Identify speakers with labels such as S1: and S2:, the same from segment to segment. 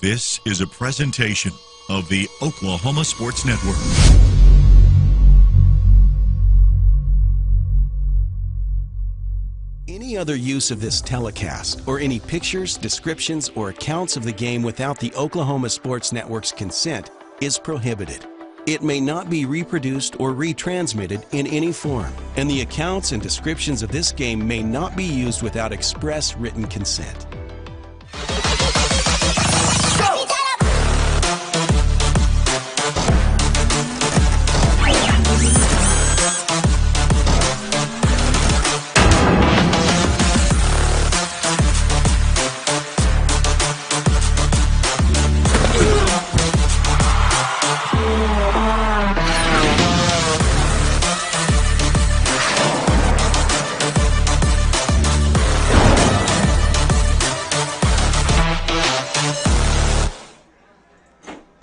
S1: This is a presentation of the Oklahoma Sports Network.
S2: Any other use of this telecast, or any pictures, descriptions, or accounts of the game without the Oklahoma Sports Network's consent is prohibited. It may not be reproduced or retransmitted in any form, and the accounts and descriptions of this game may not be used without express written consent.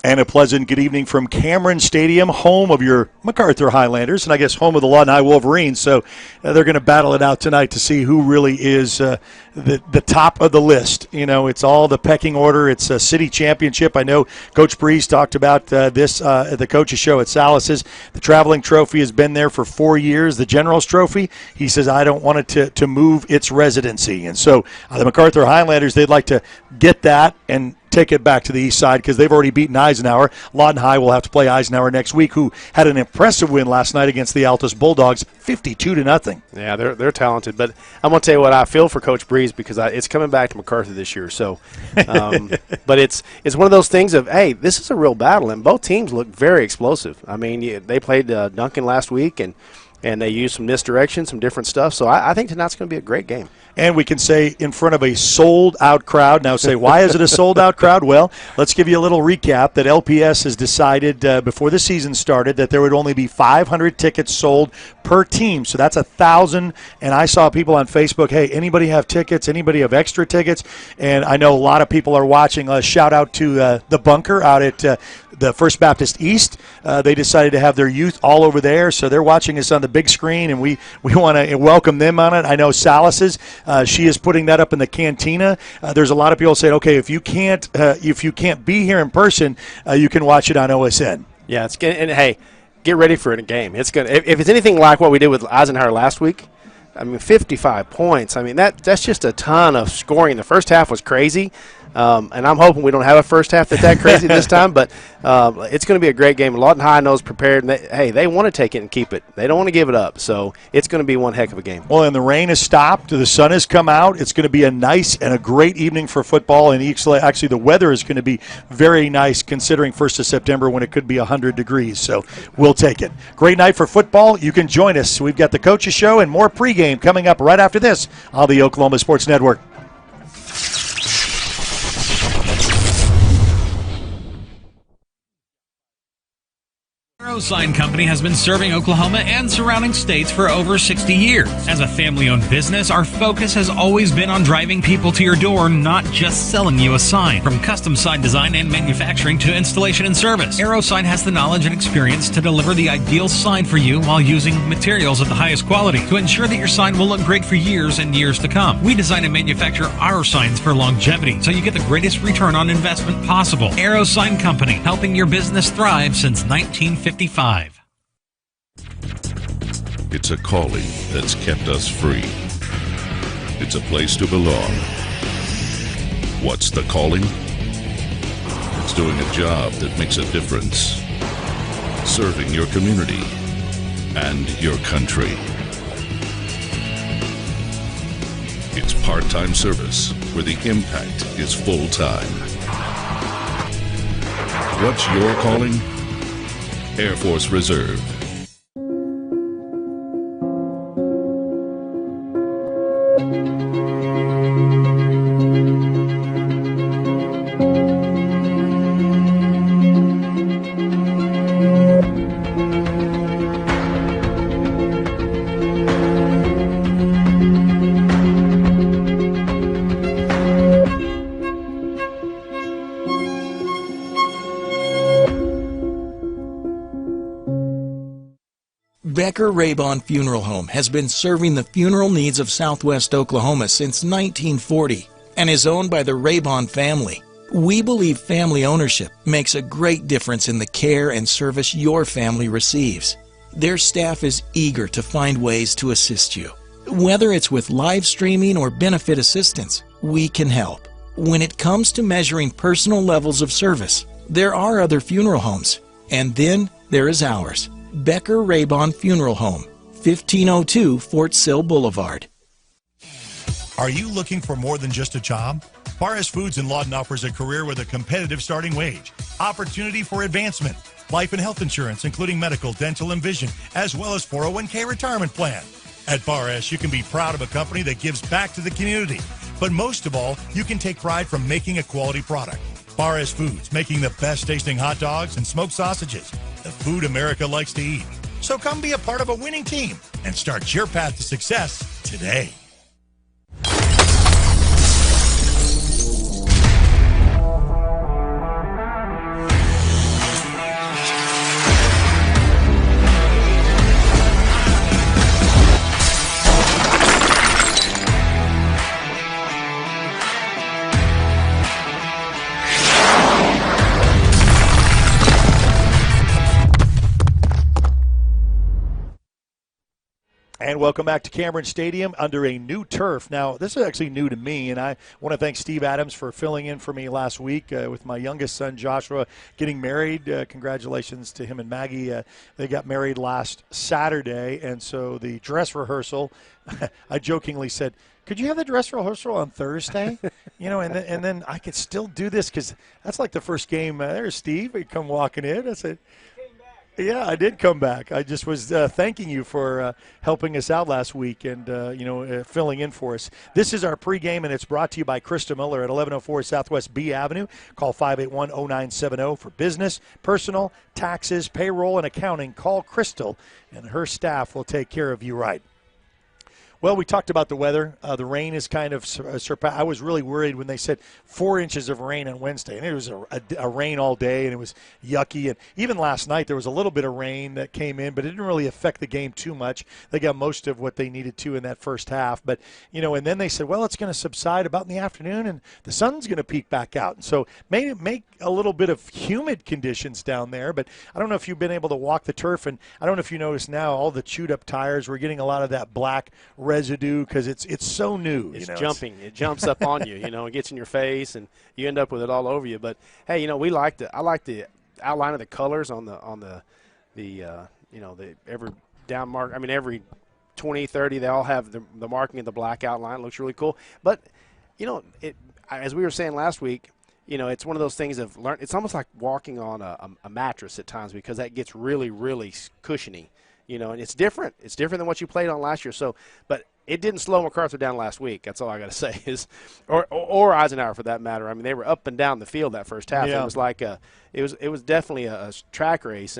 S3: And a pleasant good evening from Cameron Stadium, home of your Macarthur Highlanders, and I guess home of the Lawton High Wolverines. So they're going to battle it out tonight to see who really is the top of the list. You know, it's all the pecking order. It's a city championship. I know Coach Breeze talked about this at the coaches show at Salas's. The traveling trophy has been there for 4 years. The General's Trophy, he says, I don't want it to move its residency. And so the Macarthur Highlanders, they'd like to get that and take it back to the east side because they've already beaten Eisenhower. Lawton High will have to play Eisenhower next week, who had an impressive win last night against the Altus Bulldogs, 52-0.
S4: Yeah, they're talented. But I'm going to tell you what I feel for Coach Breeze because it's coming back to Macarthur this year. So, but it's one of those things of, hey, this is a real battle, and both teams look very explosive. I mean, they played Duncan last week, and they used some misdirection, some different stuff. So I think tonight's going to be a great game.
S3: And we can say in front of a sold-out crowd. Now say, why is it a sold-out crowd? Well, let's give you a little recap that LPS has decided before the season started that there would only be 500 tickets sold per team. So that's 1,000. And I saw people on Facebook, hey, anybody have tickets? Anybody have extra tickets? And I know a lot of people are watching. A shout-out to the bunker out at the First Baptist East. They decided to have their youth all over there, so they're watching us on the big screen, and we want to welcome them on it. I know Salas's, she is putting that up in the cantina. There's a lot of people saying, okay, if you can't be here in person, you can watch it on OSN.
S4: Yeah, it's good. And hey, get ready for it in a game. It's good. If it's anything like what we did with Eisenhower last week, I mean, 55 points. I mean, that's just a ton of scoring. The first half was crazy. And I'm hoping we don't have a first half that's that crazy this time, but it's going to be a great game. Lawton High knows prepared, and they want to take it and keep it. They don't want to give it up, so it's going to be one heck of a game.
S3: Well, and the rain has stopped. The sun has come out. It's going to be a nice and a great evening for football, and actually the weather is going to be very nice considering 1st of September when it could be 100 degrees, so we'll take it. Great night for football. You can join us. We've got the Coaches Show and more pregame coming up right after this on the Oklahoma Sports Network.
S5: Sign Company has been serving Oklahoma and surrounding states for over 60 years. As a family-owned business, our focus has always been on driving people to your door, not just selling you a sign. From custom sign design and manufacturing to installation and service, AeroSign has the knowledge and experience to deliver the ideal sign for you while using materials of the highest quality to ensure that your sign will look great for years and years to come. We design and manufacture our signs for longevity, so you get the greatest return on investment possible. AeroSign Company, helping your business thrive since 1955.
S6: It's a calling that's kept us free. It's a place to belong. What's the calling? It's doing a job that makes a difference. Serving your community and your country. It's part-time service where the impact is full-time. What's your calling? Air Force Reserve.
S7: Becker-Raybon Funeral Home has been serving the funeral needs of Southwest Oklahoma since 1940 and is owned by the Raybon family. We believe family ownership makes a great difference in the care and service your family receives. Their staff is eager to find ways to assist you. Whether it's with live streaming or benefit assistance, we can help. When it comes to measuring personal levels of service, there are other funeral homes. And then there is ours, Becker-Raybon Funeral Home, 1502 Fort Sill Boulevard.
S1: Are you looking for more than just a job? Bar S Foods in Lawton offers a career with a competitive starting wage, opportunity for advancement, life and health insurance, including medical, dental, and vision, as well as 401k retirement plan. At Bar S, you can be proud of a company that gives back to the community. But most of all, you can take pride from making a quality product. Bar S Foods, making the best tasting hot dogs and smoked sausages, the food America likes to eat. So come be a part of a winning team and start your path to success today.
S3: And welcome back to Cameron Stadium under a new turf. Now, this is actually new to me, and I want to thank Steve Adams for filling in for me last week with my youngest son, Joshua, getting married. Congratulations to him and Maggie. They got married last Saturday, and so the dress rehearsal, I jokingly said, could you have the dress rehearsal on Thursday? And then I could still do this because that's like the first game. There's Steve. He'd come walking in. I said, yeah, I did come back. I just was thanking you for helping us out last week and, filling in for us. This is our pregame, and it's brought to you by Krista Miller at 1104 Southwest B Avenue. Call 581-0970 for business, personal, taxes, payroll, and accounting. Call Crystal, and her staff will take care of you right. Well, we talked about the weather. The rain is kind of surpassed. I was really worried when they said 4 inches of rain on Wednesday, and it was a rain all day, and it was yucky. And even last night, there was a little bit of rain that came in, but it didn't really affect the game too much. They got most of what they needed to in that first half. But, and then they said, well, it's going to subside about in the afternoon, and the sun's going to peek back out. And so make a little bit of humid conditions down there. But I don't know if you've been able to walk the turf, and I don't know if you notice now all the chewed-up tires. We're getting a lot of that black residue because it's so new.
S4: It's jumping. It jumps up on you, it gets in your face, and you end up with it all over you. But hey, I like the outline of the colors on the every down mark. I mean, every 20, 30, they all have the marking of the black outline. It looks really cool. But as we were saying last week, it's one of those things of learn. It's almost like walking on a mattress at times because that gets really, really cushiony. And it's different. It's different than what you played on last year. So, but it didn't slow Macarthur down last week. That's all I got to say or Eisenhower for that matter. I mean, they were up and down the field that first half. Yeah. It was like it was definitely a track race,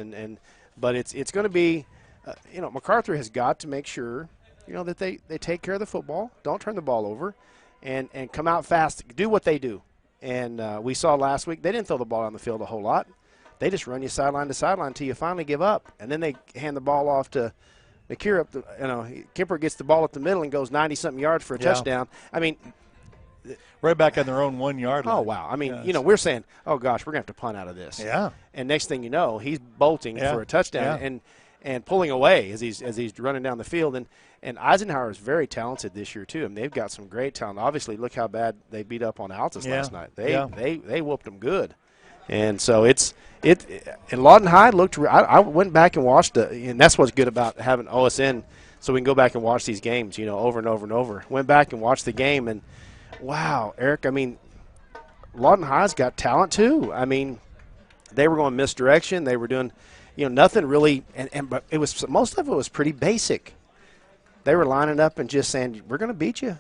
S4: but it's going to be, Macarthur has got to make sure, that they take care of the football, don't turn the ball over, and come out fast, do what they do. And we saw last week they didn't throw the ball on the field a whole lot. They just run you sideline to sideline until you finally give up, and then they hand the ball off to McKeer. Kemper gets the ball at the middle and goes 90-something yards for a touchdown. I mean,
S3: right back on their own 1 yard line.
S4: Oh wow! I mean, we're saying, oh gosh, we're gonna have to punt out of this.
S3: Yeah.
S4: And next thing you know, he's bolting for a touchdown and pulling away as he's running down the field. And Eisenhower is very talented this year too. I mean, they've got some great talent. Obviously, look how bad they beat up on Altus last night. They whooped them good. And so and Lawton High looked. I went back and watched and that's what's good about having OSN, so we can go back and watch these games, over and over and over. Went back and watched the game, and wow, Eric. I mean, Lawton High's got talent too. I mean, they were going misdirection. They were doing, nothing really, but it was most of it was pretty basic. They were lining up and just saying, "We're going to beat you."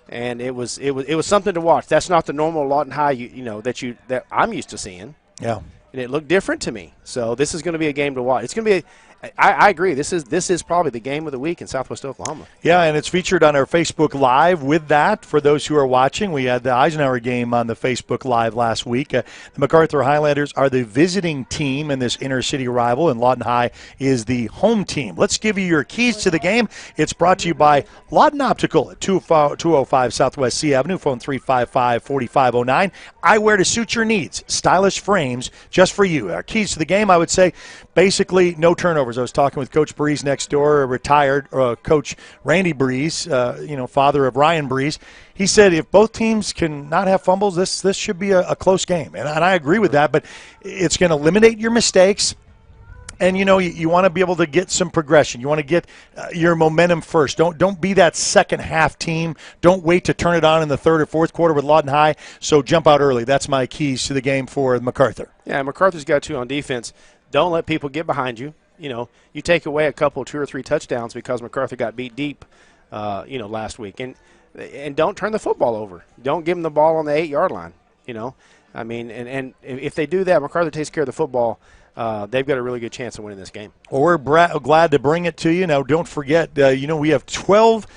S4: And it was something to watch. That's not the normal Lawton High that I'm used to seeing.
S3: Yeah.
S4: And it looked different to me. So this is going to be a game to watch. It's going to be I agree. This is probably the game of the week in Southwest Oklahoma.
S3: Yeah, and it's featured on our Facebook Live. With that, for those who are watching, we had the Eisenhower game on the Facebook Live last week. The Macarthur Highlanders are the visiting team in this inner-city rival, and Lawton High is the home team. Let's give you your keys to the game. It's brought to you by Lawton Optical at 205 Southwest C Avenue, phone 355-4509. Eyewear to suit your needs, stylish frames just for you. Our keys to the game, I would say, basically no turnovers. I was talking with Coach Breeze next door, retired Coach Randy Breeze, father of Ryan Breeze. He said if both teams can not have fumbles, this should be a close game. And I agree with that, but it's going to eliminate your mistakes. And, you want to be able to get some progression. You want to get your momentum first. Don't be that second half team. Don't wait to turn it on in the third or fourth quarter with Lawton High. So jump out early. That's my keys to the game for Macarthur.
S4: Yeah, Macarthur's got two on defense. Don't let people get behind you. You take away a couple, 2 or 3 touchdowns because Macarthur got beat deep, last week. And don't turn the football over. Don't give them the ball on the 8-yard line, and if they do that, Macarthur takes care of the football. They've got a really good chance of winning this game.
S3: Well, we're glad to bring it to you. Now, don't forget, we have 12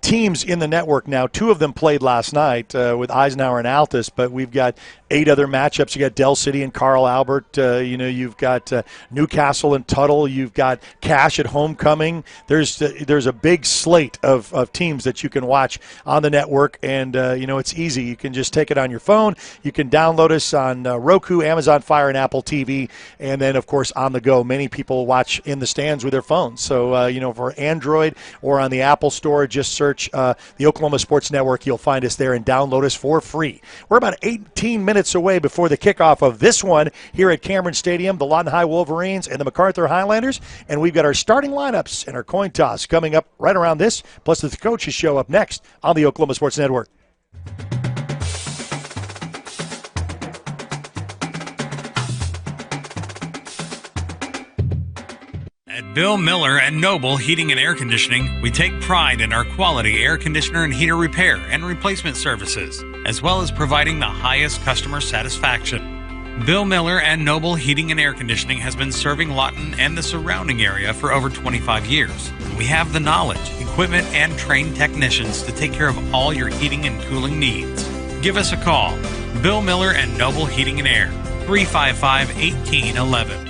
S3: teams in the network now. 2 of them played last night with Eisenhower and Altus, but we've got 8 other matchups. You got Dell City and Carl Albert. You've got Newcastle and Tuttle. You've got Cache at Homecoming. There's a big slate of teams that you can watch on the network, and it's easy. You can just take it on your phone. You can download us on Roku, Amazon Fire, and Apple TV, and then of course on the go. Many people watch in the stands with their phones. So for Android or on the Apple Store, just search the Oklahoma Sports Network. You'll find us there and download us for free. We're about 18 minutes away before the kickoff of this one here at Cameron Stadium, the Lawton High Wolverines and the Macarthur Highlanders, and we've got our starting lineups and our coin toss coming up right around this, plus the coaches show up next on the Oklahoma Sports Network.
S5: At Bill Miller and Noble Heating and Air Conditioning, we take pride in our quality air conditioner and heater repair and replacement services, as well as providing the highest customer satisfaction. Bill Miller and Noble Heating and Air Conditioning has been serving Lawton and the surrounding area for over 25 years. We have the knowledge, equipment, and trained technicians to take care of all your heating and cooling needs. Give us a call. Bill Miller and Noble Heating and Air, 355-1811.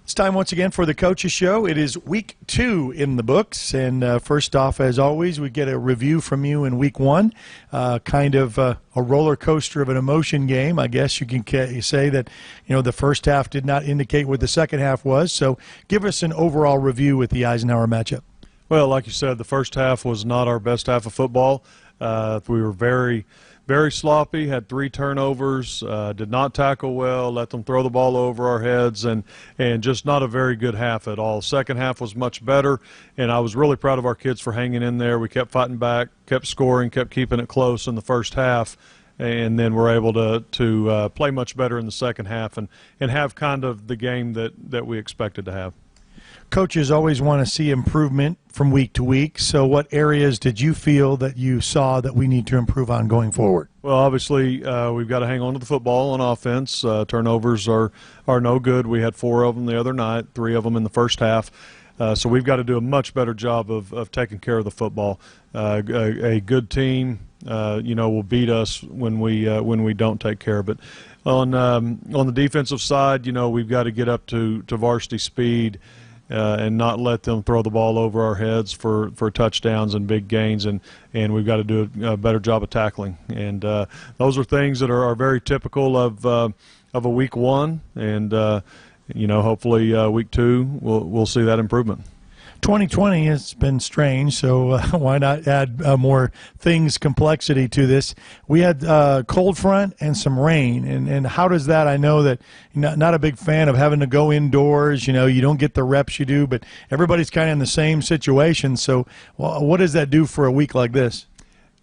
S3: It's time once again for the Coaches Show. It is week 2 in the books, and first off, as always, we get a review from you in week 1, kind of a roller coaster of an emotion game. I guess you can say that the first half did not indicate what the second half was. So give us an overall review with the Eisenhower matchup.
S8: Well, like you said, the first half was not our best half of football. We were very sloppy, had 3 turnovers, did not tackle well, let them throw the ball over our heads, and just not a very good half at all. Second half was much better, and I was really proud of our kids for hanging in there. We kept fighting back, kept scoring, kept keeping it close in the first half, and then we're able to play much better in the second half and have kind of the game that we expected to have.
S3: Coaches always want to see improvement from week to week. So what areas did you feel that you saw that we need to improve on going forward?
S8: Well, obviously, we've got to hang on to the football on offense. Turnovers are no good. We had 4 of them the other night, 3 of them in the first half. So we've got to do a much better job of taking care of the football. A good team, will beat us when we don't take care of it. On the defensive side, we've got to get up to varsity speed. And not let them throw the ball over our heads for touchdowns and big gains, and we've got to do a better job of tackling. And those are things that are very typical of a week 1, and hopefully week 2 we'll see that improvement.
S3: 2020 has been strange, so why not add more things, complexity to this? We had cold front and some rain, and how does that? I know that you're not a big fan of having to go indoors. You don't get the reps you do, but everybody's kind of in the same situation. So, what does that do for a week like this?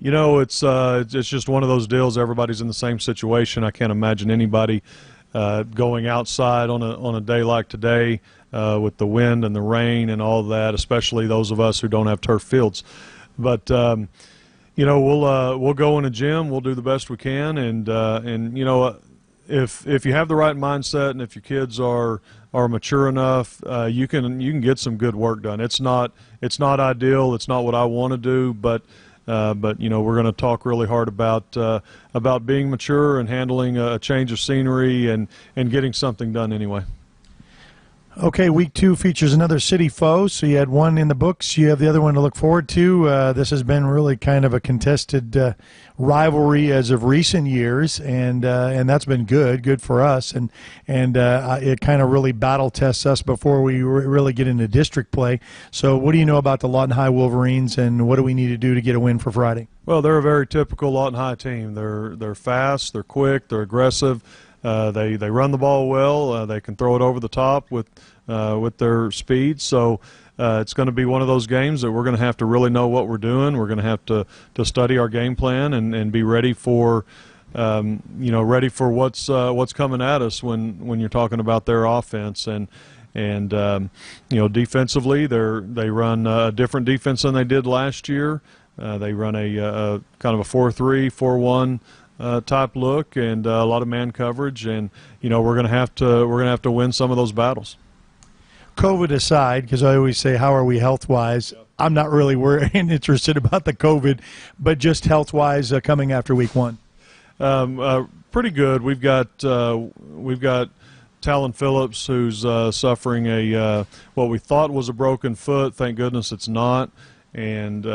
S8: It's just one of those deals. Everybody's in the same situation. I can't imagine anybody going outside on a day like today with the wind and the rain and all that, especially those of us who don't have turf fields. But we'll go in a gym. We'll do the best we can, and if you have the right mindset and if your kids are mature enough, you can get some good work done. It's not ideal. It's not what I want to do, but we're going to talk really hard about being mature and handling a change of scenery and getting something done anyway.
S3: Okay, week 2 features another city foe. So you had one in the books. You have the other one to look forward to. This has been really kind of a contested rivalry as of recent years, and that's been good for us. And it kind of really battle tests us before we really get into district play. So what do you know about the Lawton High Wolverines, and what do we need to do to get a win for Friday?
S8: Well, they're a very typical Lawton High team. They're fast, they're quick, they're aggressive. They run the ball well. They can throw it over the top with their speed. So it's going to be one of those games that we're going to have to really know what we're doing. We're going to have to study our game plan and be ready for what's coming at us when you're talking about their offense. And defensively, they run a different defense than they did last year. They run a kind of a 4-3, 4-1. Type look, and a lot of man coverage, and we're going to have to win some of those battles.
S3: COVID aside, because I always say, how are we health-wise? I'm not really interested about the COVID, but just health-wise coming after week 1.
S8: Pretty good. We've got Talon Phillips, who's suffering what we thought was a broken foot. Thank goodness it's not, and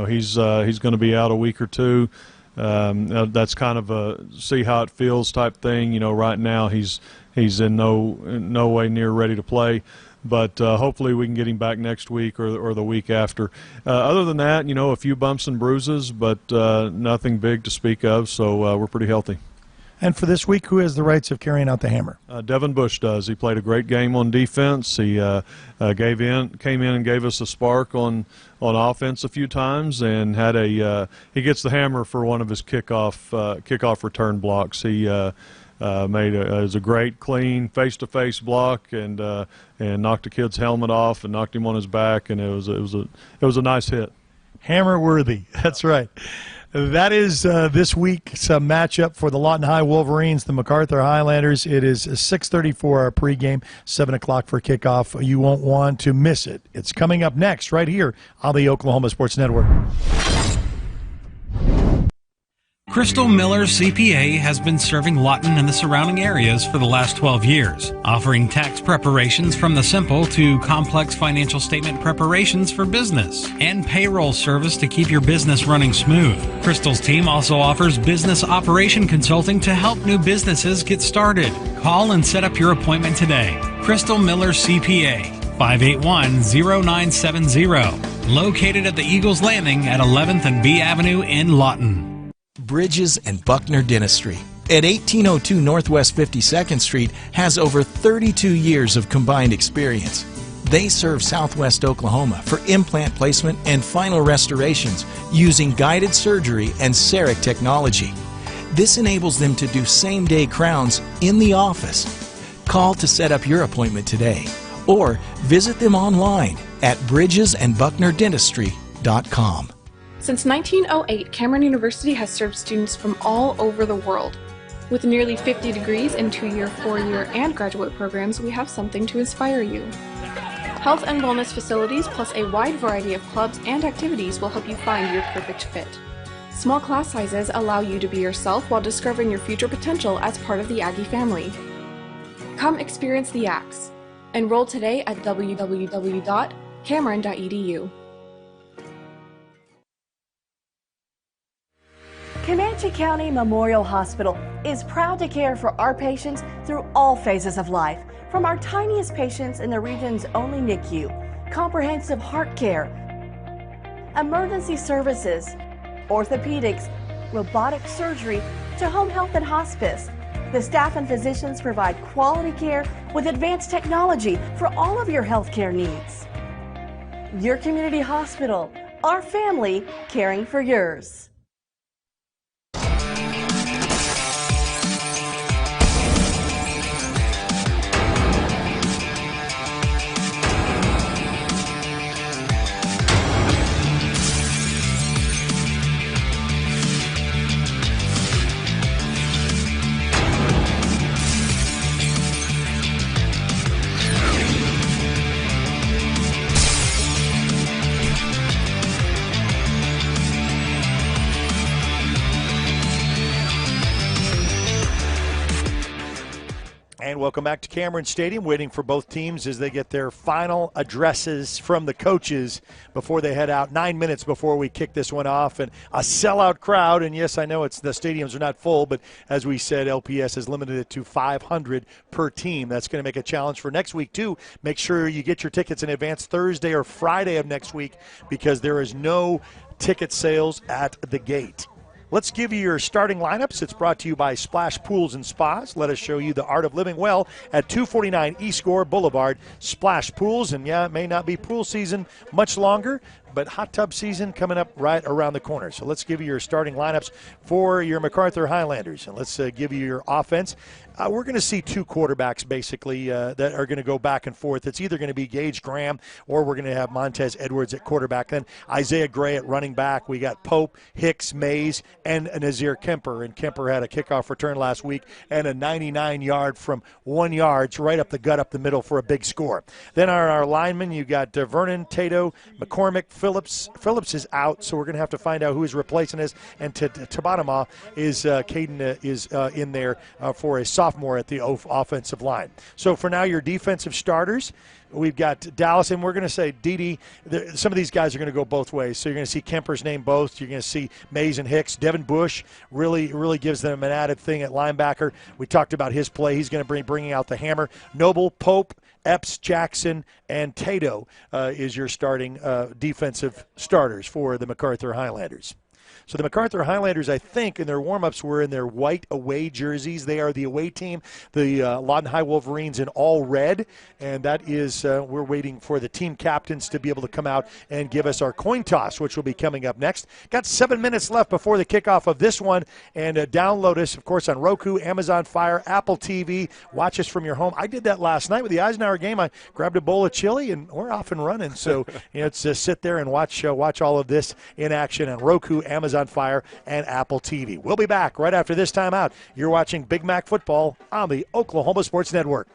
S8: he's going to be out a week or two. That's kind of a see how it feels type thing. Right now he's in no way near ready to play, but hopefully we can get him back next week or the week after. Other than that, a few bumps and bruises, but nothing big to speak of. So we're pretty healthy.
S3: And for this week, who has the rights of carrying out the hammer?
S8: Devin Bush does. He played a great game on defense. He came in and gave us a spark on offense a few times, and had he gets the hammer for one of his kickoff return blocks. He made it was a great, clean, face-to-face block, and knocked a kid's helmet off and knocked him on his back, and it was a nice hit.
S3: Hammer worthy. That's right. That is this week's matchup for the Lawton High Wolverines, the Macarthur Highlanders. It is 6:30 for our pregame, 7 o'clock for kickoff. You won't want to miss it. It's coming up next right here on the Oklahoma Sports Network.
S5: Crystal Miller CPA has been serving Lawton and the surrounding areas for the last 12 years, offering tax preparations from the simple to complex financial statement preparations for business and payroll service to keep your business running smooth. Crystal's team also offers business operation consulting to help new businesses get started. Call and set up your appointment today. Crystal Miller CPA, 581-0970, located at the Eagles Landing at 11th and B Avenue in Lawton.
S7: Bridges and Buckner Dentistry at 1802 Northwest 52nd Street has over 32 years of combined experience. They serve Southwest Oklahoma for implant placement and final restorations using guided surgery and CEREC technology. This enables them to do same-day crowns in the office. Call to set up your appointment today, or visit them online at bridgesandbucknerdentistry.com.
S9: Since 1908, Cameron University has served students from all over the world. With nearly 50 degrees in 2-year, 4-year, and graduate programs, we have something to inspire you. Health and wellness facilities plus a wide variety of clubs and activities will help you find your perfect fit. Small class sizes allow you to be yourself while discovering your future potential as part of the Aggie family. Come experience the Axe. Enroll today at www.cameron.edu.
S10: Comanche County Memorial Hospital is proud to care for our patients through all phases of life, from our tiniest patients in the region's only NICU, comprehensive heart care, emergency services, orthopedics, robotic surgery, to home health and hospice. The staff and physicians provide quality care with advanced technology for all of your healthcare needs. Your community hospital, our family caring for yours.
S3: And welcome back to Cameron Stadium, waiting for both teams as they get their final addresses from the coaches before they head out. 9 minutes before we kick this one off, and a sellout crowd. And yes, I know the stadiums are not full, but as we said, LPS has limited it to 500 per team. That's going to make a challenge for next week too. Make sure you get your tickets in advance Thursday or Friday of next week, because there is no ticket sales at the gate. Let's give you your starting lineups. It's brought to you by Splash Pools and Spas. Let us show you the art of living well at 249 East Gore Boulevard. Splash Pools, and yeah, it may not be pool season much longer, but hot tub season coming up right around the corner. So let's give you your starting lineups for your Macarthur Highlanders, and let's give you your offense. We're going to see two quarterbacks basically that are going to go back and forth. It's either going to be Gage Graham or we're going to have Montez Edwards at quarterback. Then Isaiah Gray at running back. We got Pope, Hicks, Mays, and Nazir Kemper. And Kemper had a kickoff return last week and a 99-yard from 1 yard right up the gut, up the middle for a big score. Then our linemen, you got Vernon, Tato, McCormick, Phillips. Phillips is out, so we're going to have to find out who is replacing us. And Tabatama is Caden is in there for a sophomore at the offensive line. So for now, your defensive starters, we've got Dallas, and we're going to say Dede. Some of these guys are going to go both ways. So you're going to see Kemper's name both. You're going to see Mays and Hicks. Devin Bush really gives them an added thing at linebacker. We talked about his play. He's going to bringing out the hammer. Noble, Pope, Epps, Jackson, and Tato is your starting defensive starters for the Macarthur Highlanders. So the Macarthur Highlanders, I think, in their warm-ups were in their white away jerseys. They are the away team. The Lawton High Wolverines in all red, and that is we're waiting for the team captains to be able to come out and give us our coin toss, which will be coming up next. Got 7 minutes left before the kickoff of this one, and download us, of course, on Roku, Amazon Fire, Apple TV. Watch us from your home. I did that last night with the Eisenhower game. I grabbed a bowl of chili, and we're off and running. So it's just sit there and watch all of this in action on Roku, Amazon Fire, and Apple TV. We'll be back right after this timeout. You're watching Big Mac Football on the Oklahoma Sports Network.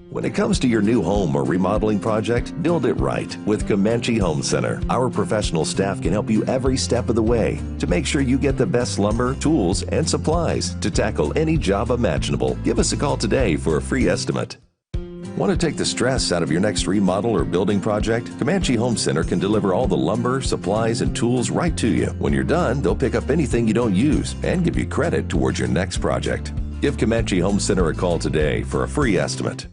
S11: When it comes to your new home or remodeling project, build it right with Comanche Home Center. Our professional staff can help you every step of the way to make sure you get the best lumber, tools, and supplies to tackle any job imaginable. Give us a call today for a free estimate. Want to take the stress out of your next remodel or building project? Comanche Home Center can deliver all the lumber, supplies, and tools right to you. When you're done, they'll pick up anything you don't use and give you credit towards your next project. Give Comanche Home Center a call today for a free estimate.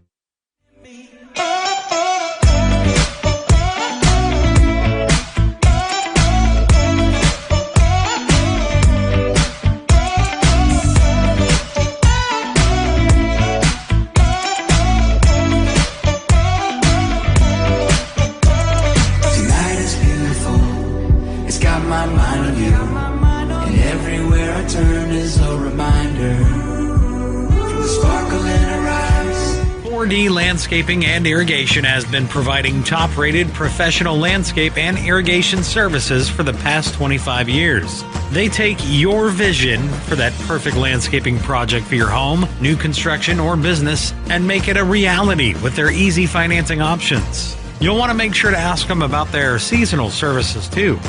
S12: my mind on you, and everywhere I turn is a reminder from the sparkle in her eyes.
S5: 4D Landscaping and Irrigation has been providing top-rated professional landscape and irrigation services for the past 25 years. They take your vision for that perfect landscaping project for your home, new construction, or business and make it a reality with their easy financing options. You'll want to make sure to ask them about their seasonal services too.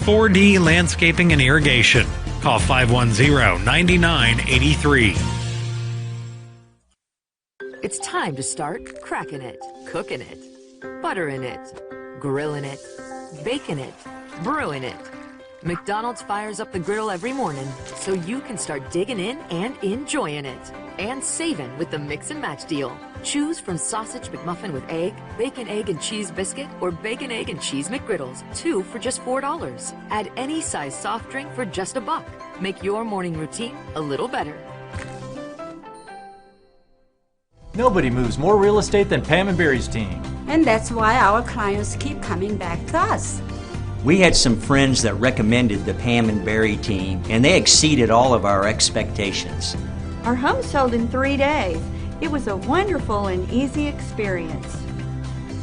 S5: 4D Landscaping and Irrigation. Call 510-9983.
S13: It's time to start cracking it, cooking it, buttering it, grilling it, baking it, brewing it. McDonald's fires up the griddle every morning so you can start digging in and enjoying it. And saving with the Mix and Match deal. Choose from Sausage McMuffin with egg, Bacon, Egg, and Cheese Biscuit, or Bacon, Egg, and Cheese McGriddles, 2 for just $4. Add any size soft drink for just $1. Make your morning routine a little better.
S14: Nobody moves more real estate than Pam and Barry's team.
S15: And that's why our clients keep coming back to us.
S16: We had some friends that recommended the Pam and Barry team, and they exceeded all of our expectations.
S17: Our home sold in 3 days. It was a wonderful and easy experience.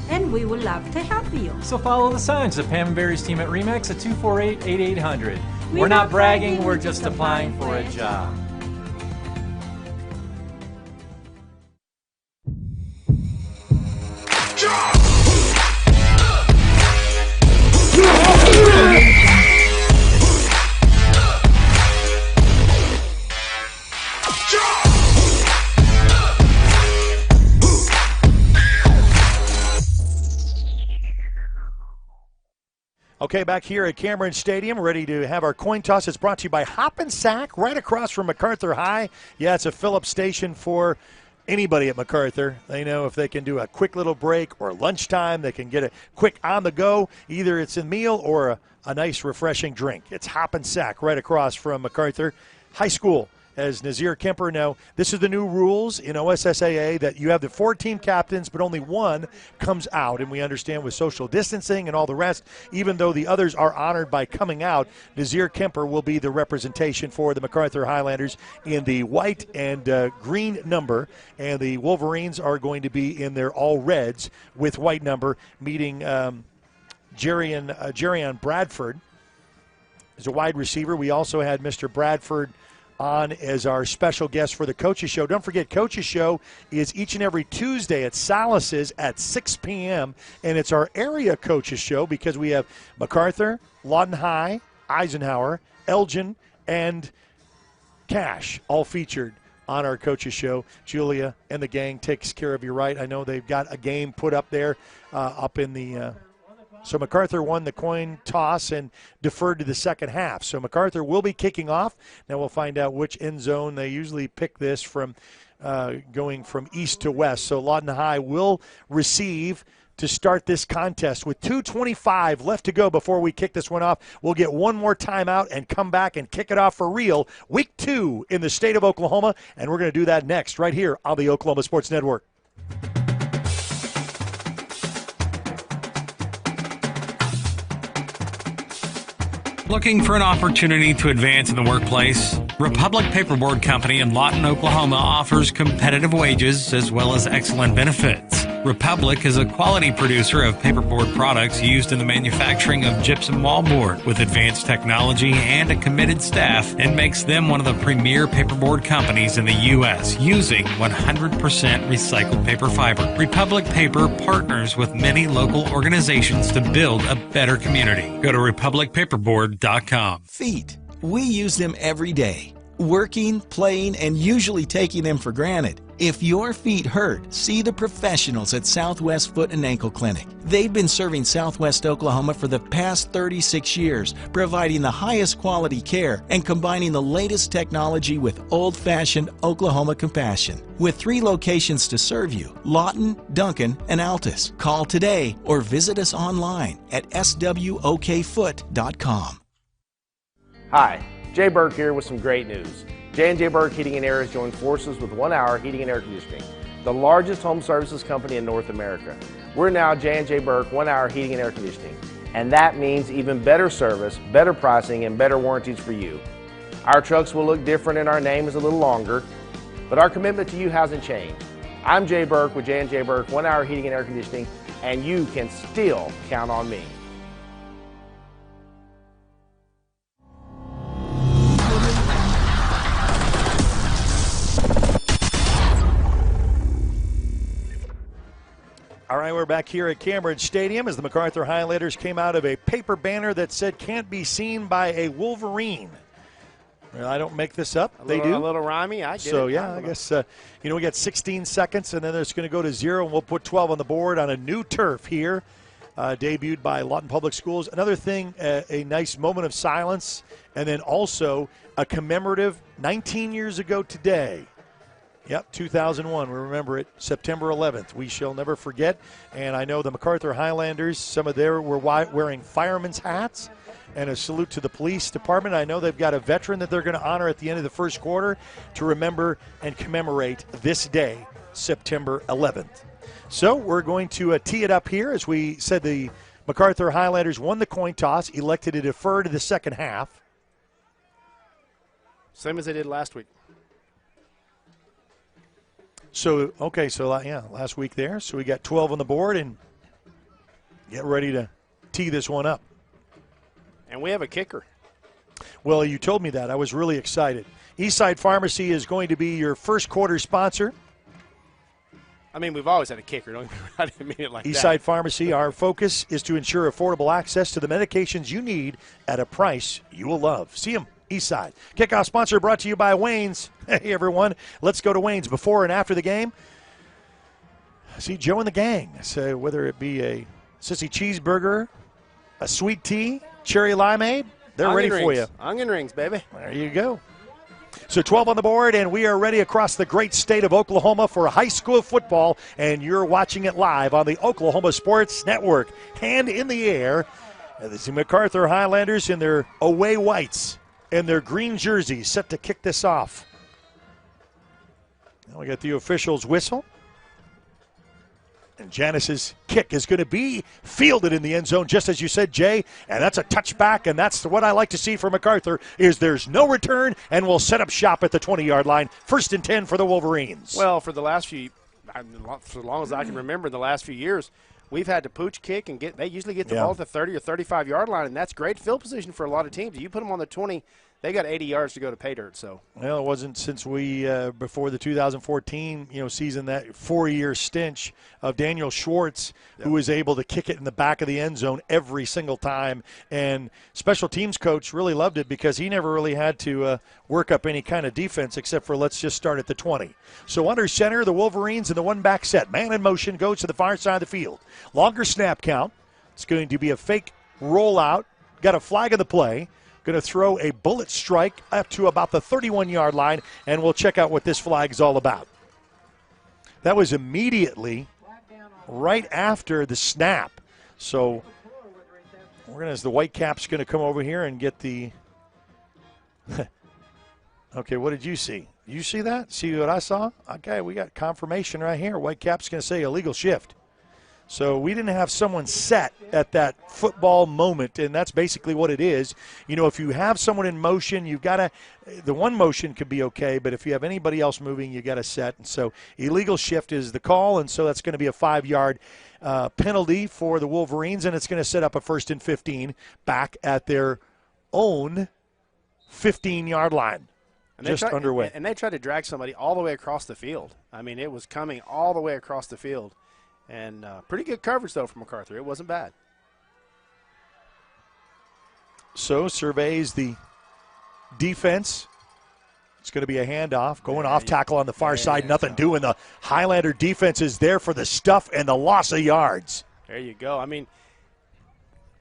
S15: And we would love to help you.
S14: So follow the signs of Pam and Barry's team at RE/MAX at 248-8800. We're not bragging, we're just applying for a job.
S3: Okay, back here at Cameron Stadium, ready to have our coin toss. It's brought to you by Hop and Sack, right across from Macarthur High. Yeah, it's a fill-up station for anybody at Macarthur. They know if they can do a quick little break or lunchtime, they can get a quick on-the-go. Either it's a meal or a nice, refreshing drink. It's Hop and Sack right across from Macarthur High School. As Nazir Kemper know, this is the new rules in OSSAA that you have the 4 team captains, but only one comes out. And we understand with social distancing and all the rest, even though the others are honored by coming out, Nazir Kemper will be the representation for the Macarthur Highlanders in the white and green number. And the Wolverines are going to be in their all reds with white number, meeting Jerrion Bradford as a wide receiver. We also had Mr. Bradford on as our special guest for the Coaches Show. Don't forget, Coaches Show is each and every Tuesday at Salas's at 6 p.m., and it's our area Coaches Show because we have Macarthur, Lawton High, Eisenhower, Elgin, and Cache all featured on our Coaches Show. Julia and the gang takes care of you right. I know they've got a game put up there up in the so Macarthur won the coin toss and deferred to the second half. So Macarthur will be kicking off. Now we'll find out which end zone. They usually pick this from going from east to west. So Lawton High will receive to start this contest with 2:25 left to go before we kick this one off. We'll get one more timeout and come back and kick it off for real. Week 2 in the state of Oklahoma, and we're going to do that next right here on the Oklahoma Sports Network.
S5: Looking for an opportunity to advance in the workplace? Republic Paperboard Company in Lawton, Oklahoma offers competitive wages as well as excellent benefits. Republic is a quality producer of paperboard products used in the manufacturing of gypsum wallboard with advanced technology and a committed staff, and makes them one of the premier paperboard companies in the U.S. using 100% recycled paper fiber. Republic Paper partners with many local organizations to build a better community. Go to republicpaperboard.com.
S7: Feet. We use them every day, working, playing, and usually taking them for granted. If your feet hurt, see the professionals at Southwest Foot and Ankle Clinic. They've been serving Southwest Oklahoma for the past 36 years, providing the highest quality care and combining the latest technology with old-fashioned Oklahoma compassion. With 3 locations to serve you, Lawton, Duncan, and Altus. Call today or visit us online at swokfoot.com.
S4: Hi, Jay Burke here with some great news. J&J Burke Heating and Air has joined forces with 1 Hour Heating and Air Conditioning, the largest home services company in North America. We're now J&J Burke 1 Hour Heating and Air Conditioning, and that means even better service, better pricing, and better warranties for you. Our trucks will look different and our name is a little longer, but our commitment to you hasn't changed. I'm Jay Burke with J&J Burke 1 Hour Heating and Air Conditioning, and you can still count on me.
S3: All right, we're back here at Cameron Stadium as the Macarthur Highlanders came out of a paper banner that said "Can't be seen by a Wolverine." Well, I don't make this up. They do.
S4: A little rhymey. I get it.
S3: So, yeah, I guess, we got 16 seconds, and then it's going to go to 0, and we'll put 12 on the board on a new turf here debuted by Lawton Public Schools. Another thing, a nice moment of silence, and then also a commemorative 19 years ago today. Yep, 2001. We remember it, September 11th. We shall never forget. And I know the Macarthur Highlanders, some of them were wearing firemen's hats, and a salute to the police department. I know they've got a veteran that they're going to honor at the end of the first quarter to remember and commemorate this day, September 11th. So we're going to tee it up here. As we said, the Macarthur Highlanders won the coin toss, elected to defer to the second half.
S4: Same as they did last week.
S3: So, okay, so last week there. So we got 12 on the board and get ready to tee this one up.
S4: And we have a kicker.
S3: Well, you told me that. I was really excited. Eastside Pharmacy is going to be your first quarter sponsor.
S4: I mean, we've always had a kicker. I didn't mean it like that.
S3: Eastside Pharmacy, our focus is to ensure affordable access to the medications you need at a price you will love. See them. Eastside. Kickoff sponsor brought to you by Wayne's. Hey, everyone. Let's go to Wayne's before and after the game. See Joe and the gang. So whether it be a sissy cheeseburger, a sweet tea, cherry limeade, they're
S4: Onion
S3: ready for you.
S4: Onion rings, baby.
S3: There you go. So 12 on the board, and we are ready across the great state of Oklahoma for high school football, and you're watching it live on the Oklahoma Sports Network. Hand in the air. And the Macarthur Highlanders in their away whites and their green jerseys set to kick this off. Now we got the official's whistle. And Janice's kick is going to be fielded in the end zone, just as you said, Jay. And that's a touchback, and that's what I like to see for Macarthur, is there's no return, and we'll set up shop at the 20-yard line. 1st and 10 for the Wolverines.
S4: Well, for the last few, for as long as I can remember, the last few years, we've had to pooch kick, and they usually get the ball at the 30 or 35-yard line, and that's great field position for a lot of teams. You put them on the 20, they got 80 yards to go to pay dirt. So,
S3: well, it wasn't since we before the 2014 season, that 4-year stint of Daniel Schwartz, who was able to kick it in the back of the end zone every single time. And special teams coach really loved it because he never really had to work up any kind of defense except for let's just start at the 20. So under center, the Wolverines in the one-back set. Man in motion goes to the far side of the field. Longer snap count. It's going to be a fake rollout. Got a flag of the play. Going to throw a bullet strike up to about the 31-yard line, and we'll check out what this flag is all about. That was immediately right after the snap. So as the Whitecap's going to come over here and get the okay, what did you see? You see that? See what I saw? Okay, we got confirmation right here. Whitecap's going to say illegal shift. So we didn't have someone set at that football moment, and that's basically what it is. If you have someone in motion, you've got to – the one motion could be okay, but if you have anybody else moving, you got to set. And so illegal shift is the call, and so that's going to be a 5-yard penalty for the Wolverines, and it's going to set up a 1st and 15 back at their own 15-yard line. Underway.
S4: And they tried to drag somebody all the way across the field. I mean, it was coming all the way across the field. And pretty good coverage, though, from Macarthur. It wasn't bad.
S3: So surveys the defense. It's going to be a handoff. Going off tackle on the far side. Nothing doing. The Highlander defense is there for the stuff and the loss of yards.
S4: There you go. I mean,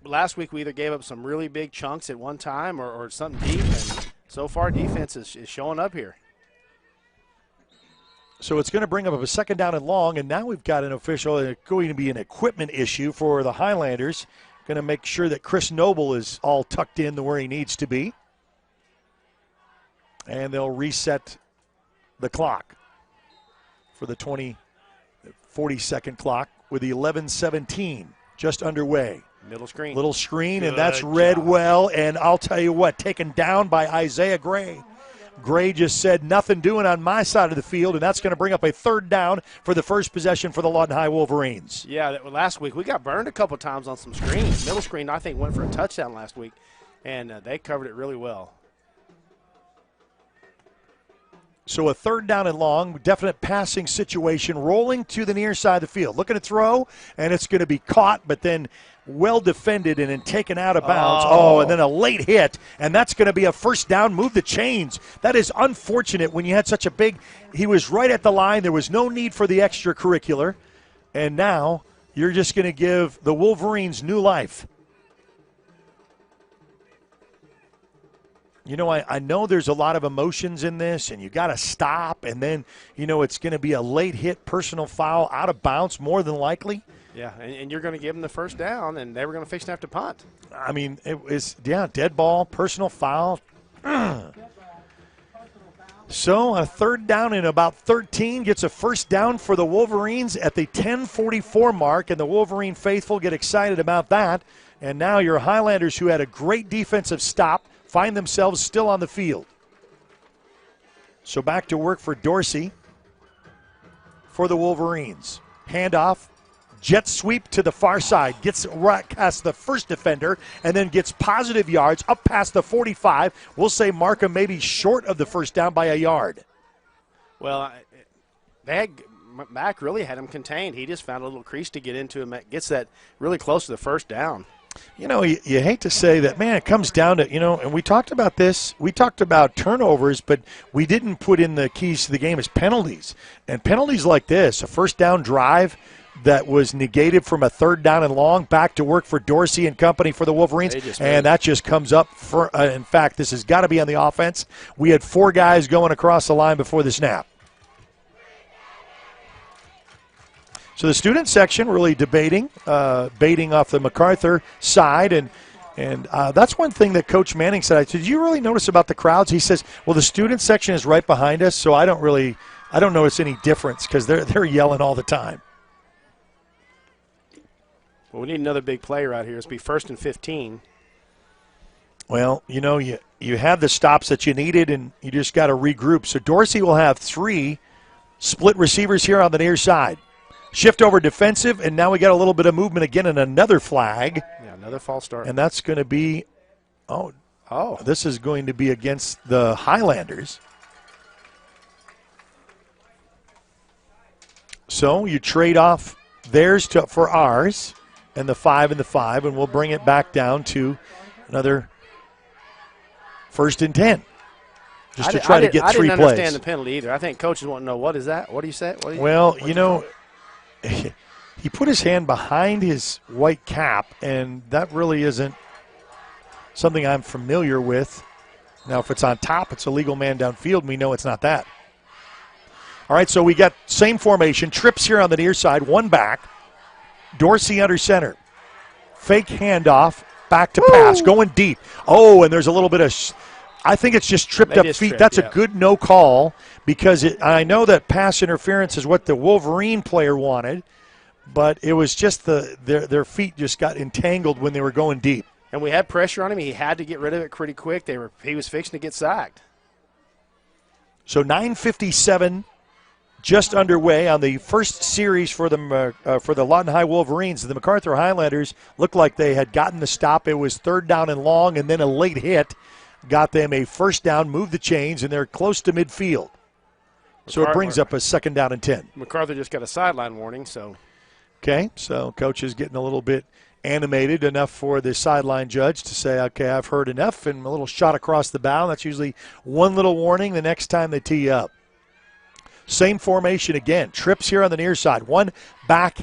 S4: last week we either gave up some really big chunks at one time or something deep. And so far, defense is showing up here.
S3: So it's going to bring up a 2nd down and long, and now we've got an official going to be an equipment issue for the Highlanders. Going to make sure that Chris Noble is all tucked in to where he needs to be. And they'll reset the clock for the 40-second clock with the 11:17 just underway.
S4: Little
S3: screen,
S4: Good
S3: and that's read
S4: job.
S3: well. And I'll tell you what, taken down by Isaiah Gray. Gray just said nothing doing on my side of the field, and that's going to bring up a 3rd down for the first possession for the Lawton High Wolverines.
S4: Yeah, last week we got burned a couple times on some screens. Middle screen, I think, went for a touchdown last week, and they covered it really well.
S3: So a 3rd down and long, definite passing situation, rolling to the near side of the field. Looking to throw, and it's going to be caught, but then well defended and then taken out of bounds. And then a late hit, and that's going to be a 1st down. Move the chains. That is unfortunate when you had such a big – he was right at the line. There was no need for the extracurricular, and now you're just going to give the Wolverines new life. You know, I know there's a lot of emotions in this, and you got to stop, and then, you know, it's going to be a late hit personal foul out of bounds more than likely.
S4: Yeah, and you're going to give them the first down, and they were going to fix and have to punt.
S3: I mean, it was, dead ball, personal foul. So a third down and about 13 gets a first down for the Wolverines at the 10:44 mark, and the Wolverine faithful get excited about that. And now your Highlanders, who had a great defensive stop, find themselves still on the field. So back to work for Dorsey for the Wolverines. Handoff, jet sweep to the far side, gets right past the first defender, and then gets positive yards up past the 45. We'll say Markham maybe short of the first down by a yard.
S4: Well, Mac really had him contained. He just found a little crease to get into him. Gets that really close to the first down.
S3: You know, you hate to say that, man, it comes down to, you know, and we talked about this. We talked about turnovers, but we didn't put in the keys to the game as penalties. And penalties like this, a first down drive that was negated from a third down and long, back to work for Dorsey and company for the Wolverines. And that just comes up for, in fact, this has got to be on the offense. We had 4 guys going across the line before the snap. So the student section really debating, baiting off the Macarthur side, and that's one thing that Coach Manning said. I said, did you really notice about the crowds? He says, well, the student section is right behind us, so I don't notice any difference because they're yelling all the time.
S4: Well, we need another big play right here. It's be 1st and 15.
S3: Well, you know, you had the stops that you needed, and you just got to regroup. So Dorsey will have 3 split receivers here on the near side. Shift over defensive, and now we got a little bit of movement again and another flag.
S4: Yeah, another false start.
S3: And that's going to be, this is going to be against the Highlanders. So you trade off theirs for ours, and the 5 and the 5, and we'll bring it back down to another 1st and 10. Just to try to get 3 plays.
S4: I didn't understand the penalty either. I think coaches want to know, what is that? What do you say?
S3: He put his hand behind his white cap, and that really isn't something I'm familiar with. Now, if it's on top, it's a legal man downfield, and we know it's not that. All right, so we got same formation. Trips here on the near side, 1 back. Dorsey under center. Fake handoff, back to pass, going deep. Oh, and there's a little bit of I think it's just tripped up feet. That's a good no call because I know that pass interference is what the Wolverine player wanted, but it was just their feet just got entangled when they were going deep.
S4: And we had pressure on him. He had to get rid of it pretty quick. He was fixing to get sacked.
S3: So 9:57 just underway on the first series for the Lawton High Wolverines. The Macarthur Highlanders looked like they had gotten the stop. It was 3rd down and long, and then a late hit got them a first down, moved the chains, and they're close to midfield. So it brings up a 2nd down and 10.
S4: Macarthur just got a sideline warning.
S3: Okay, so coach is getting a little bit animated, enough for the sideline judge to say, okay, I've heard enough, and a little shot across the bow. That's usually one little warning the next time they tee up. Same formation again. Trips here on the near side. 1 back,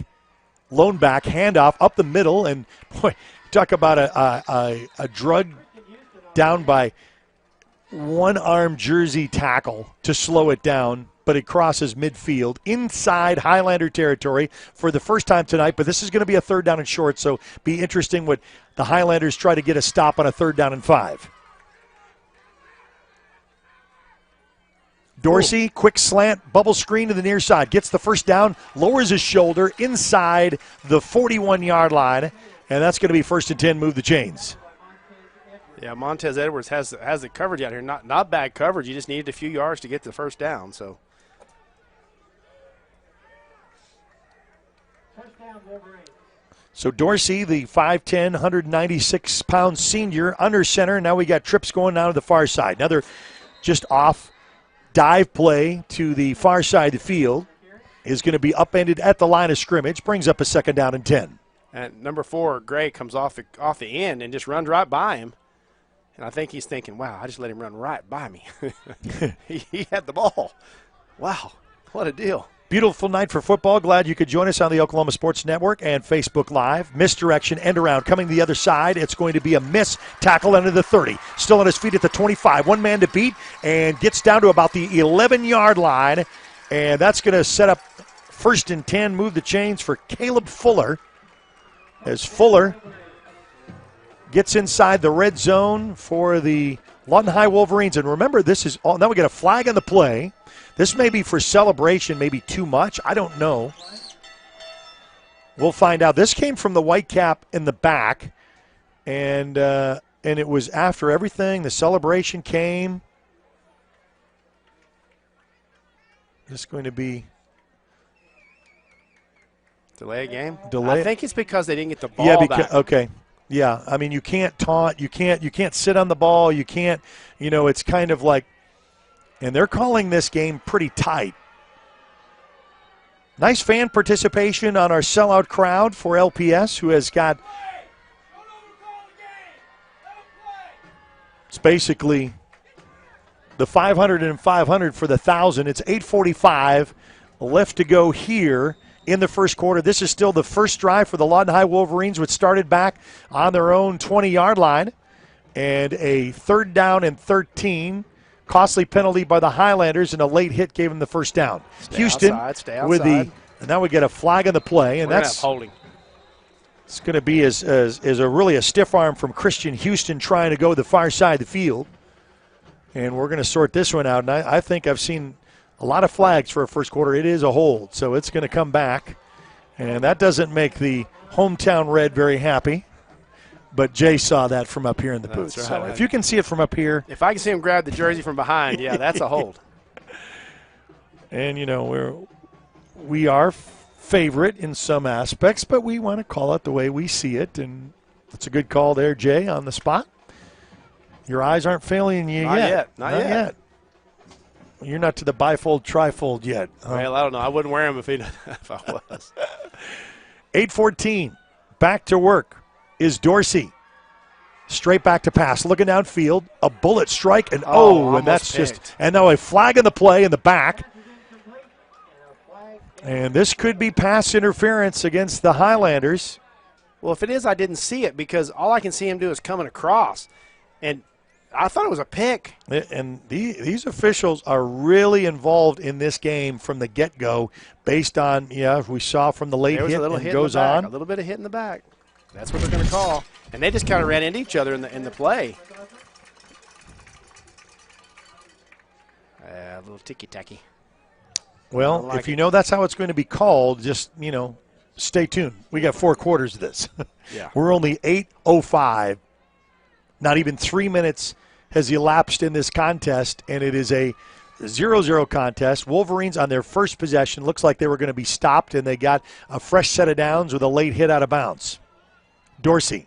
S3: lone back, handoff up the middle, and boy, talk about a drug down by 1-arm jersey tackle to slow it down, but it crosses midfield inside Highlander territory for the first time tonight. But this is going to be a 3rd down and short, so be interesting what the Highlanders try to get a stop on a 3rd down and 5. Dorsey, quick slant, bubble screen to the near side, gets the first down, lowers his shoulder inside the 41-yard line, and that's going to be 1st and 10, move the chains.
S4: Yeah, Montez Edwards has the coverage out here. Not bad coverage. He just needed a few yards to get the first down. So.
S3: So Dorsey, the 5'10", 196-pound senior, under center. Now we got trips going down to the far side. Another just off dive play to the far side of the field is going to be upended at the line of scrimmage. Brings up a 2nd down and 10.
S4: And number 4, Gray, comes off the end and just runs right by him. And I think he's thinking, wow, I just let him run right by me. he had the ball. Wow, what a deal.
S3: Beautiful night for football. Glad you could join us on the Oklahoma Sports Network and Facebook Live. Misdirection, end around, coming the other side. It's going to be a miss. Tackle under the 30. Still on his feet at the 25. One man to beat and gets down to about the 11-yard line. And that's going to set up 1st and 10. Move the chains for Caleb Fuller. As Fuller gets inside the red zone for the Lawton High Wolverines. And remember, this is all. Now we get a flag on the play. This may be for celebration, maybe too much. I don't know. We'll find out. This came from the white cap in the back, and it was after everything. The celebration came. This is going to be
S4: delay a game.
S3: Delay.
S4: I think it's because they didn't get the ball back.
S3: Okay. Yeah, I mean, you can't taunt. You can't sit on the ball. You can't. It's kind of like. And they're calling this game pretty tight. Nice fan participation on our sellout crowd for LPS, who has got. It's basically the 500 and 500 for the 1,000. It's 8:45 left to go here in the first quarter. This is still the first drive for the Lawton High Wolverines, which started back on their own 20-yard line. And a 3rd down and 13. Costly penalty by the Highlanders, and a late hit gave him the first down.
S4: Stay outside.
S3: With and now we get a flag on the play, and that's
S4: holding.
S3: It's going to be as a stiff arm from Christian Houston trying to go the far side of the field, and we're going to sort this one out. And I think I've seen a lot of flags for a first quarter. It is a hold, so it's going to come back, and that doesn't make the hometown Red very happy. But Jay saw that from up here in the booth.
S4: Right.
S3: So if you can see it from up here.
S4: If I can see him grab the jersey from behind, yeah, that's a hold.
S3: And, we are favorite in some aspects, but we want to call it the way we see it. And that's a good call there, Jay, on the spot. Your eyes aren't failing you yet.
S4: Not yet.
S3: You're not to the bifold, trifold yet.
S4: Well, I don't know. I wouldn't wear them if I was.
S3: 8:14. Back to work is Dorsey. Straight back to pass. Looking downfield. A bullet strike. And and that's
S4: picked.
S3: And now a flag in the play in the back. And this could be pass interference against the Highlanders.
S4: Well, if it is, I didn't see it because all I can see him do is coming across. And I thought it was a pick.
S3: And these officials are really involved in this game from the get-go based on, we saw from the late hit and goes on.
S4: A little bit of hit in the back. That's what they're going to call. And they just kind of ran into each other in the play. A little ticky-tacky.
S3: Well, if you know that's how it's going to be called, just, stay tuned. We got 4 quarters of this.
S4: Yeah.
S3: We're only 8:05. Not even 3 minutes has elapsed in this contest, and it is a 0-0 contest. Wolverines on their first possession. Looks like they were going to be stopped, and they got a fresh set of downs with a late hit out of bounds. Dorsey.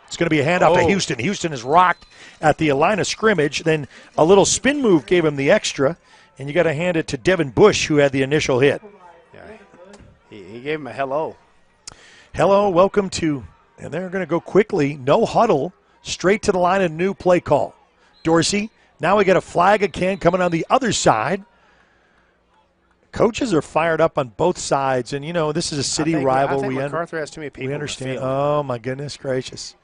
S3: It's going to be a handoff to Houston. Houston is rocked at the line of scrimmage. Then a little spin move gave him the extra, and you got to hand it to Devin Bush, who had the initial hit.
S4: Yeah, he gave him a hello.
S3: Hello, welcome to, and they're going to go quickly, no huddle, straight to the line of new play call. Dorsey, now we get a flag again coming on the other side. Coaches are fired up on both sides, and, this is a city rival.
S4: I think Macarthur has too many people.
S3: We understand. Oh, my goodness gracious.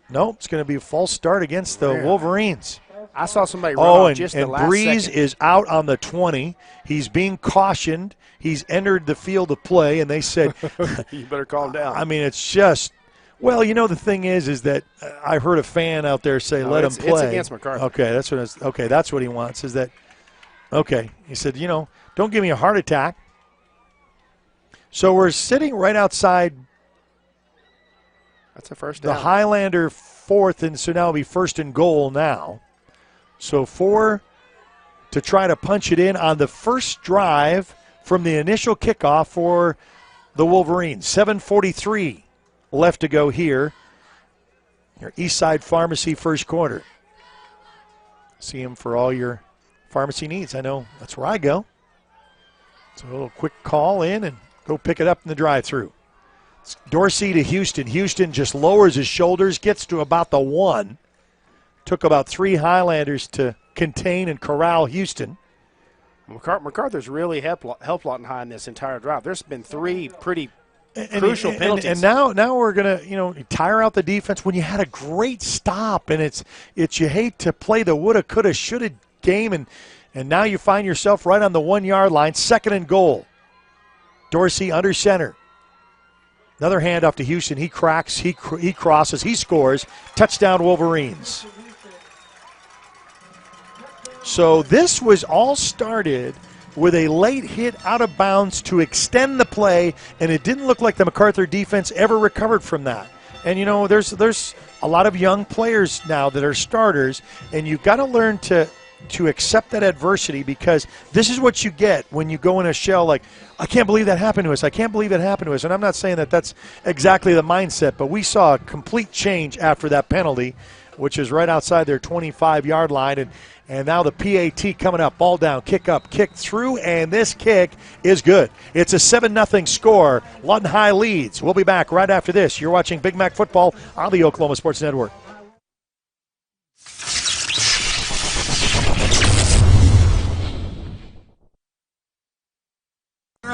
S3: Nope, it's going to be a false start against the Wolverines.
S4: I saw somebody run off just
S3: and
S4: the last
S3: Breeze
S4: second.
S3: is out on the 20. He's being cautioned. He's entered the field of play, and they said,
S4: you better calm down.
S3: I mean, it's just, the thing is that I heard a fan out there say, let him play.
S4: It's against Macarthur.
S3: Okay, that's what he wants, is that, he said, don't give me a heart attack. So we're sitting right outside.
S4: That's a first down.
S3: The Highlander 4th, and so now it'll be 1st and goal now. So 4 to try to punch it in on the first drive from the initial kickoff for the Wolverines. 7:43 left to go here. Your Eastside Pharmacy first quarter. See him for all your pharmacy needs. I know that's where I go. So a little quick call in and go pick it up in the drive-thru. Dorsey to Houston. Houston just lowers his shoulders, gets to about the 1. Took about 3 Highlanders to contain and corral Houston.
S4: MacArthur's really helped Lawton High in this entire drive. There's been 3 pretty crucial penalties.
S3: And now we're going to, tire out the defense when you had a great stop, and it's you hate to play the woulda, coulda, shoulda game, and now you find yourself right on the 1-yard line, 2nd and goal. Dorsey under center. Another handoff to Houston. He cracks, he crosses, he scores. Touchdown Wolverines. So this was all started with a late hit out of bounds to extend the play, and it didn't look like the MacArthur defense ever recovered from that. And, there's a lot of young players now that are starters, and you've got to learn to accept that adversity, because this is what you get when you go in a shell like, I can't believe that happened to us. I can't believe that happened to us. And I'm not saying that that's exactly the mindset, but we saw a complete change after that penalty, which is right outside their 25-yard line. And now the PAT coming up, ball down, kick up, kick through, and this kick is good. It's a 7-0 score. Lawton High leads. We'll be back right after this. You're watching Big Mac Football on the Oklahoma Sports Network.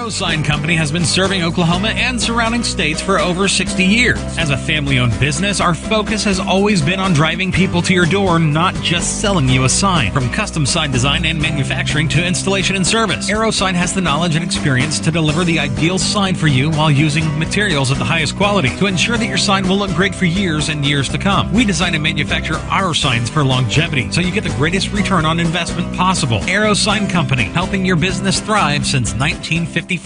S5: Sign Company has been serving Oklahoma and surrounding states for over 60 years. As a family-owned business, our focus has always been on driving people to your door, not just selling you a sign. From custom sign design and manufacturing to installation and service, AeroSign has the knowledge and experience to deliver the ideal sign for you while using materials of the highest quality to ensure that your sign will look great for years and years to come. We design and manufacture our signs for longevity, so you get the greatest return on investment possible. AeroSign Company, helping your business thrive since 1955.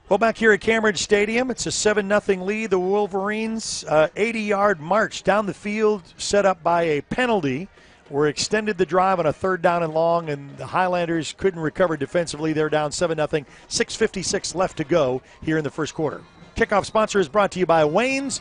S3: Well, back here at Cameron Stadium, it's a 7-0 lead. The Wolverines, 80-yard march down the field set up by a penalty. We're extended the drive on a 3rd down and long, and the Highlanders couldn't recover defensively. They're down 7-0, 6:56 left to go here in the first quarter. Kickoff sponsor is brought to you by Wayne's.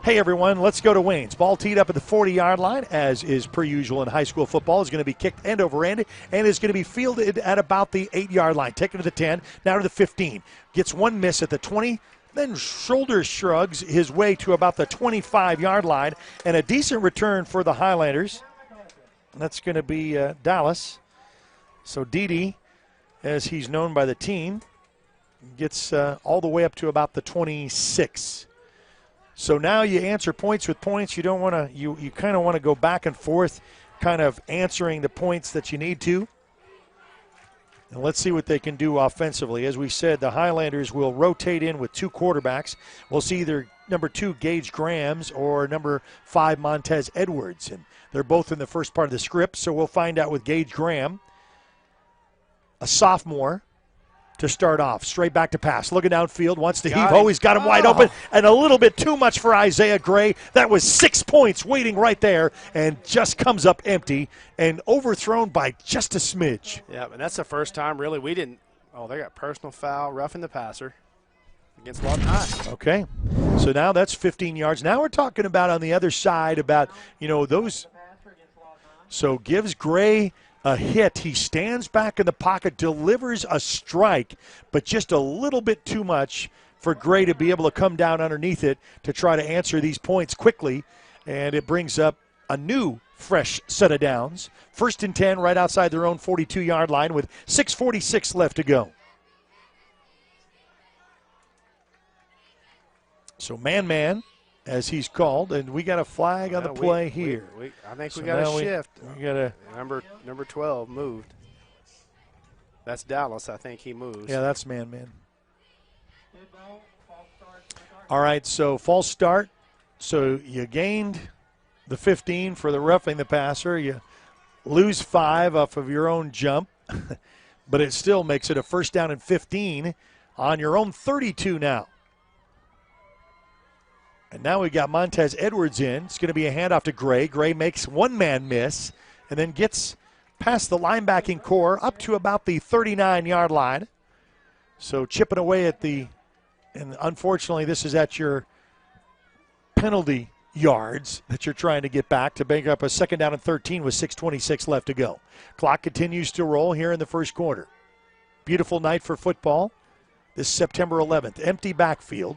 S3: Hey, everyone, let's go to Wayne's. Ball teed up at the 40-yard line, as is per usual in high school football. Is going to be kicked end over end and is going to be fielded at about the 8-yard line. Taken to the 10, now to the 15. Gets one miss at the 20, then shoulder shrugs his way to about the 25-yard line. And a decent return for the Highlanders. That's going to be Dallas. So Dede, as he's known by the team, gets all the way up to about the 26. So now you answer points with points. You don't want to. You kind of want to go back and forth, kind of answering the points that you need to. And let's see what they can do offensively. As we said, the Highlanders will rotate in with 2 quarterbacks. We'll see either number 2 Gage Grahams or number 5 Montez Edwards, and they're both in the first part of the script. So we'll find out with Gage Graham, a sophomore, to start off. Straight back to pass. Looking downfield, wants to heave. Oh, he's got him wide open, and a little bit too much for Isaiah Gray. That was 6 points waiting right there, and just comes up empty and overthrown by just a smidge.
S4: Yeah, and that's the first time really we didn't. Oh, they got personal foul, roughing the passer against Lawton High.
S3: Okay, so now that's 15 yards. Now we're talking about on the other side about, those. So gives Gray a hit. He stands back in the pocket, delivers a strike, but just a little bit too much for Gray to be able to come down underneath it to try to answer these points quickly. And it brings up a new fresh set of downs. 1st and 10 right outside their own 42-yard line with 6:46 left to go. So man, as he's called, and we got a flag on the play here.
S4: I think we got a shift.
S3: We got a
S4: number 12 moved. That's Dallas. I think he moves.
S3: Yeah, that's man. All right, so false start. So you gained the 15 for the roughing the passer. You lose 5 off of your own jump, but it still makes it a 1st down and 15 on your own 32 now. And now we got Montez Edwards in. It's going to be a handoff to Gray. Gray makes one-man miss and then gets past the linebacking core up to about the 39-yard line. So chipping away at and unfortunately this is at your penalty yards that you're trying to get back to make up a 2nd down and 13 with 6:26 left to go. Clock continues to roll here in the first quarter. Beautiful night for football this September 11th. Empty backfield.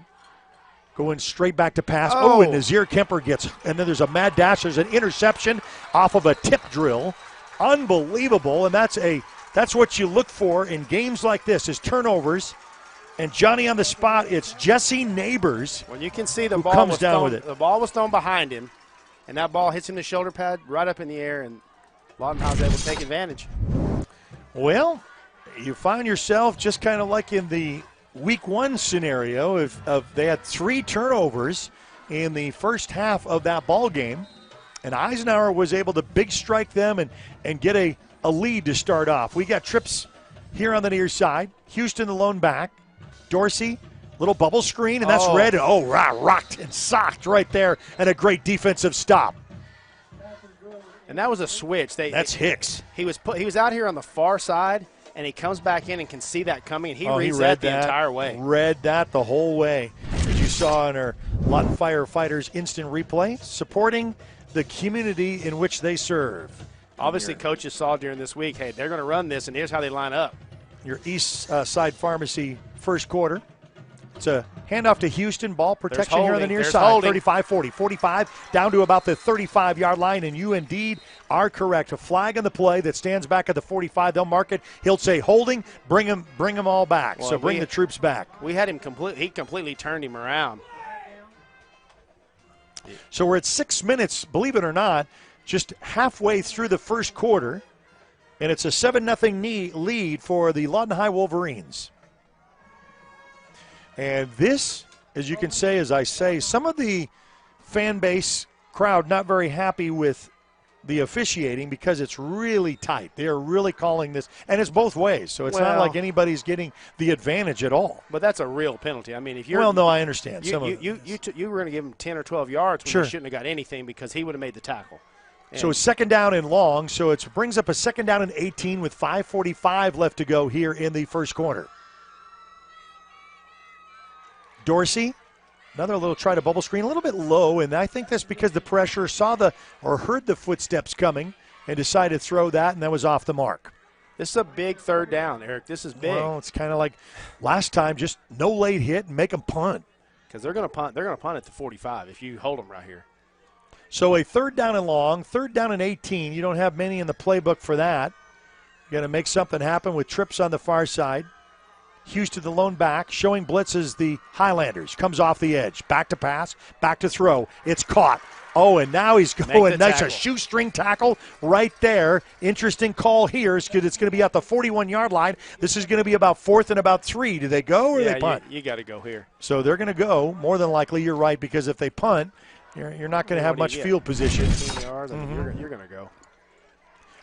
S3: Going straight back to pass. Oh, and Nazir Kemper gets, and then there's a mad dash. There's an interception off of a tip drill. Unbelievable, and that's what you look for in games like this is turnovers. And Johnny on the spot, it's Jesse Neighbors.
S4: When you can see the
S3: ball
S4: was thrown behind him, and that ball hits him in the shoulder pad right up in the air, and Lawton was able to take advantage.
S3: Well, you find yourself just kind of like in the Week 1 scenario of they had 3 turnovers in the first half of that ball game, and Eisenhower was able to big strike them and get a lead to start off. We got trips here on the near side. Houston the lone back. Dorsey, little bubble screen, and that's red. Rocked and socked right there, and a great defensive stop.
S4: And that was a switch.
S3: That's Hicks.
S4: He was out here on the far side, and he comes back in and can see that coming, and he reads that the entire way.
S3: Read that the whole way, as you saw in our Lawton Firefighters instant replay, supporting the community in which they serve.
S4: Obviously, coaches saw during this week, hey, they're going to run this, and here's how they line up.
S3: Your East Side Pharmacy first quarter. It's a handoff to Houston. Ball protection here on the near side. 35-40. 45 down to about the 35-yard line, and you indeed are correct. A flag on the play that stands back at the 45. They'll mark it. He'll say holding. Bring them all back. Well, so bring the troops back.
S4: We had him he completely turned him around.
S3: So we're at 6 minutes, believe it or not, just halfway through the first quarter, and it's a 7-0 lead for the Lawton High Wolverines. And this, as you can say, as I say, some of the fan base crowd not very happy with the officiating because it's really tight. They're really calling this, and it's both ways. So it's not like anybody's getting the advantage at all.
S4: But that's a real penalty. I mean, if you're
S3: I understand.
S4: You were going to give him 10 or 12 yards when you shouldn't have got anything because he would have made the tackle. And
S3: so it's 2nd down and long. So it brings up a 2nd down and 18 with 5:45 left to go here in the first quarter. Dorsey, another little try to bubble screen, a little bit low, and I think that's because the pressure heard the footsteps coming and decided to throw that, and that was off the mark.
S4: This is a big 3rd down, Eric. This is big.
S3: Well, it's kind of like last time, just no late hit and make them punt.
S4: Because they're going to punt. They're going to punt at the 45 if you hold them right here.
S3: So a 3rd down and long, 3rd down and 18. You don't have many in the playbook for that. You got to make something happen with trips on the far side. Houston, the lone back, showing blitzes the Highlanders. Comes off the edge. Back to pass, back to throw. It's caught. Oh, and now he's going. Nice, a shoestring tackle right there. Interesting call here because it's going to be at the 41-yard line. This is going to be about 4th and about 3. Do they go or they punt?
S4: You got to go here.
S3: So they're going to go. More than likely, you're right, because if they punt, you're not going to have much field position.
S4: 15 yards, you're going to go.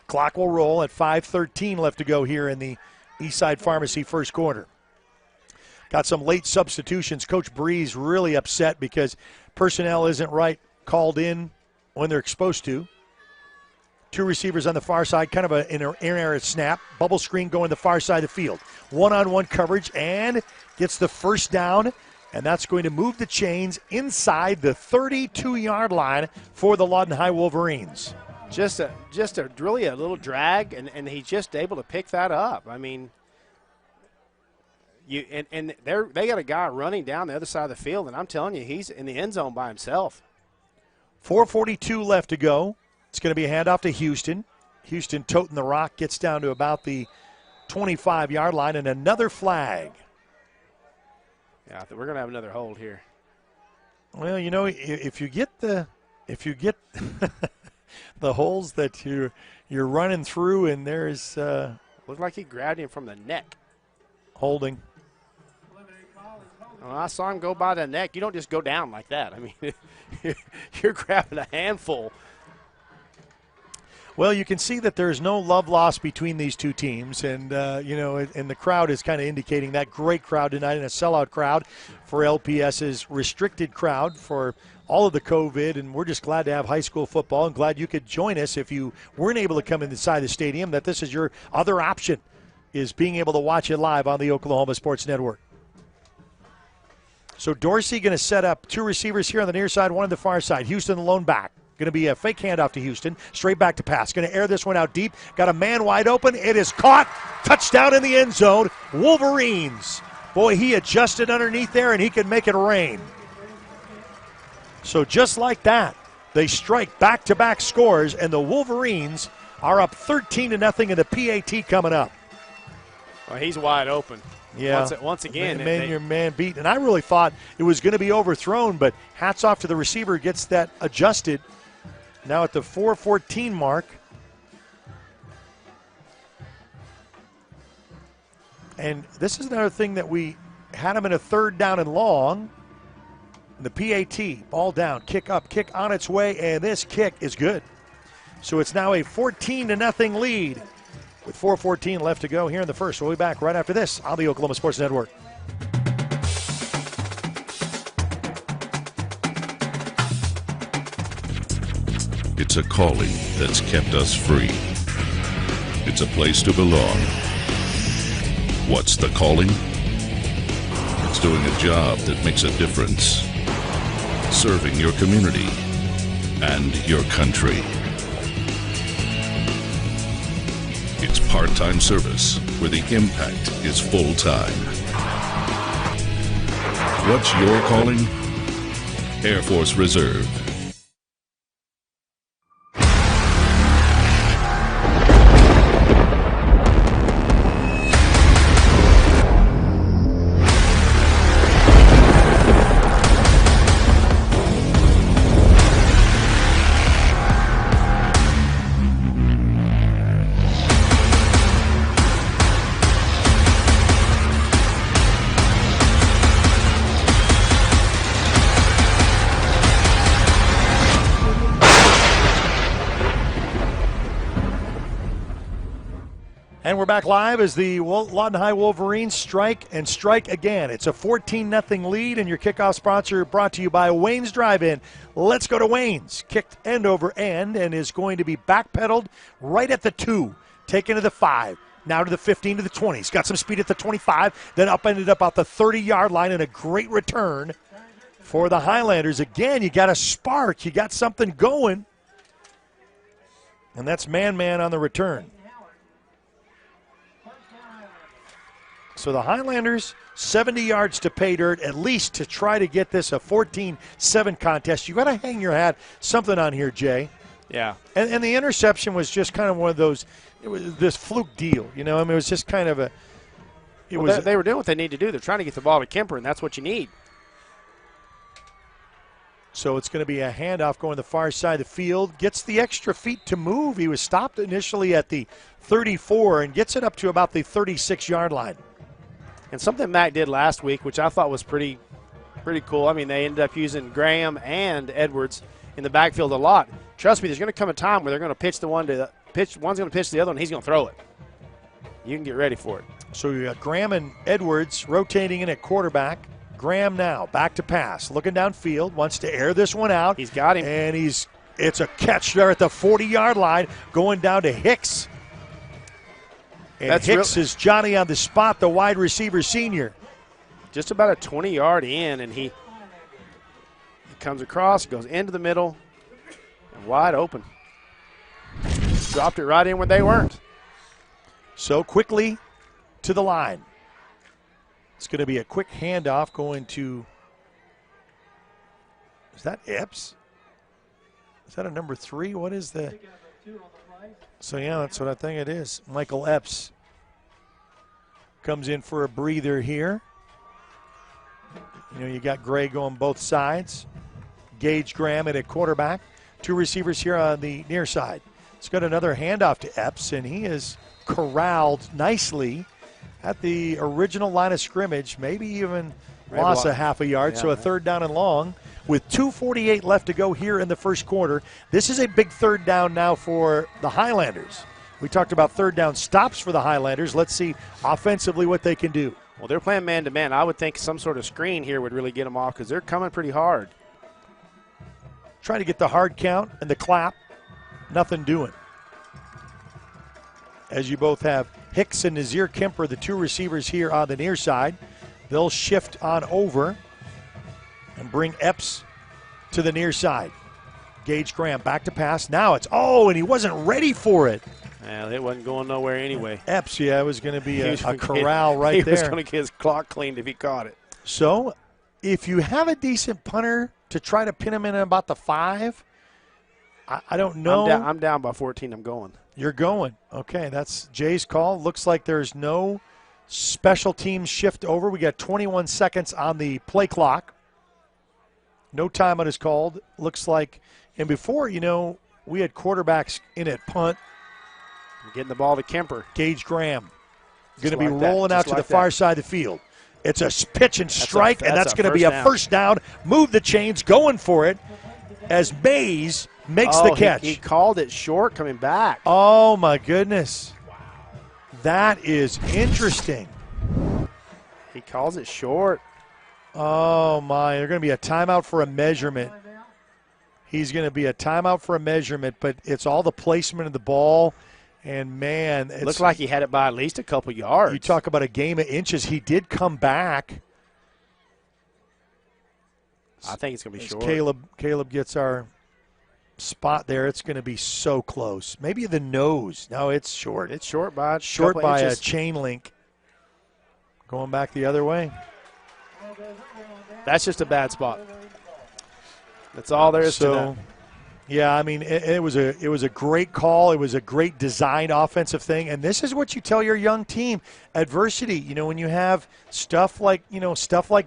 S3: Clock will roll at 5:13 left to go here in the Eastside Pharmacy first quarter. Got some late substitutions. Coach Breeze really upset because personnel isn't called in when they're supposed to. 2 receivers on the far side, kind of an air snap. Bubble screen going the far side of the field. One-on-one coverage and gets the first down, and that's going to move the chains inside the 32-yard line for the Lawton High Wolverines.
S4: Just really a little drag, and he's just able to pick that up. I mean, they got a guy running down the other side of the field, and I'm telling you, he's in the end zone by himself.
S3: 4:42 left to go. It's going to be a handoff to Houston. Houston toting the rock, gets down to about the 25-yard line, and another flag.
S4: Yeah, I think we're going to have another hold here.
S3: Well, if you get the holes that you're running through, and there's
S4: looked like he grabbed him from the neck.
S3: Holding.
S4: Well, I saw him go by the neck. You don't just go down like that. I mean, you're grabbing a handful.
S3: Well, you can see that there's no love lost between these two teams, and and the crowd is kind of indicating that. Great crowd tonight, and a sellout crowd for LPS's restricted crowd for all of the COVID, and we're just glad to have high school football and glad you could join us if you weren't able to come inside the stadium, that this is your other option, is being able to watch it live on the Oklahoma Sports Network. So Dorsey going to set up 2 receivers here on the near side, 1 on the far side. Houston the lone back. Going to be a fake handoff to Houston. Straight back to pass. Going to air this one out deep. Got a man wide open. It is caught. Touchdown in the end zone. Wolverines. Boy, he adjusted underneath there, and he can make it rain. So just like that, they strike back-to-back scores, and the Wolverines are up 13-0 in the PAT coming up.
S4: Well, he's wide open.
S3: Yeah.
S4: Once again.
S3: Your man beat. And I really thought it was going to be overthrown, but hats off to the receiver, gets that adjusted. Now at the 4:14 mark. And this is another thing that we had him in a 3rd down and long. The PAT, ball down, kick up, kick on its way, and this kick is good. So it's now a 14-0 lead with 4:14 left to go here in the first. We'll be back right after this on the Oklahoma Sports Network.
S6: It's a calling that's kept us free. It's a place to belong. What's the calling? It's doing a job that makes a difference. Serving your community and your country. It's part-time service where the impact is full-time. What's your calling? Air Force Reserve.
S3: And we're back live as the Lawton High Wolverines strike and strike again. It's a 14-0 lead, and your kickoff sponsor brought to you by Wayne's Drive-In. Let's go to Wayne's. Kicked end over end and is going to be backpedaled right at the 2, taken to the 5, now to the 15, to the 20. He's got some speed at the 25, then ended up at the 30-yard line, and a great return for the Highlanders. Again, you got a spark. You got something going. And that's man-man on the return. So the Highlanders, 70 yards to pay dirt, at least to try to get this a 14-7 contest. You got to hang your hat something on here, Jay.
S4: Yeah.
S3: And the interception was just kind of one of those, it was this fluke deal. You know, I mean, it was just kind of a.
S4: They were doing what they need to do. They're trying to get the ball to Kemper, and that's what you need.
S3: So it's going to be a handoff going the far side of the field. Gets the extra feet to move. He was stopped initially at the 34 and gets it up to about the 36-yard line.
S4: And something Mac did last week, which I thought was pretty cool. I mean, they ended up using Graham and Edwards in the backfield a lot. Trust me, there's going to come a time where they're going to pitch one's going to pitch the other, and he's going to throw it. You can get ready for it.
S3: So you got Graham and Edwards rotating in at quarterback. Graham now back to pass, looking downfield, wants to air this one out.
S4: He's got him,
S3: and it's a catch there at the 40-yard line, going down to Hicks. And Hicks is Johnny on the spot, the wide receiver senior.
S4: Just about a 20-yard in, and he comes across, goes into the middle, and wide open. Dropped it right in where they weren't.
S3: So quickly to the line. It's going to be a quick handoff going to, is that Epps? Is that a number 3? What is the? So, yeah, that's what I think it is. Michael Epps comes in for a breather here. You know, you got Gray going both sides. Gage Graham at a quarterback. 2 receivers here on the near side. It's got another handoff to Epps, and he is corralled nicely at the original line of scrimmage, maybe even lost a half a yard, so a 3rd down and long. With 2:48 left to go here in the first quarter, this is a big 3rd down now for the Highlanders. We talked about 3rd down stops for the Highlanders. Let's see offensively what they can do.
S4: Well, they're playing man-to-man. I would think some sort of screen here would really get them off because they're coming pretty hard.
S3: Trying to get the hard count and the clap. Nothing doing. As you both have Hicks and Nazir Kemper, the 2 receivers here on the near side. They'll shift on over. bring Epps to the near side. Gage Graham back to pass. Now it's, and he wasn't ready for it.
S4: Yeah, it wasn't going nowhere anyway.
S3: Epps, it was going to be a corral right there.
S4: He was going to get his clock cleaned if he caught it.
S3: So if you have a decent punter to try to pin him in about the 5, I don't know.
S4: I'm down by 14. I'm going.
S3: You're going. Okay, that's Jay's call. Looks like there's no special teams shift over. We got 21 seconds on the play clock. No timeout is called. Looks like, and before, we had quarterbacks in at punt.
S4: Getting the ball to Kemper.
S3: Gage Graham going to be rolling out to the far side of the field. It's a pitch and strike, and that's going to be a first down. Move the chains, going for it as Mays makes the catch.
S4: He called it short coming back.
S3: Oh, my goodness. That is interesting.
S4: He calls it short.
S3: Oh, my. There's going to be a timeout for a measurement. He's going to be a timeout for a measurement, but it's all the placement of the ball. And, man. It
S4: looks like he had it by at least a couple yards.
S3: You talk about a game of inches. He did come back.
S4: I think it's going to be short.
S3: Caleb gets our spot there. It's going to be so close. Maybe the nose. No, it's short.
S4: It's short by
S3: a chain link. Going back the other way.
S4: That's just a bad spot. That's all there is to that.
S3: Yeah, I mean, it was a great call. It was a great designed offensive thing, and this is what you tell your young team: adversity. When you have stuff like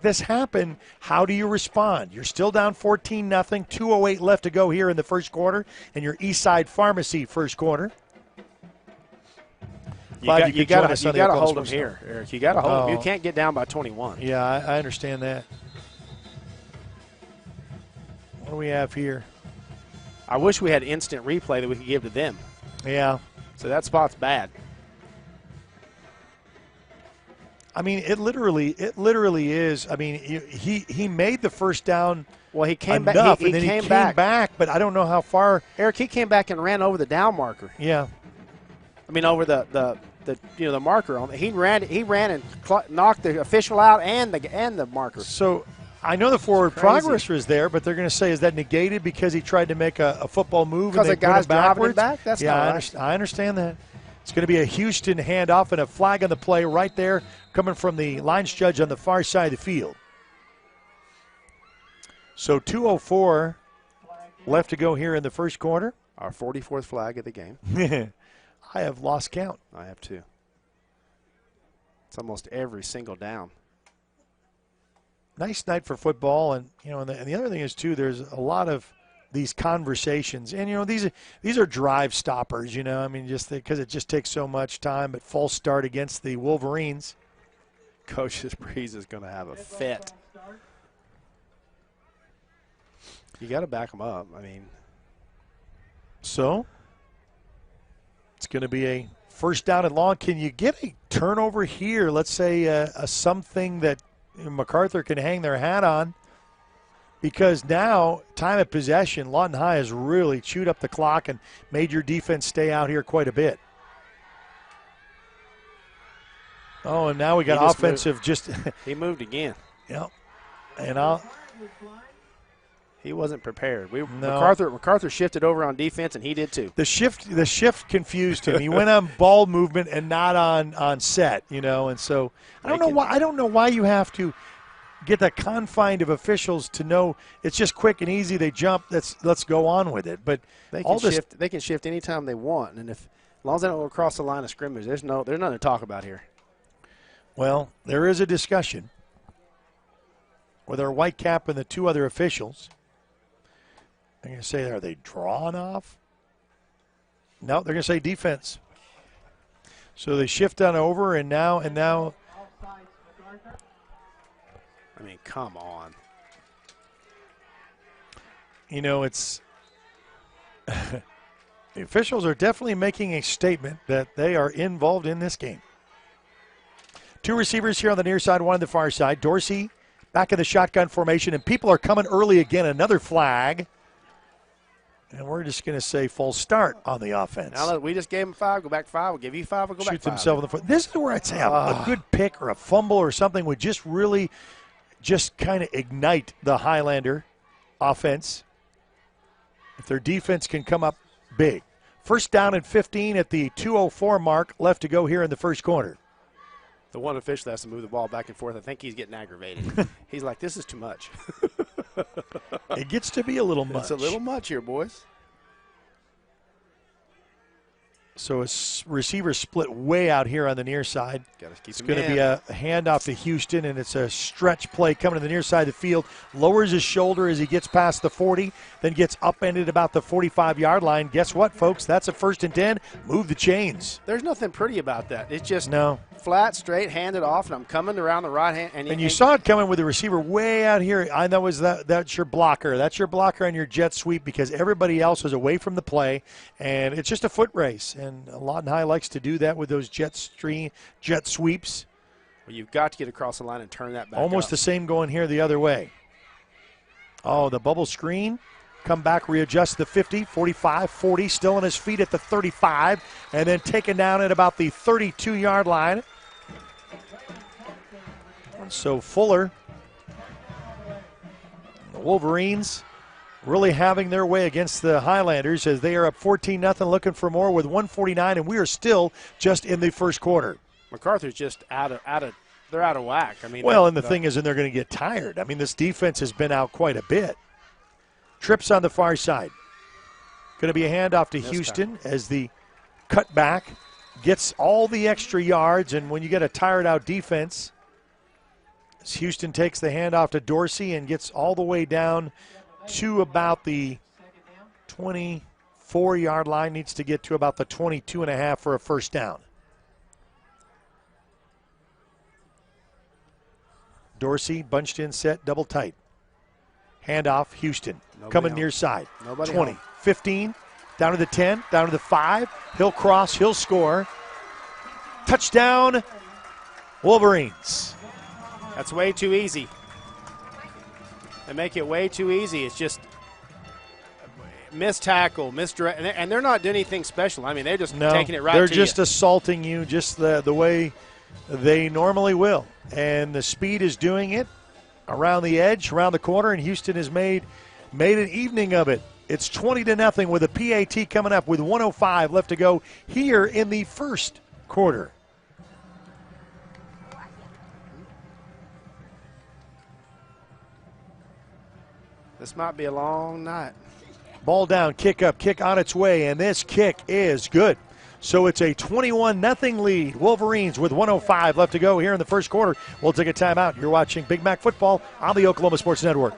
S3: this happen, how do you respond? You're still down 14-0, 2:08 left to go here in the first quarter, and your Eastside Pharmacy first quarter.
S4: You got to hold them here, Eric. You got to hold them. You can't get down by 21.
S3: Yeah, I understand that. What do we have here?
S4: I wish we had instant replay that we could give to them.
S3: Yeah.
S4: So that spot's bad.
S3: I mean, it literally is. I mean, he made the first down.
S4: Well, he came
S3: back.
S4: He came back,
S3: but I don't know how far.
S4: Eric, he came back and ran over the down marker.
S3: Yeah.
S4: I mean, over the marker on. He ran and knocked the official out and the marker.
S3: So. I know the forward progress was there, but they're going to say, is that negated because he tried to make a football move
S4: because
S3: and
S4: the guy's driving him back? That's not right.
S3: I understand that. It's going to be a Houston handoff and a flag on the play right there coming from the lines judge on the far side of the field. So 2:04 left to go here in the first quarter.
S4: Our 44th flag of the game.
S3: I have lost count.
S4: I have too. It's almost every single down.
S3: Nice night for football, and and the other thing is too. There's a lot of these conversations, and these are drive stoppers. I mean, just because it just takes so much time. But false start against the Wolverines.
S4: Coach Breeze is going to have a fit. You got to back them up. I mean,
S3: so it's going to be a first down and long. Can you get a turnover here? Let's say a something that Macarthur can hang their hat on, because now time of possession, Lawton High has really chewed up the clock and made your defense stay out here quite a bit. Oh, and now we got offensive.
S4: He moved again.
S3: Yep. And
S4: he wasn't prepared. MacArthur shifted over on defense, and he did too.
S3: The shift confused him. He went on ball movement and not on set, and so I don't know why you have to get the confine of officials to know it's just quick and easy. They jump. Let's go on with it. But
S4: they can shift anytime they want, and as long as they don't go across the line of scrimmage, there's nothing to talk about here.
S3: Well, there is a discussion with our Whitecap and the two other officials. They're going to say, are they drawn off? No, they're going to say defense. So they shift on over, and now.
S4: I mean, come on.
S3: It's the officials are definitely making a statement that they are involved in this game. Two receivers here on the near side, one on the far side. Dorsey back in the shotgun formation, and people are coming early again. Another flag. And we're just going to say full start on the offense.
S4: Now we just gave him 5, go back 5. We'll give you 5, we'll go back 5.
S3: Shoots himself in the foot. This is where I'd say a good pick or a fumble or something would just really just kind of ignite the Highlander offense. If their defense can come up big. First down and 15 at the 2:04 mark, left to go here in the first quarter.
S4: The one official has to move the ball back and forth. I think he's getting aggravated. He's like, this is too much.
S3: It gets to be a little much.
S4: It's a little much here, boys.
S3: So a receiver split way out here on the near side. It's going to be a handoff to Houston, and it's a stretch play coming to the near side of the field. Lowers his shoulder as he gets past the 40, then gets upended about the 45-yard line. Guess what, folks? That's a 1st and 10. Move the chains.
S4: There's nothing pretty about that. It's just
S3: no
S4: flat, straight, handed off, and I'm coming around the right hand.
S3: And you saw it coming with the receiver way out here. I know that's your blocker. That's your blocker on your jet sweep because everybody else is away from the play, and it's just a foot race. And Lawton High likes to do that with those jet sweeps.
S4: Well, you've got to get across the line and turn that back
S3: Almost
S4: up.
S3: The same going here the other way. Oh, the bubble screen. Come back, readjust the 50, 45, 40, still on his feet at the 35, and then taken down at about the 32-yard line. And so Fuller, the Wolverines, really having their way against the Highlanders as they are up 14-0, looking for more with 1:49, and we are still just in the first quarter.
S4: Macarthur's just they're out of whack. I mean,
S3: well, and the thing is, they're going to get tired. I mean, this defense has been out quite a bit. Trips on the far side. Going to be a handoff to Houston as the cutback gets all the extra yards, and when you get a tired-out defense, as Houston takes the handoff to Dorsey and gets all the way down to about the 24-yard line, needs to get to about the 22.5 for a first down. Dorsey bunched in set, double tight. Handoff, Houston. Coming near side. 20, 15, down to the 10, down to the 5. He'll cross, he'll score. Touchdown, Wolverines.
S4: That's way too easy. They make it way too easy. It's just missed tackle, misdirect, and they're not doing anything special. I mean, they're just taking it right to you.
S3: They're just assaulting you just the way they normally will. And the speed is doing it around the edge, around the corner, and Houston has made an evening of it. It's 20-0 with a PAT coming up with 1:05 left to go here in the first quarter.
S4: This might be a long night.
S3: Ball down, kick up, kick on its way, and this kick is good. So it's a 21-0 lead. Wolverines with 1:05 left to go here in the first quarter. We'll take a timeout. You're watching Big Mac Football on the Oklahoma Sports Network.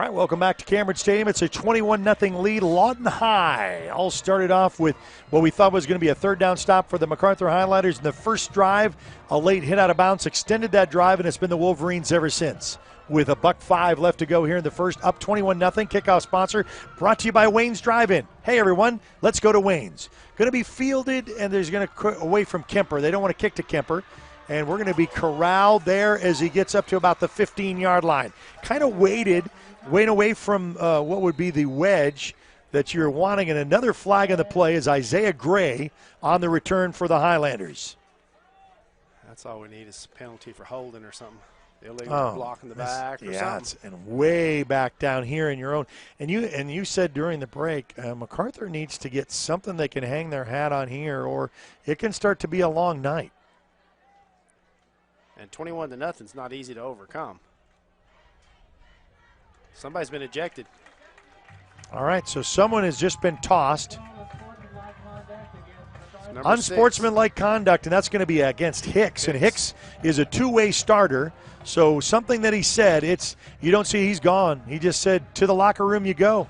S3: Welcome back to Cameron Stadium. It's a 21-0 lead. Lawton High all started off with what we thought was going to be a third down stop for the Macarthur Highlanders in the first drive. A late hit out of bounds extended that drive, and it's been the Wolverines ever since. With $1:05 left to go here in the first, up 21-0. Kickoff sponsor brought to you by Wayne's Drive-In. Hey, everyone, let's go to Wayne's. Going to be fielded, and there's going to away from Kemper. They don't want to kick to Kemper. And we're going to be corralled there as he gets up to about the 15-yard line. Kind of waiting away from what would be the wedge that you're wanting. And another flag on the play is Isaiah Gray on the return for the Highlanders.
S4: That's all we need is a penalty for holding or something. Illegal block in the back or something.
S3: And way back down here in your own. And you said during the break, Macarthur needs to get something they can hang their hat on here, or it can start to be a long night.
S4: And 21-0 is not easy to overcome. Somebody's been ejected.
S3: All right, so someone has just been tossed.
S4: Number
S3: Unsportsmanlike conduct, and that's going to be against Hicks. And Hicks is a two-way starter, so something that he said, you don't see he's gone. He just said, to the locker room you go.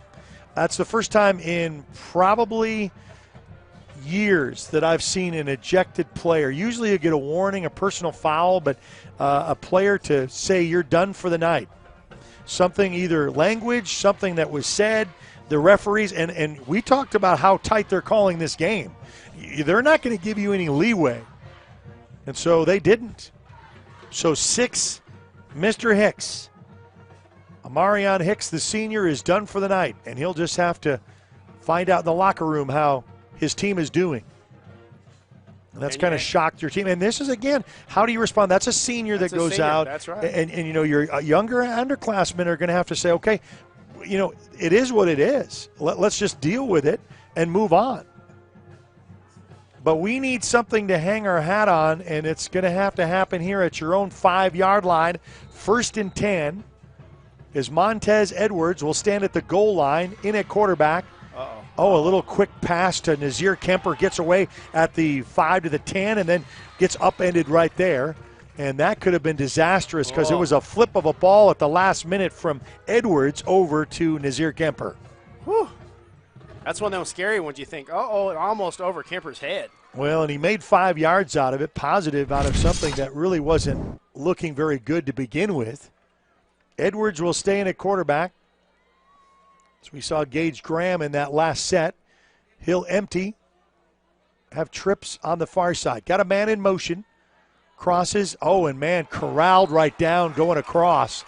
S3: That's the first time in probably years that I've seen an ejected player. Usually you get a warning, a personal foul, but a player to say you're done for the night. Something, either language, something that was said, the referees, and we talked about how tight they're calling this game. They're not going to give you any leeway. And so they didn't. So 6, Mr. Hicks. Amarion Hicks, the senior, is done for the night, and he'll just have to find out in the locker room how his team is doing. And that's kind of shocked your team. And this is, again, how do you respond? That's a senior that goes out.
S4: That's right.
S3: And your younger underclassmen are going to have to say, okay, it is what it is. Let's just deal with it and move on. But we need something to hang our hat on, and it's going to have to happen here at your own 5-yard line. 1st and 10, as Montez Edwards will stand at the goal line in at quarterback. A little quick pass to Nazir Kemper, gets away at the 5 to the 10 and then gets upended right there. And that could have been disastrous because it was a flip of a ball at the last minute from Edwards over to Nazir Kemper.
S4: Whew. That's one of those scary ones you think, almost over Kemper's head.
S3: Well, and he made 5 yards out of it, positive out of something that really wasn't looking very good to begin with. Edwards will stay in at quarterback. So we saw Gage Graham in that last set. He'll empty, have trips on the far side. Got a man in motion. Crosses. And man, corralled right down, going across.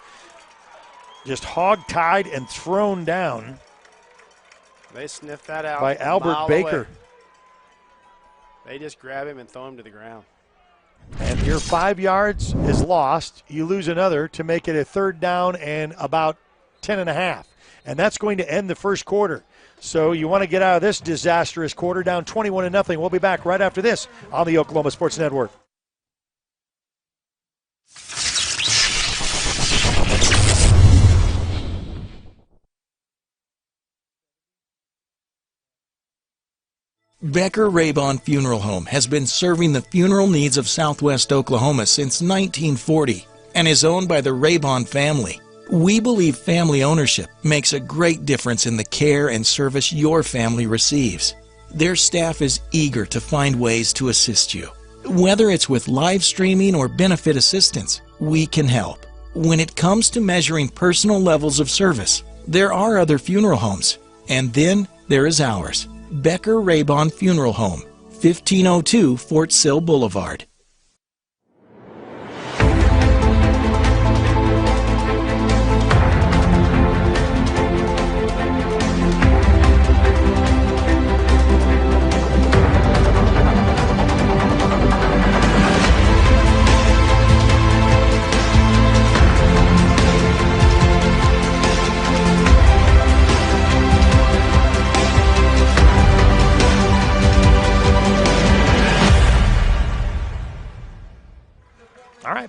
S3: Just hog-tied and thrown down.
S4: They sniffed that out
S3: by Albert Baker.
S4: Away. They just grab him and throw him to the ground.
S3: And your 5 yards is lost. You lose another to make it a 3rd down and about 10.5. And that's going to end the first quarter. So you want to get out of this disastrous quarter, down 21-0. We'll be back right after this on the Oklahoma Sports Network.
S7: Becker Raybon Funeral Home has been serving the funeral needs of Southwest Oklahoma since 1940 and is owned by the Raybon family. We believe family ownership makes a great difference in the care and service your family receives. Their staff is eager to find ways to assist you. Whether it's with live streaming or benefit assistance, we can help. When it comes to measuring personal levels of service, there are other funeral homes, and then there is ours. Becker Raybon Funeral Home, 1502 Fort Sill Boulevard.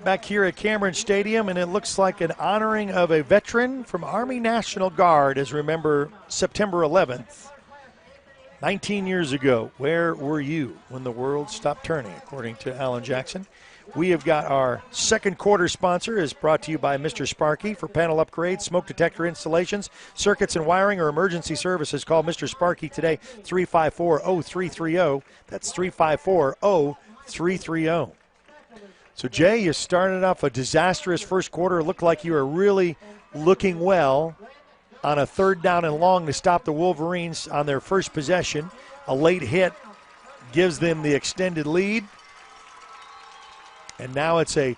S3: Back here at Cameron Stadium, and it looks like an honoring of a veteran from Army National Guard. As remember, September 11th, 19 years ago, where were you when the world stopped turning, according to Alan Jackson? We have got our second quarter sponsor is brought to you by Mr. Sparky. For panel upgrades, smoke detector installations, circuits and wiring, or emergency services, call Mr. Sparky today, 354-0330. That's 354-0330. So, Jay, you started off a disastrous first quarter. It looked like you were really looking well on a 3rd down and long to stop the Wolverines on their first possession. A late hit gives them the extended lead. And now it's a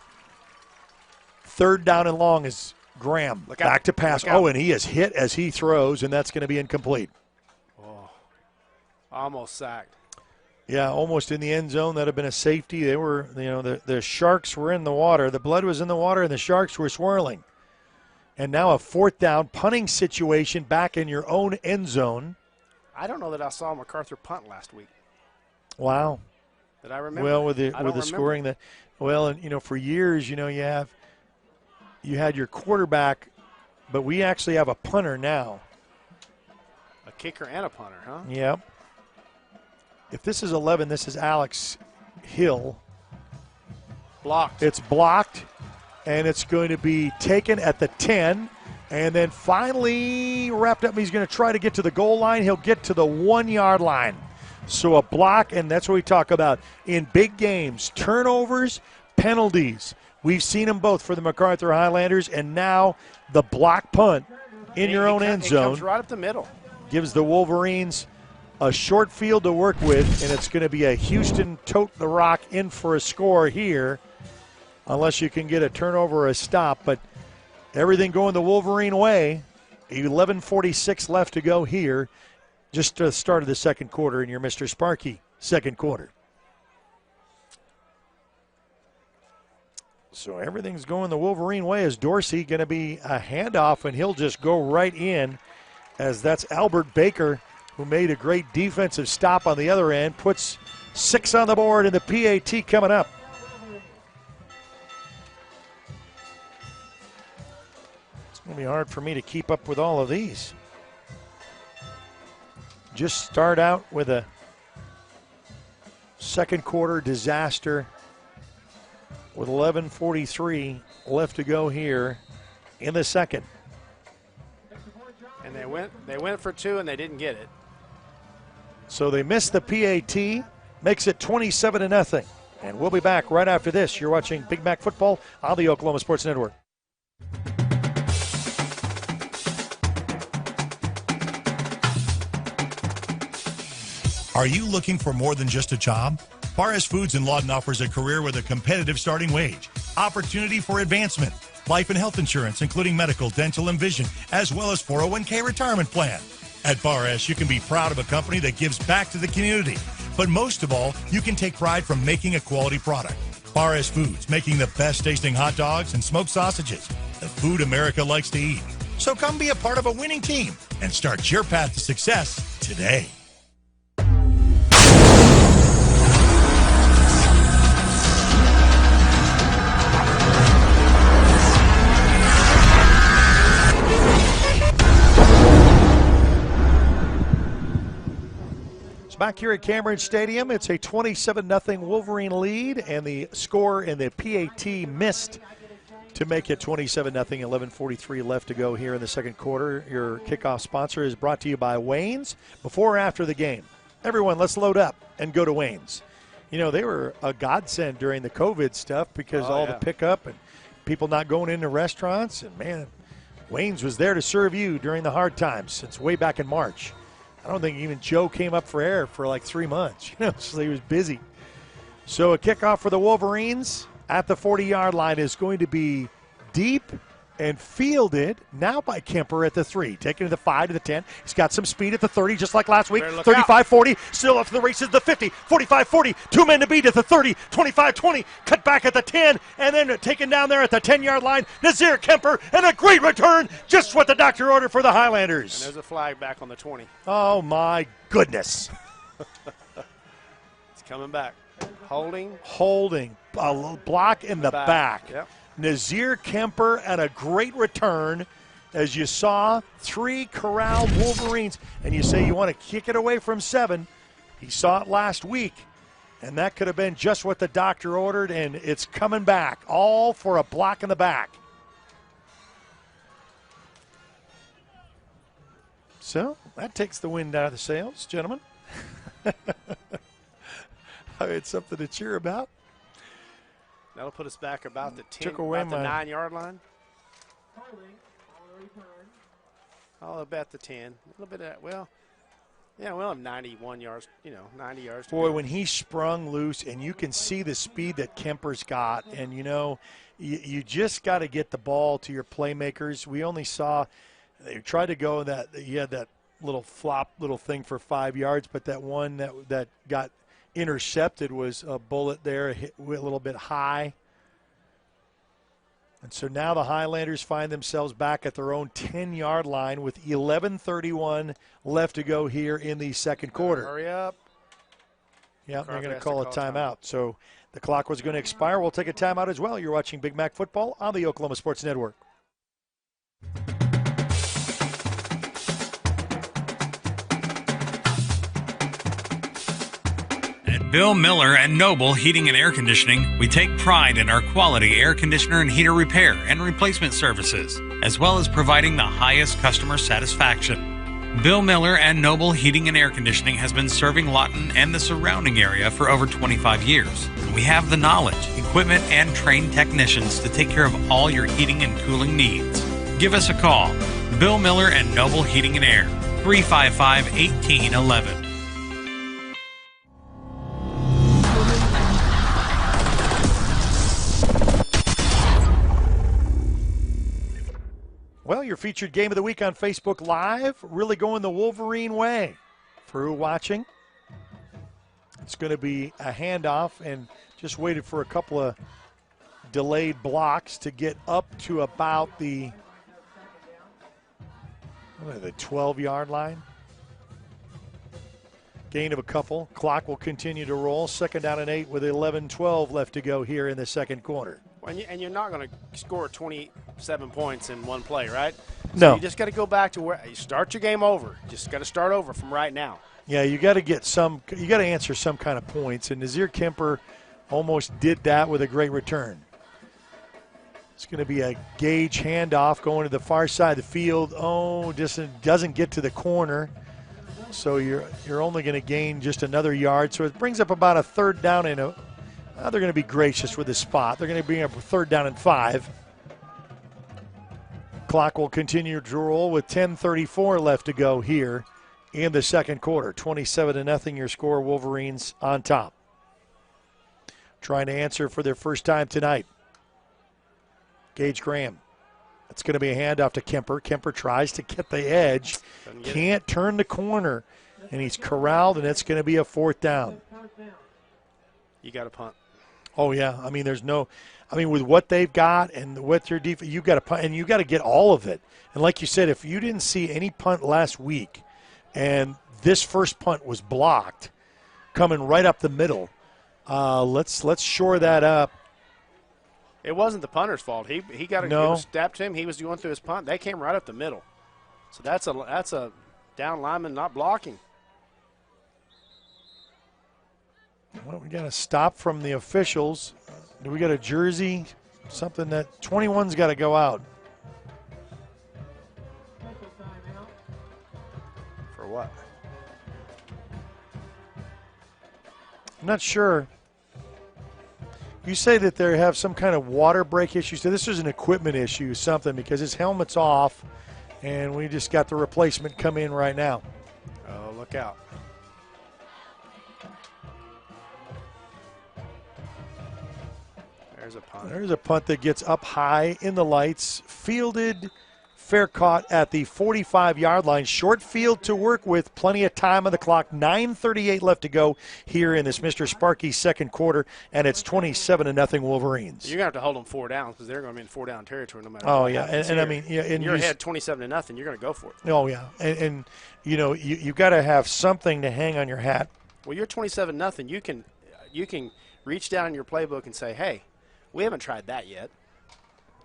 S3: 3rd down and long as Graham back to pass. And he is hit as he throws, and that's going to be incomplete.
S4: Almost sacked.
S3: Yeah, almost in the end zone. That would have been a safety. They were, the Sharks were in the water. The blood was in the water, and the Sharks were swirling. And now a 4th down punting situation back in your own end zone.
S4: I don't know that I saw Macarthur punt last week.
S3: Wow.
S4: Did I remember?
S3: Well, with the scoring that, for years, you had your quarterback But we actually have a punter now.
S4: A kicker and a punter, huh?
S3: Yep. If this is 11, this is Alex Hill.
S4: Blocked.
S3: It's blocked, and it's going to be taken at the 10, and then finally wrapped up. He's going to try to get to the goal line. He'll get to the 1-yard line. So a block, and that's what we talk about in big games, turnovers, penalties. We've seen them both for the Macarthur Highlanders, and now the block punt in your own end zone.
S4: It comes right up the middle.
S3: Gives the Wolverines a short field to work with, and it's going to be a Houston tote the rock in for a score here, unless you can get a turnover or a stop. But everything going the Wolverine way. 11:46 left to go here. Just the start of the second quarter in your Mr. Sparky second quarter. So everything's going the Wolverine way. Is Dorsey going to be a handoff, and he'll just go right in, as that's Albert Baker, who made a great defensive stop on the other end, puts 6 on the board, and the PAT coming up. It's going to be hard for me to keep up with all of these. Just start out with a second quarter disaster with 11:43 left to go here in the second.
S4: And they went for 2 and they didn't get it.
S3: So they missed the PAT, makes it 27-0. And we'll be back right after this. You're watching Big Mac Football on the Oklahoma Sports Network.
S1: Are you looking for more than just a job? Paris Foods in Lawton offers a career with a competitive starting wage, opportunity for advancement, life and health insurance, including medical, dental, and vision, as well as 401k retirement plan. At Bar S, you can be proud of a company that gives back to the community. But most of all, you can take pride from making a quality product. Bar S Foods, making the best tasting hot dogs and smoked sausages, the food America likes to eat. So come be a part of a winning team and start your path to success today.
S3: Back here at Cameron Stadium, it's a 27-0 Wolverine lead, and the score in the PAT missed to make it 27-0. 11:43 left to go here in the second quarter. Your kickoff sponsor is brought to you by Wayne's. Before or after the game, everyone, let's load up and go to Wayne's. You know, they were a godsend during the COVID stuff because the pickup and people not going into restaurants. And, man, Wayne's was there to serve you during the hard times since way back in March. I don't think even Joe came up for air for like 3 months, so he was busy. So a kickoff for the Wolverines at the 40-yard line is going to be deep and fielded now by Kemper at the 3. Taking to the 5 to the 10. He's got some speed at the 30, just like last week. 35-40, still up to the races, the 50, 45-40, 2 men to beat at the 30, 25-20, cut back at the 10, and then taken down there at the 10-yard line, Nazir Kemper, and a great return, just what the doctor ordered for the Highlanders.
S4: And there's a flag back on the 20.
S3: Oh, my goodness.
S4: It's coming back. Holding.
S3: A block in the back.
S4: Yep.
S3: Nazir Kemper and a great return. As you saw, 3 corralled Wolverines. And you say you want to kick it away from 7. He saw it last week. And that could have been just what the doctor ordered. And it's coming back. All for a block in the back. So that takes the wind out of the sails, gentlemen. It's something to cheer about.
S4: That'll put us back about the 10,
S3: Took away
S4: about the
S3: my
S4: 9-yard line. Oh, about the 10. A little bit of, we'll have 91 yards, 90 yards.
S3: Boy, when he sprung loose, and you can see the speed that Kemper's got, and, you just got to get the ball to your playmakers. We only saw they tried to go that he had that little flop little thing for 5 yards, but that one that got intercepted was a bullet there, hit a little bit high. And so now the Highlanders find themselves back at their own 10-yard line with 11:31 left to go here in the second quarter.
S4: Hurry up.
S3: Yeah, they're going to call a timeout. So the clock was going to expire. We'll take a timeout as well. You're watching Big Mac Football on the Oklahoma Sports Network.
S5: At Bill Miller and Noble Heating and Air Conditioning, we take pride in our quality air conditioner and heater repair and replacement services, as well as providing the highest customer satisfaction. Bill Miller and Noble Heating and Air Conditioning has been serving Lawton and the surrounding area for over 25 years. We have the knowledge, equipment, and trained technicians to take care of all your heating and cooling needs. Give us a call. Bill Miller and Noble Heating and Air, 355-1811.
S3: Well, your featured game of the week on Facebook Live, really going the Wolverine way. Through watching. It's going to be a handoff, and just waited for a couple of delayed blocks to get up to about the 12-yard line. Gain of a couple. Clock will continue to roll. 2nd down and 8 with 11-12 left to go here in the second quarter.
S4: And you're not going to score 27 points in one play, right? So
S3: No.
S4: you just got to go back to where you start your game over. Just got to start over from right now.
S3: Yeah, you got to get some. You got to answer some kind of points, and Nazir Kemper almost did that with a great return. It's going to be a Gage handoff going to the far side of the field. Oh, just doesn't get to the corner, so you're only going to gain just another yard. So it brings up about a 3rd down and a. They're going to be gracious with the spot. They're going to bring up a 3rd down and 5. Clock will continue to roll with 10:34 left to go here in the second quarter. 27-0 your score. Wolverines on top. Trying to answer for their first time tonight. Gage Graham. It's going to be a handoff to Kemper. Kemper tries to get the edge. Can't turn the corner, and he's corralled, and it's going to be a 4th down.
S4: You got to punt.
S3: Oh, yeah. I mean, with what they've got and with your defense, you got to punt, and you got to get all of it. And like you said, if you didn't see any punt last week, and this first punt was blocked, coming right up the middle, let's shore that up.
S4: It wasn't the punter's fault. He got
S3: No.
S4: It was stabbed to him. He was going through his punt. They came right up the middle. So that's a down lineman not blocking.
S3: Well, we got a stop from the officials. Do we got a jersey? Something that 21's got to go out.
S4: For what?
S3: I'm not sure. You say that they have some kind of water break issue. So this is an equipment issue, something, because his helmet's off, and we just got the replacement come in right now.
S4: Oh, look out. There's a punt.
S3: There's a punt that gets up high in the lights, fielded, fair caught at the 45-yard line. Short field to work with, plenty of time on the clock. 9:38 left to go here in this Mr. Sparky second quarter, and it's 27-0 Wolverines.
S4: You're going to have to hold them 4 downs because they're going to be in 4-down territory no matter
S3: Oh,
S4: what
S3: yeah,
S4: happens
S3: and I
S4: here.
S3: mean, yeah, and
S4: you're
S3: you
S4: ahead 27-0. You're going to go for it.
S3: Oh, yeah, and you know, you got to have something to hang on your hat.
S4: Well, you're 27-0. You can reach down in your playbook and say, hey, we haven't tried that yet.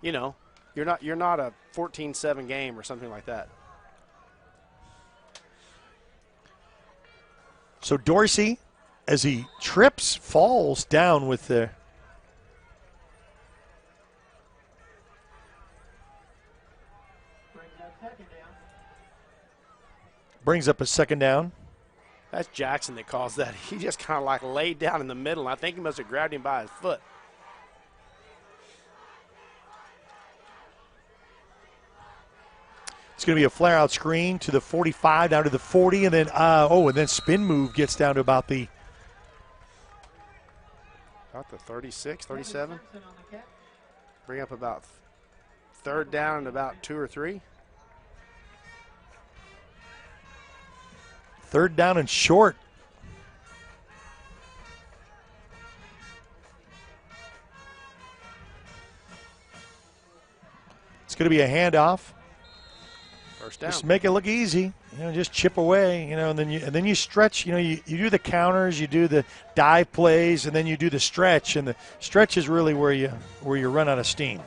S4: You know, you're not a 14-7 game or something like that.
S3: So Dorsey, as he trips, falls down with the brings up a 2nd down.
S4: That's Jackson that caused that. He just kind of like laid down in the middle, and I think he must have grabbed him by his foot.
S3: It's going to be a flare-out screen to the 45, down to the 40, and then spin move gets down to about the
S4: 36, 37. Bring up about 3rd down and about 2 or 3.
S3: 3rd down and short. It's going to be a handoff.
S4: First down.
S3: Just make it look easy, just chip away, and then you stretch, you do the counters, you do the dive plays, and then you do the stretch, and the stretch is really where you run out of steam.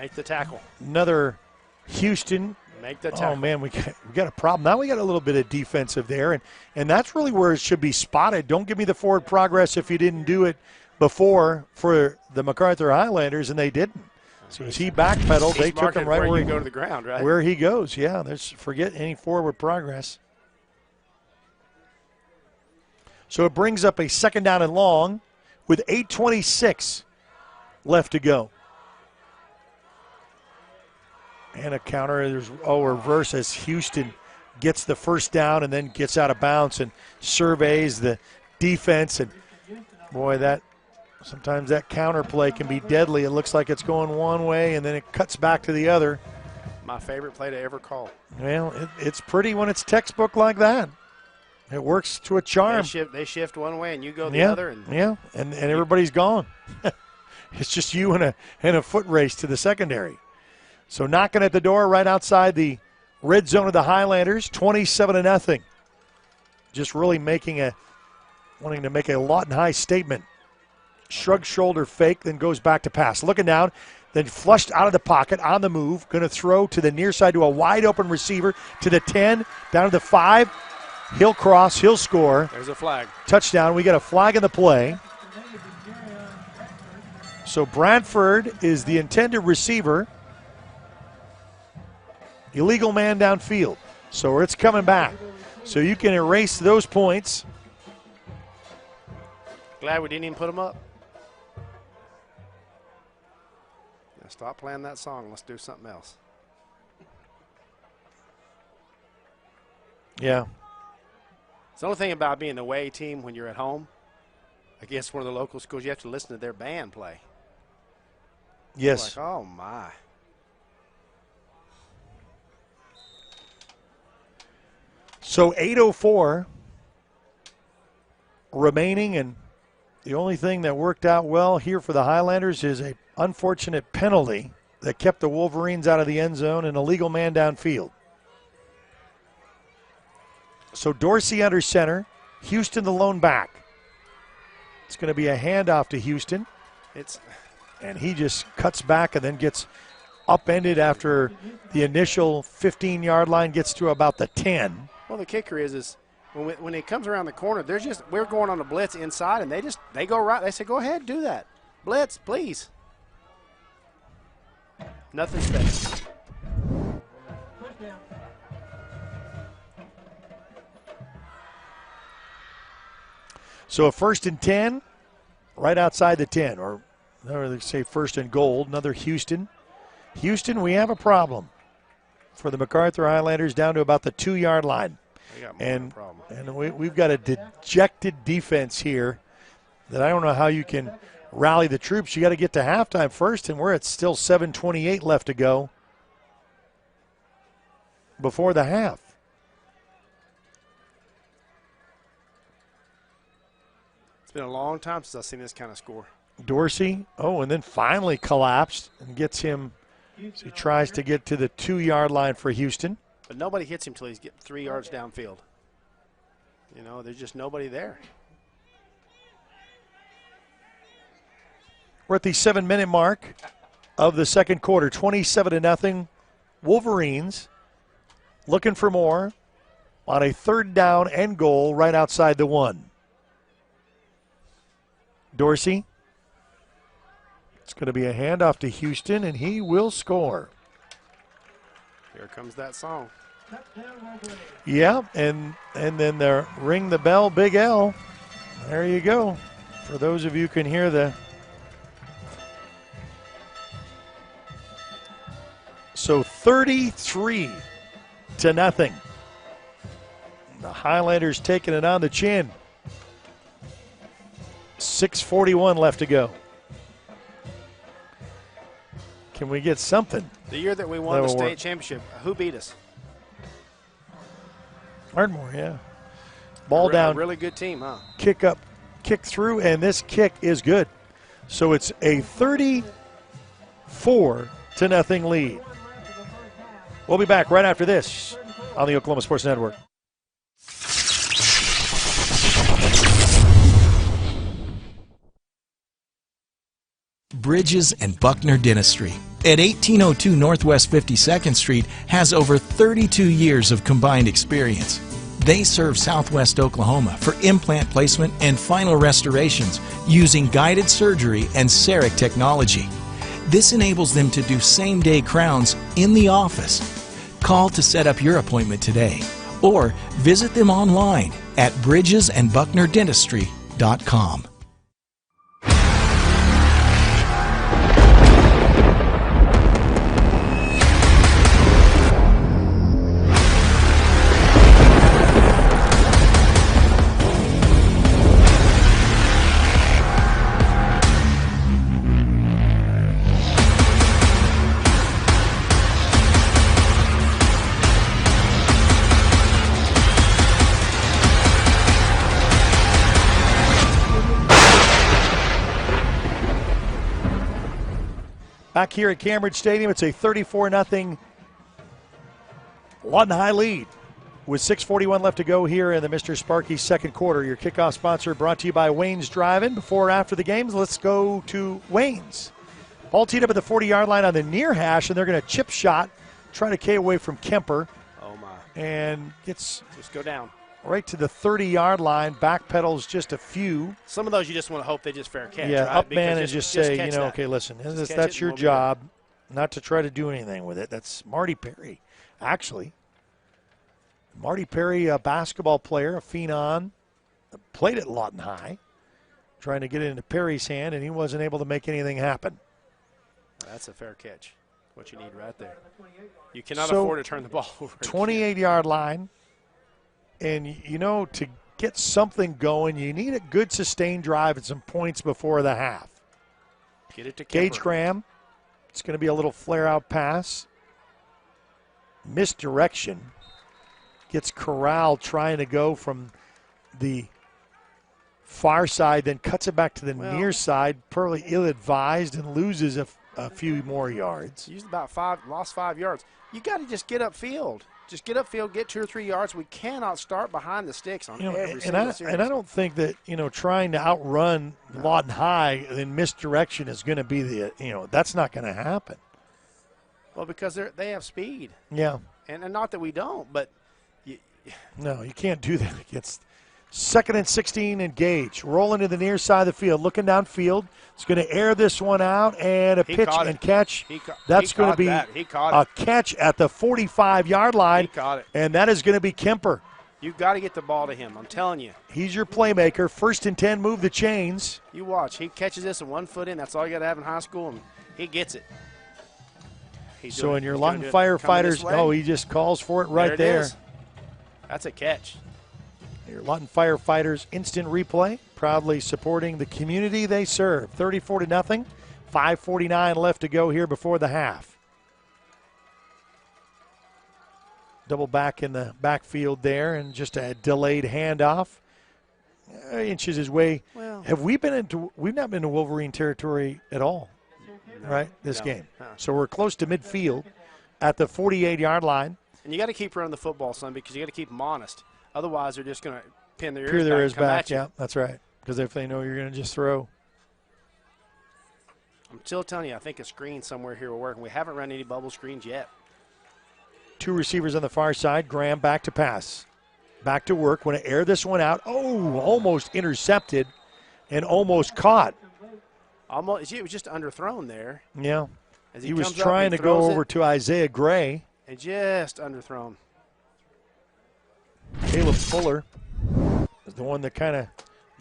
S4: Make the tackle.
S3: Another Houston.
S4: Make the tackle.
S3: Oh, man, we got a problem. Now we got a little bit of defensive there, and that's really where it should be spotted. Don't give me the forward progress if you didn't do it before for the Macarthur Highlanders, and they didn't. So as he backpedaled, they took him right where
S4: you go to the ground, right?
S3: Where he goes, yeah. Forget any forward progress. So it brings up a 2nd down and long with 8:26 left to go. And a counter. There's reverse as Houston gets the first down and then gets out of bounds and surveys the defense. And boy, sometimes that counter play can be deadly. It looks like it's going one way and then it cuts back to the other.
S4: My favorite play to ever call.
S3: Well, it's pretty when it's textbook like that. It works to a charm.
S4: They shift one way and you go the other.
S3: And everybody's gone. It's just you in a foot race to the secondary. So knocking at the door right outside the red zone of the Highlanders, 27-0. Just really wanting to make a Lawton High statement. Shrug shoulder fake, then goes back to pass. Looking down, then flushed out of the pocket, on the move. Going to throw to the near side to a wide open receiver to the 10, down to the 5. He'll cross, he'll score.
S4: There's a flag.
S3: Touchdown. We got a flag in the play. So Bradford is the intended receiver. Illegal man downfield. So it's coming back. So you can erase those points.
S4: Glad we didn't even put them up. Now stop playing that song. Let's do something else.
S3: Yeah.
S4: It's the only thing about being an away team when you're at home against one of the local schools, you have to listen to their band play.
S3: Yes.
S4: Like, oh, my.
S3: So 8:04 remaining, and the only thing that worked out well here for the Highlanders is an unfortunate penalty that kept the Wolverines out of the end zone and a legal man downfield. So Dorsey under center, Houston the lone back. It's going to be a handoff to Houston. And he just cuts back and then gets upended after the initial 15-yard line, gets to about the 10.
S4: Well, the kicker is when it comes around the corner, we're going on a blitz inside, and they go right. They say, go ahead, do that. Blitz, please. Nothing special.
S3: So a 1st and 10 right outside the 10, or they say 1st and goal, another Houston. Houston, we have a problem for the Macarthur Highlanders down to about the 2-yard line. And we've got a dejected defense here that I don't know how you can rally the troops. You got to get to halftime first, and we're at still 7:28 left to go before the half.
S4: It's been a long time since I've seen this kind of score.
S3: Dorsey, and then finally collapsed and gets him. So he tries to get to the 2-yard line for Houston.
S4: But nobody hits him until he's getting 3 yards downfield. You know, there's just nobody there.
S3: We're at the 7-minute mark of the second quarter, 27-0. Wolverines looking for more on a 3rd down and goal right outside the 1. Dorsey. It's going to be a handoff to Houston, and he will score.
S4: Here comes that song.
S3: Yeah, and then the ring the bell, Big L. There you go. For those of you who can hear the. So 33-0. The Highlanders taking it on the chin. 6:41 left to go. Can we get something?
S4: The year that we won the state championship, who beat us?
S3: Ardmore, yeah. Ball down.
S4: A really good team, huh?
S3: Kick up, kick through, and this kick is good. So it's a 34-0 lead. We'll be back right after this on the Oklahoma Sports Network.
S7: Bridges and Buckner Dentistry. at 1802 Northwest 52nd Street has over 32 years of combined experience. They serve Southwest Oklahoma for implant placement and final restorations using guided surgery and CEREC technology. This enables them to do same-day crowns in the office. Call to set up your appointment today or visit them online at bridgesandbucknerdentistry.com.
S3: Back here at Cambridge Stadium, it's a 34-0 Lawton High lead with 6:41 left to go here in the Mr. Sparky second quarter. Your kickoff sponsor brought to you by Wayne's Drive-In. Before or after the games, let's go to Wayne's. Ball teed up at the 40-yard line on the near hash, and they're going to chip shot, try to K away from Kemper.
S4: Oh, my.
S3: And gets
S4: just go down.
S3: Right to the 30-yard line, backpedals just a few.
S4: Some of those you just want to hope they just fair catch.
S3: Yeah,
S4: right?
S3: up
S4: Because
S3: man and just say, you know,
S4: that.
S3: okay, listen,
S4: Just
S3: that's your
S4: catch it
S3: job, not to try to do anything with it. That's Marty Perry, actually. Marty Perry, a basketball player, a phenom, played at Lawton High, trying to get it into Perry's hand, and he wasn't able to make anything happen.
S4: That's a fair catch, what you need right there. You cannot afford to turn the ball over.
S3: 28-yard line. And, you know, to get something going, you need a good sustained drive and some points before the half.
S4: Get it to
S3: Gage
S4: Kemper.
S3: Graham. It's going to be a little flare-out pass. Misdirection. Gets corralled trying to go from the far side, then cuts it back to the near side. Pearly ill-advised and loses a few more yards.
S4: Used about lost 5 yards. You got to just get upfield. Just get upfield, get 2 or 3 yards. We cannot start behind the sticks on every single series.
S3: And I don't think that, you know, trying to outrun Lawton High in misdirection is going to be that's not going to happen.
S4: Well, because they have speed.
S3: Yeah.
S4: And not that we don't, but.
S3: No, you can't do that against 2nd and 16 and Gage. Rolling to the near side of the field, looking downfield. It's going to air this one out, and a pitch and catch. That's going to be a catch at the 45-yard line.
S4: He caught it.
S3: And that is going to be Kemper.
S4: You've got to get the ball to him, I'm telling you.
S3: He's your playmaker. 1st and 10, move the chains.
S4: You watch. He catches this with 1 foot in. That's all you got to have in high school, and he gets it.
S3: So in your Lawton firefighters, he just calls for it right there.
S4: That's a catch.
S3: Your Lawton firefighters instant replay, proudly supporting the community they serve. 34-0, 5:49 left to go here before the half. Double back in the backfield there, and just a delayed handoff. Inches his way. Well, we've not been to Wolverine territory at all, right? This game. So we're close to midfield at the 48-yard line.
S4: And you got to keep running the football, son, because you got to keep them honest. Otherwise, they're just going to pin their ears back.
S3: Yeah, that's right. Because if they know you're going to just throw.
S4: I'm still telling you, I think a screen somewhere here will work. And we haven't run any bubble screens yet.
S3: 2 receivers on the far side. Graham back to pass. Back to work. Want to air this one out. Oh, almost intercepted and almost caught.
S4: Almost. It was just underthrown there.
S3: Yeah. He was trying to go over to Isaiah Gray.
S4: And just underthrown.
S3: Caleb Fuller is the one that kind of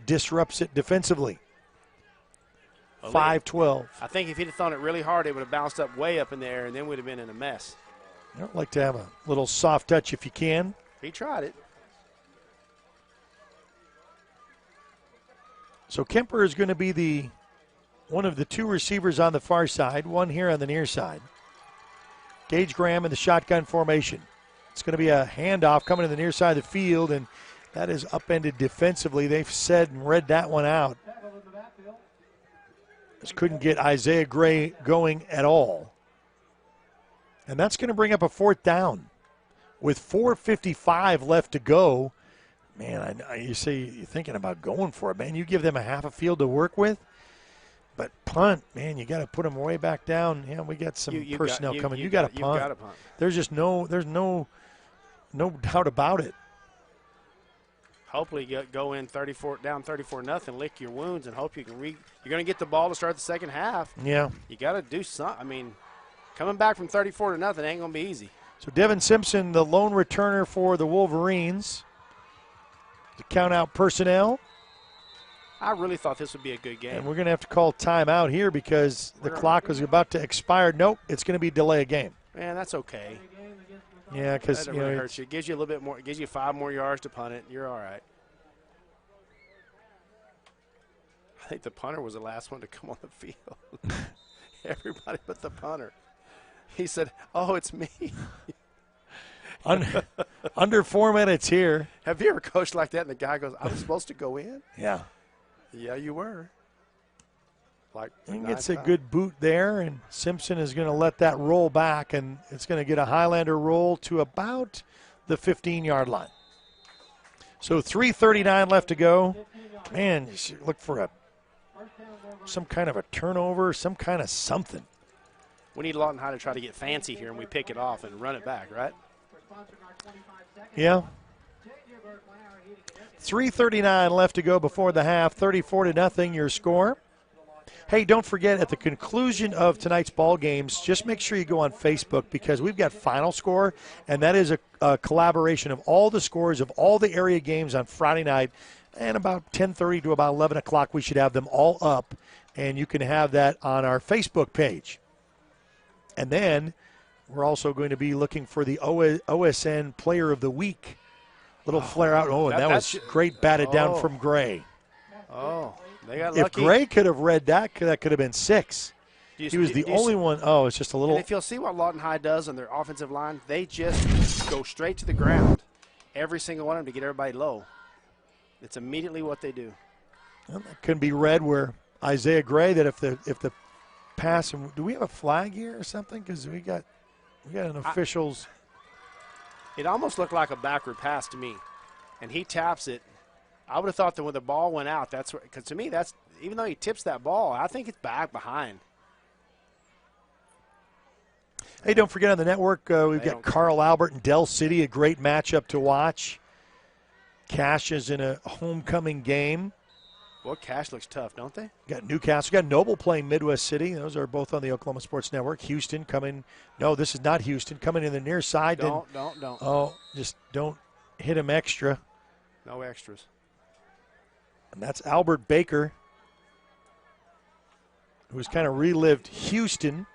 S3: disrupts it defensively. 5-12.
S4: I think if he'd have thrown it really hard, it would have bounced up way up in the air, and then we'd have been in a mess.
S3: I don't like to have a little soft touch if you can.
S4: He tried it.
S3: So Kemper is going to be one of the 2 receivers on the far side, one here on the near side. Gage Graham in the shotgun formation. It's going to be a handoff coming to the near side of the field, and that is upended defensively. They've said and read that one out. Just couldn't get Isaiah Gray going at all. And that's going to bring up a 4th down. With 4:55 left to go, man, you say you're thinking about going for it, man. You give them a half a field to work with. But punt, man, you got to put them way back down. Yeah, we got some personnel coming. You got to punt.
S4: You got to punt.
S3: There's no doubt about it.
S4: Hopefully you go in down 34-0, lick your wounds, and hope you can you're going to get the ball to start the second half.
S3: Yeah.
S4: You got to do something. I mean, coming back from 34-0 ain't going to be easy.
S3: So Devin Simpson, the lone returner for the Wolverines, to count out personnel.
S4: I really thought this would be a good game.
S3: And we're going to have to call timeout here because the clock was about to expire. Nope, it's going to be delay a game.
S4: Man, that's okay.
S3: Yeah, because
S4: that really hurts you. It gives you a little bit more. It gives you 5 more yards to punt it. You're all right. I think the punter was the last one to come on the field. Everybody but the punter. He said, "Oh, it's me."
S3: Under 4 minutes here.
S4: Have you ever coached like that? And the guy goes, "I was supposed to go in."
S3: Yeah.
S4: Yeah, you were. Like
S3: he gets a good boot there, and Simpson is going to let that roll back, and it's going to get a Highlander roll to about the 15-yard line. So 3:39 left to go. Man, you should look for some kind of a turnover, some kind of something.
S4: We need Lawton High to try to get fancy here, and we pick it off and run it back, right?
S3: Yeah. 3:39 left to go before the half. 34-0 your score. Hey, don't forget, at the conclusion of tonight's ball games, just make sure you go on Facebook because we've got Final Score, and that is a collaboration of all the scores of all the area games on Friday night. And about 10:30 to about 11 o'clock, we should have them all up, and you can have that on our Facebook page. And then we're also going to be looking for the OSN Player of the Week. Little flare out. Oh, and that was great batted down from Gray.
S4: Oh, they got
S3: if
S4: lucky.
S3: If Gray could have read that could have been 6. He was the only one. Oh, it's just a little.
S4: And if you'll see what Lawton High does on their offensive line, they just go straight to the ground, every single one of them, to get everybody low. It's immediately what they do.
S3: Well, that can be read where Isaiah Gray, that if the pass, do we have a flag here or something? Because we got an official's.
S4: It almost looked like a backward pass to me, and he taps it. I would have thought that when the ball went out, that's because to me that's even though he tips that ball, I think it's back behind.
S3: Hey, don't forget on the network we've got Carl Albert and Dell City, a great matchup to watch. Cash is in a homecoming game.
S4: Well, Cash looks tough, don't they?
S3: Got Newcastle, got Noble playing Midwest City. Those are both on the Oklahoma Sports Network. Houston coming. No, this is not Houston. Coming in the near side.
S4: Don't.
S3: Oh, just don't hit him extra.
S4: No extras.
S3: And that's Albert Baker, who's kind of relived Houston,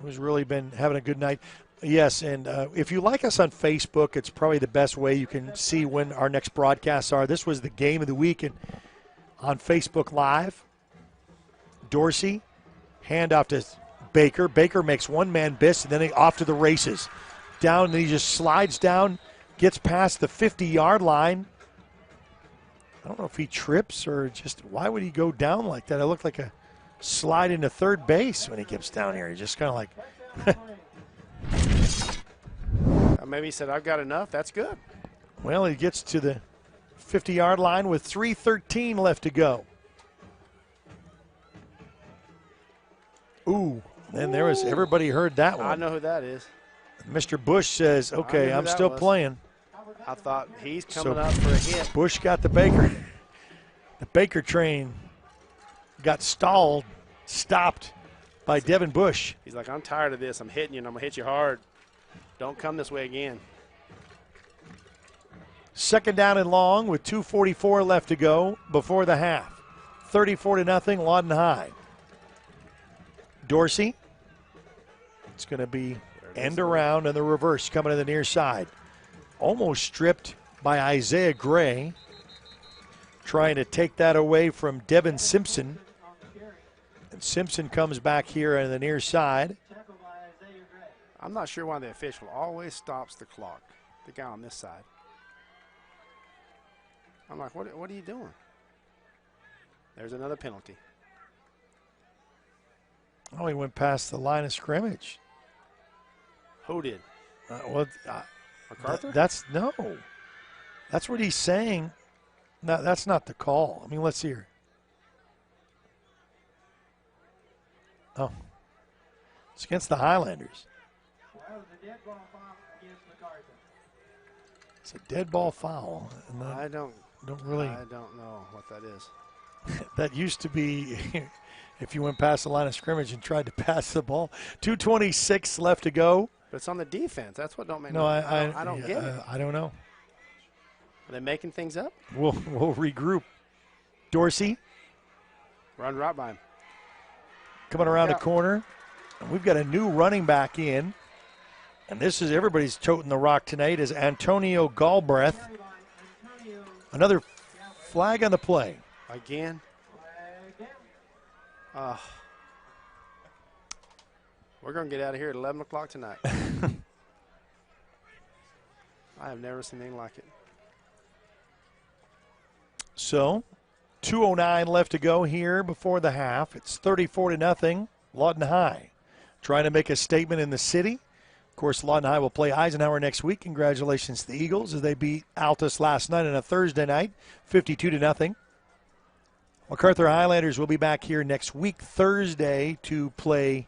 S3: who's really been having a good night. Yes, and if you like us on Facebook, it's probably the best way you can see when our next broadcasts are. This was the game of the week on Facebook Live. Dorsey, handoff to Baker. Baker makes one-man miss, and then off to the races. Down, and he just slides down, gets past the 50-yard line. I don't know if he trips or just why would he go down like that? It looked like a slide into third base when he gets down here. He just kind of like –
S4: maybe he said, "I've got enough. That's good."
S3: Well, he gets to the 50-yard line with 3:13 left to go. Ooh, and there was everybody heard that one.
S4: I know who that is.
S3: Mr. Bush says, "Okay, I'm still playing."
S4: I thought he's coming up for a hit.
S3: Bush got the Baker. The Baker train got stopped by Devin Bush.
S4: He's like, "I'm tired of this. I'm hitting you, and I'm going to hit you hard. Don't come this way again."
S3: Second down and long with 2:44 left to go before the half. 34-0, Lawton High. Dorsey. It's going to be end around and the reverse coming to the near side. Almost stripped by Isaiah Gray. Trying to take that away from Devin Simpson. And Simpson comes back here on the near side.
S4: I'm not sure why the official always stops the clock, the guy on this side. I'm like, what are you doing? There's another penalty.
S3: Oh, he went past the line of scrimmage.
S4: Who did?
S3: Macarthur? That's what he's saying. No, that's not the call. I mean, let's see here. Oh. It's against the Highlanders. It's a dead ball foul. And
S4: I don't
S3: really.
S4: I don't know what that is.
S3: That used to be if you went past the line of scrimmage and tried to pass the ball. 2:26 left to go.
S4: But it's on the defense. That's what don't make.
S3: No,
S4: I don't get it.
S3: I don't know.
S4: Are they making things up?
S3: We'll regroup. Dorsey
S4: Run right by him.
S3: coming around the corner. And we've got a new running back in. And this is everybody's toting the rock tonight is Antonio Galbraith. Another flag on the play.
S4: Again? We're going to get out of here at 11 o'clock tonight. I have never seen anything like it.
S3: So, 2:09 left to go here before the half. It's 34-0, Lawton High. Trying to make a statement in the city. Of course, Lawton High will play Eisenhower next week. Congratulations to the Eagles as they beat Altus last night on a Thursday night, 52-0. Macarthur Highlanders will be back here next week, Thursday, to play.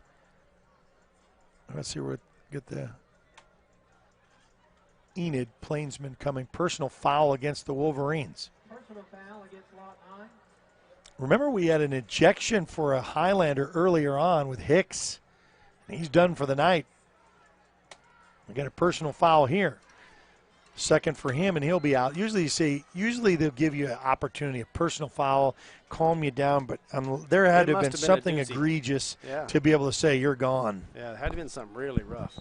S3: Let's see where we get the Enid Plainsman coming. Personal foul against the Wolverines.
S18: Personal foul against Lawton High.
S3: Remember, we had an ejection for a Highlander earlier on with Hicks. And he's done for the night. We got a personal foul here. Second for him, and he'll be out. Usually they'll give you an opportunity, a personal foul, calm you down, but there had to have been something egregious to be able to say you're gone.
S4: Yeah, it had to have been something really rough.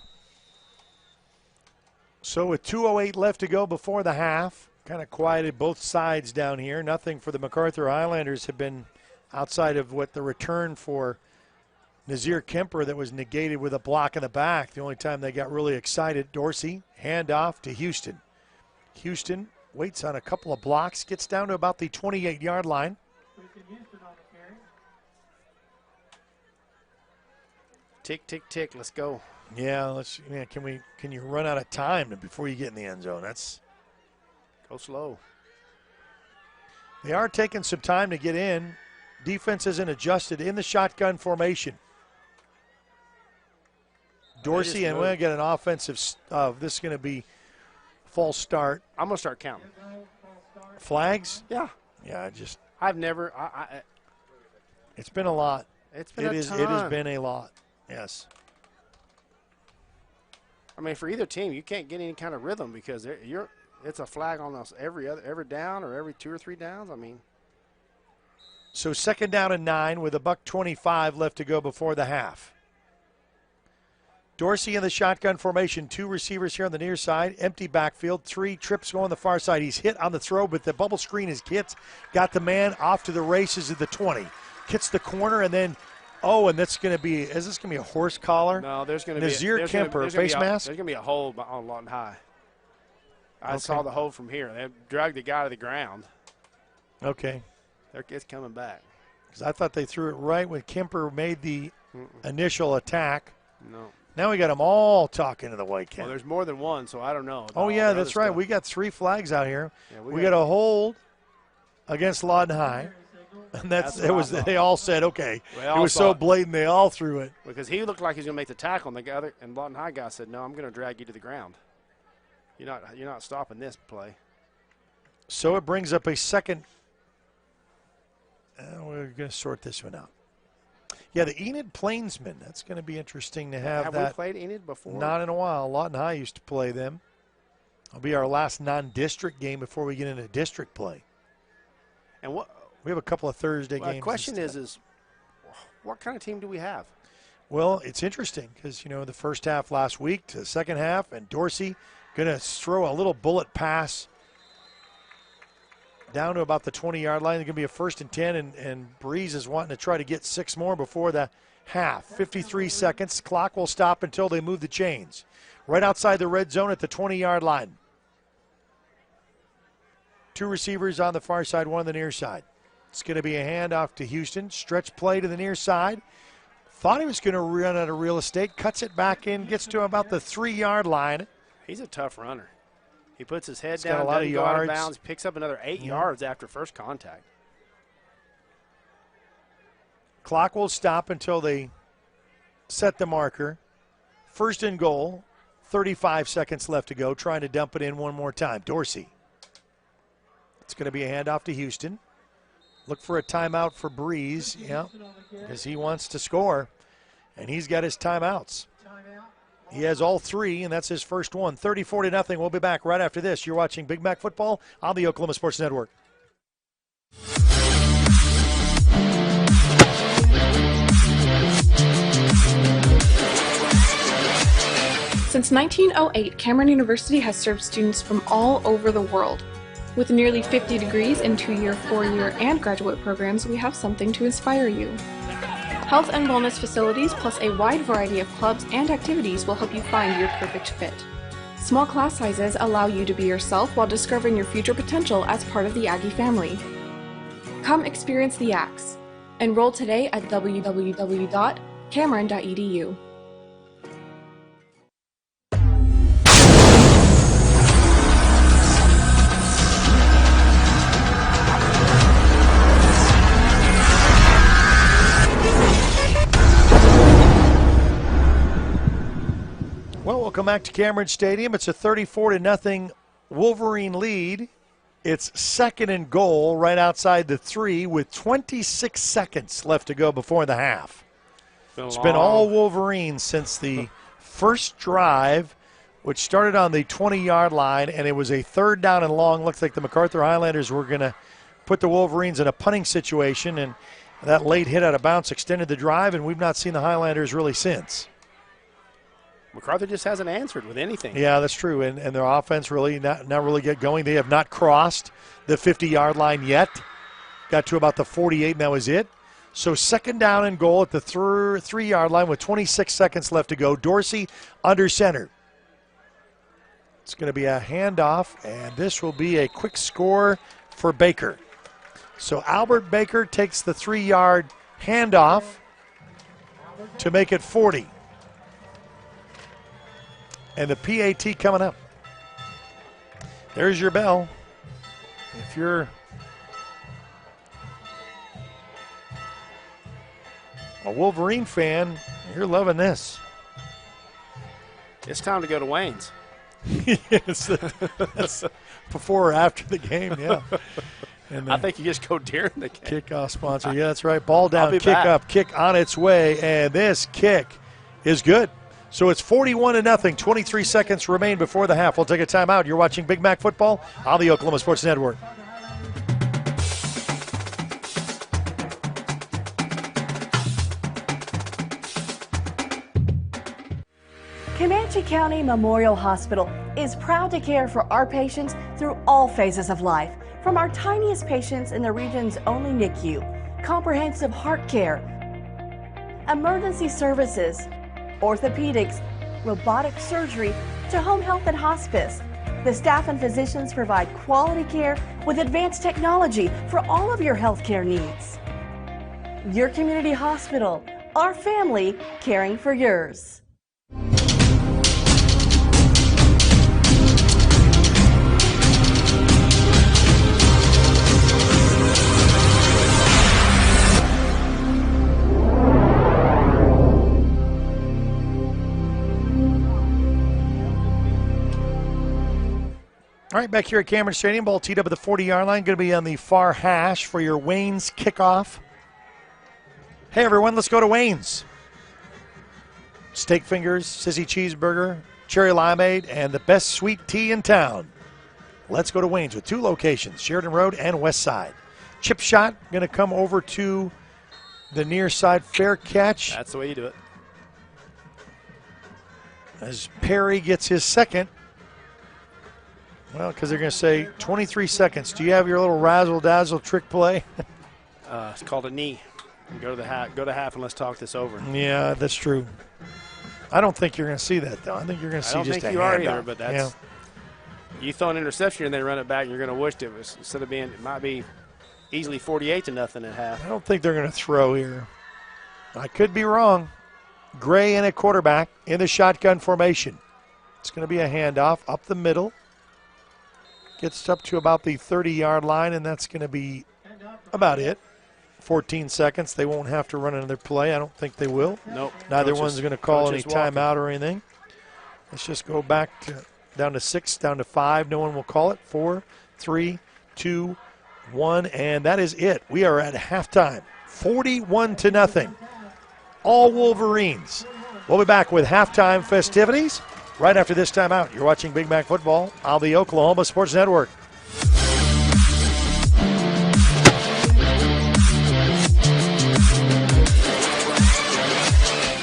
S3: So with 2:08 left to go before the half, kind of quieted both sides down here. Nothing for the Macarthur Highlanders have been outside of what the return for Nazir Kemper that was negated with a block in the back. The only time they got really excited. Dorsey, handoff to Houston. Houston waits on a couple of blocks, gets down to about the 28-yard line.
S4: Tick, tick, tick. Let's go.
S3: Yeah, can you run out of time before you get in the end zone?
S4: Go slow.
S3: They are taking some time to get in. Defense isn't adjusted in the shotgun formation. Dorsey, and we're going to get an offensive. This is going to be false start.
S4: I'm going to start counting.
S3: Flags?
S4: Yeah.
S3: Yeah,
S4: I've never.
S3: It's been a lot.
S4: It's been
S3: It has been a lot. Yes.
S4: I mean, for either team, you can't get any kind of rhythm because it's a flag on us every down or every 2 or 3 downs. I mean.
S3: So 2nd down and 9 with $1:25 left to go before the half. Dorsey in the shotgun formation. 2 receivers here on the near side. Empty backfield. 3 trips go on the far side. He's hit on the throw, but the bubble screen is hit. Got the man off to the races at the 20. Hits the corner, and then, and that's going to be, is this going to be a horse collar?
S4: No, there's going to
S3: Nazir Kemper, face mask?
S4: There's going to be a hold on Lawton High. I saw the hold from here. They dragged the guy to the ground.
S3: Okay.
S4: It's coming back.
S3: Because I thought they threw it right when Kemper made the initial attack.
S4: No.
S3: Now we got them all talking to the white cap.
S4: Well, there's more than one, so I don't know.
S3: Oh, yeah, that's right. We got 3 flags out here. Yeah, we got a hold against Lawton High. And they all said, okay. It was so blatant they all threw it.
S4: Because he looked like he was going to make the tackle, and the other and Lawton High guy said, no, I'm going to drag you to the ground. You're not stopping this play.
S3: So it brings up a second. We're going to sort this one out. Yeah, the Enid Plainsmen. That's going to be interesting to have that.
S4: Have we played Enid before?
S3: Not in a while. Lawton High used to play them. It'll be our last non-district game before we get into district play.
S4: And
S3: we have a couple of Thursday games.
S4: The question is what kind of team do we have?
S3: Well, it's interesting because, the first half last week to the second half, and Dorsey going to throw a little bullet pass down to about the 20-yard line. It's going to be a 1st and 10, and Breeze is wanting to try to get 6 more before the half. 53 seconds. Clock will stop until they move the chains. Right outside the red zone at the 20-yard line. 2 receivers on the far side, 1 on the near side. It's going to be a handoff to Houston. Stretch play to the near side. Thought he was going to run out of real estate. Cuts it back in. Gets to about the 3-yard line.
S4: He's a tough runner. He puts his head
S3: He's
S4: down,
S3: got a lot of
S4: doesn't go out of
S3: yards.
S4: bounds, picks up another 8 yards after first contact.
S3: Clock will stop until they set the marker. First and goal, 35 seconds left to go, trying to dump it in one more time. Dorsey. It's going to be a handoff to Houston. Look for a timeout for Breeze, because he wants to score, and he's got his timeouts. He has all three, and that's his first one. 34-0. We'll be back right after this. You're watching Big Mac Football on the Oklahoma Sports Network.
S9: Since 1908, Cameron University has served students from all over the world. With nearly 50 degrees in 2-year, 4-year, and graduate programs, we have something to inspire you. Health and wellness facilities plus a wide variety of clubs and activities will help you find your perfect fit. Small class sizes allow you to be yourself while discovering your future potential as part of the Aggie family. Come experience the Axe. Enroll today at www.cameron.edu.
S3: Well, welcome back to Cameron Stadium. It's a 34-0 Wolverine lead. It's second and goal right outside the 3 with 26 seconds left to go before the half. It's been all Wolverines since the first drive, which started on the 20-yard line, and it was a third down and long. Looks like the Macarthur Highlanders were going to put the Wolverines in a punting situation, and that late hit out of bounds extended the drive, and we've not seen the Highlanders really since.
S4: Macarthur just hasn't answered with anything.
S3: Yeah, that's true, and their offense really not really get going. They have not crossed the 50-yard line yet. Got to about the 48, and that was it. So second down and goal at the 3-yard line with 26 seconds left to go. Dorsey under center. It's going to be a handoff, and this will be a quick score for Baker. So Albert Baker takes the 3-yard handoff to make it 40. And the PAT coming up. There's your bell. If you're a Wolverine fan, you're loving this.
S4: It's time to go to Wayne's.
S3: Yes, that's before or after the game, yeah. And
S4: I think you just go during the game.
S3: Kickoff sponsor, yeah, that's right. Ball down, kick
S4: back.
S3: up, kick on its way, and this kick is good. So it's 41-0. 23 seconds remain before the half. We'll take a timeout. You're watching Big Mac Football on the Oklahoma Sports Network.
S10: Comanche County Memorial Hospital is proud to care for our patients through all phases of life, from our tiniest patients in the region's only NICU, comprehensive heart care, emergency services, orthopedics, robotic surgery, to home health and hospice. The staff and physicians provide quality care with advanced technology for all of your healthcare needs. Your community hospital, our family caring for yours.
S3: All right, back here at Cameron Stadium, ball teed up at the 40-yard line. Going to be on the far hash for your Wayne's kickoff. Hey, everyone, let's go to Wayne's. Steak fingers, sissy cheeseburger, cherry limeade, and the best sweet tea in town. Let's go to Wayne's with 2 locations, Sheridan Road and West Side. Chip shot going to come over to the near side. Fair catch.
S4: That's the way you do it.
S3: As Perry gets his second. Well, because they're going to say 23 seconds. Do you have your little razzle-dazzle trick play?
S4: It's called a knee. Go to half and let's talk this over.
S3: Yeah, that's true. I don't think you're going to see that, though. I think you're going to see just a handoff.
S4: I don't think you are either, but that's you throw an interception and then run it back, and you're going to wish it was, instead of being, it might be easily 48-0 at half.
S3: I don't think they're going to throw here. I could be wrong. Gray in a quarterback in the shotgun formation. It's going to be a handoff up the middle. Gets up to about the 30-yard line, and that's going to be about it. 14 seconds. They won't have to run another play. I don't think they will.
S4: Nope.
S3: Neither one's going to call any
S4: walking.
S3: timeout or anything. Let's just go back down to 6, down to 5. No one will call it. 4, 3, 2, 1, and that is it. We are at halftime. 41-0. All Wolverines. We'll be back with halftime festivities right after this timeout. You're watching Big Mac Football on the Oklahoma Sports Network.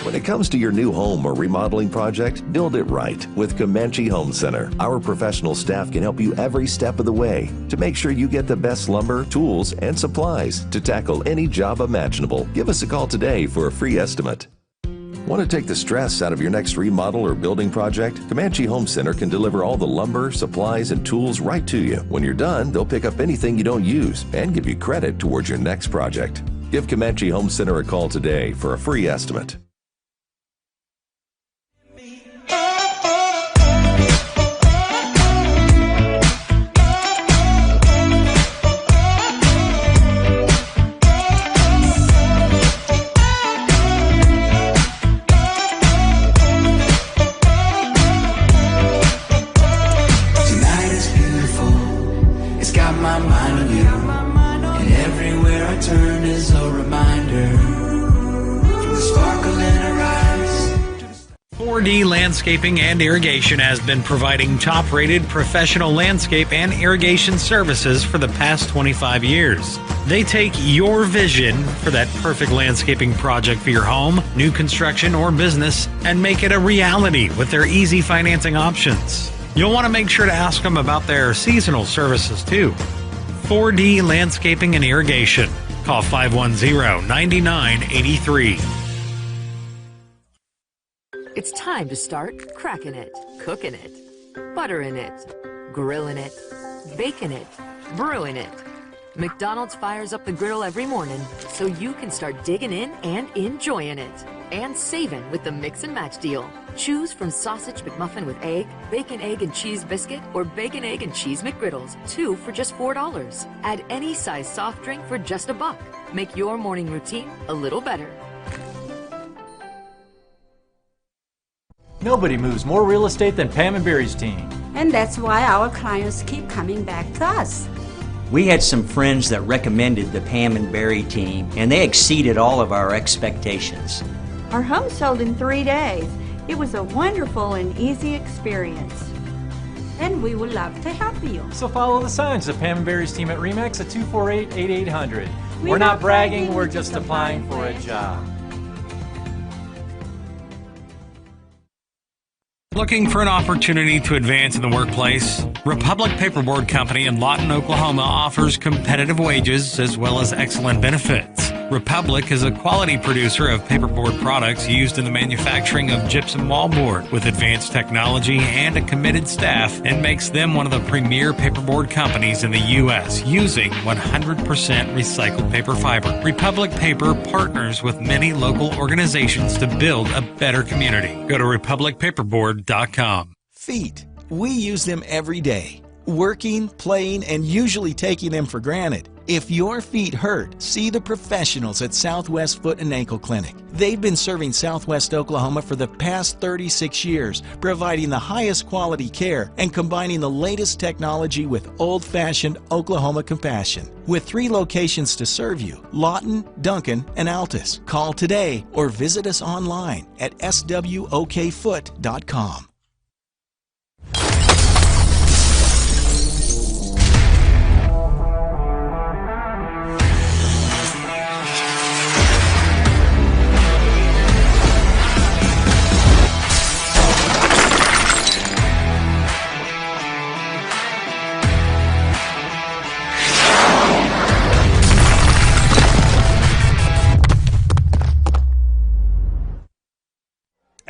S11: When it comes to your new home or remodeling project, build it right with Comanche Home Center. Our professional staff can help you every step of the way to make sure you get the best lumber, tools, and supplies to tackle any job imaginable. Give us a call today for a free estimate. Want to take the stress out of your next remodel or building project? Comanche Home Center can deliver all the lumber, supplies, and tools right to you. When you're done, they'll pick up anything you don't use and give you credit towards your next project. Give Comanche Home Center a call today for a free estimate.
S12: My mind on you, and everywhere I turn is a reminder. From the sparkle in her eyes.
S5: 4D Landscaping and Irrigation has been providing top-rated professional landscape and irrigation services for the past 25 years. They take your vision for that perfect landscaping project for your home, new construction, or business and make it a reality with their easy financing options. You'll want to make sure to ask them about their seasonal services too. 4D Landscaping and Irrigation. Call 510-9983.
S13: It's time to start cracking it, cooking it, buttering it, grilling it, baking it, brewing it. McDonald's fires up the griddle every morning so you can start digging in and enjoying it. And saving with the Mix and Match deal. Choose from sausage McMuffin with egg, bacon, egg, and cheese biscuit, or bacon, egg, and cheese McGriddles. 2 for just $4. Add any size soft drink for just $1. Make your morning routine a little better.
S14: Nobody moves more real estate than Pam and Barry's team.
S15: And that's why our clients keep coming back to us.
S16: We had some friends that recommended the Pam and Barry team, and they exceeded all of our expectations.
S17: Our home sold in 3 days. It was a wonderful and easy experience.
S15: And we would love to help you.
S14: So follow the signs of Pam and Barry's team at RE/MAX at 248-8800. We're not bragging, we're just applying for a job.
S5: Looking for an opportunity to advance in the workplace? Republic Paperboard Company in Lawton, Oklahoma offers competitive wages as well as excellent benefits. Republic is a quality producer of paperboard products used in the manufacturing of gypsum wallboard with advanced technology and a committed staff, and makes them one of the premier paperboard companies in the U.S. using 100% recycled paper fiber. Republic Paper partners with many local organizations to build a better community. Go to republicpaperboard.com.
S7: Feet. We use them every day. Working, playing, and usually taking them for granted. If your feet hurt, see the professionals at Southwest Foot and Ankle Clinic. They've been serving Southwest Oklahoma for the past 36 years, providing the highest quality care and combining the latest technology with old-fashioned Oklahoma compassion. With 3 locations to serve you, Lawton, Duncan, and Altus. Call today or visit us online at swokfoot.com.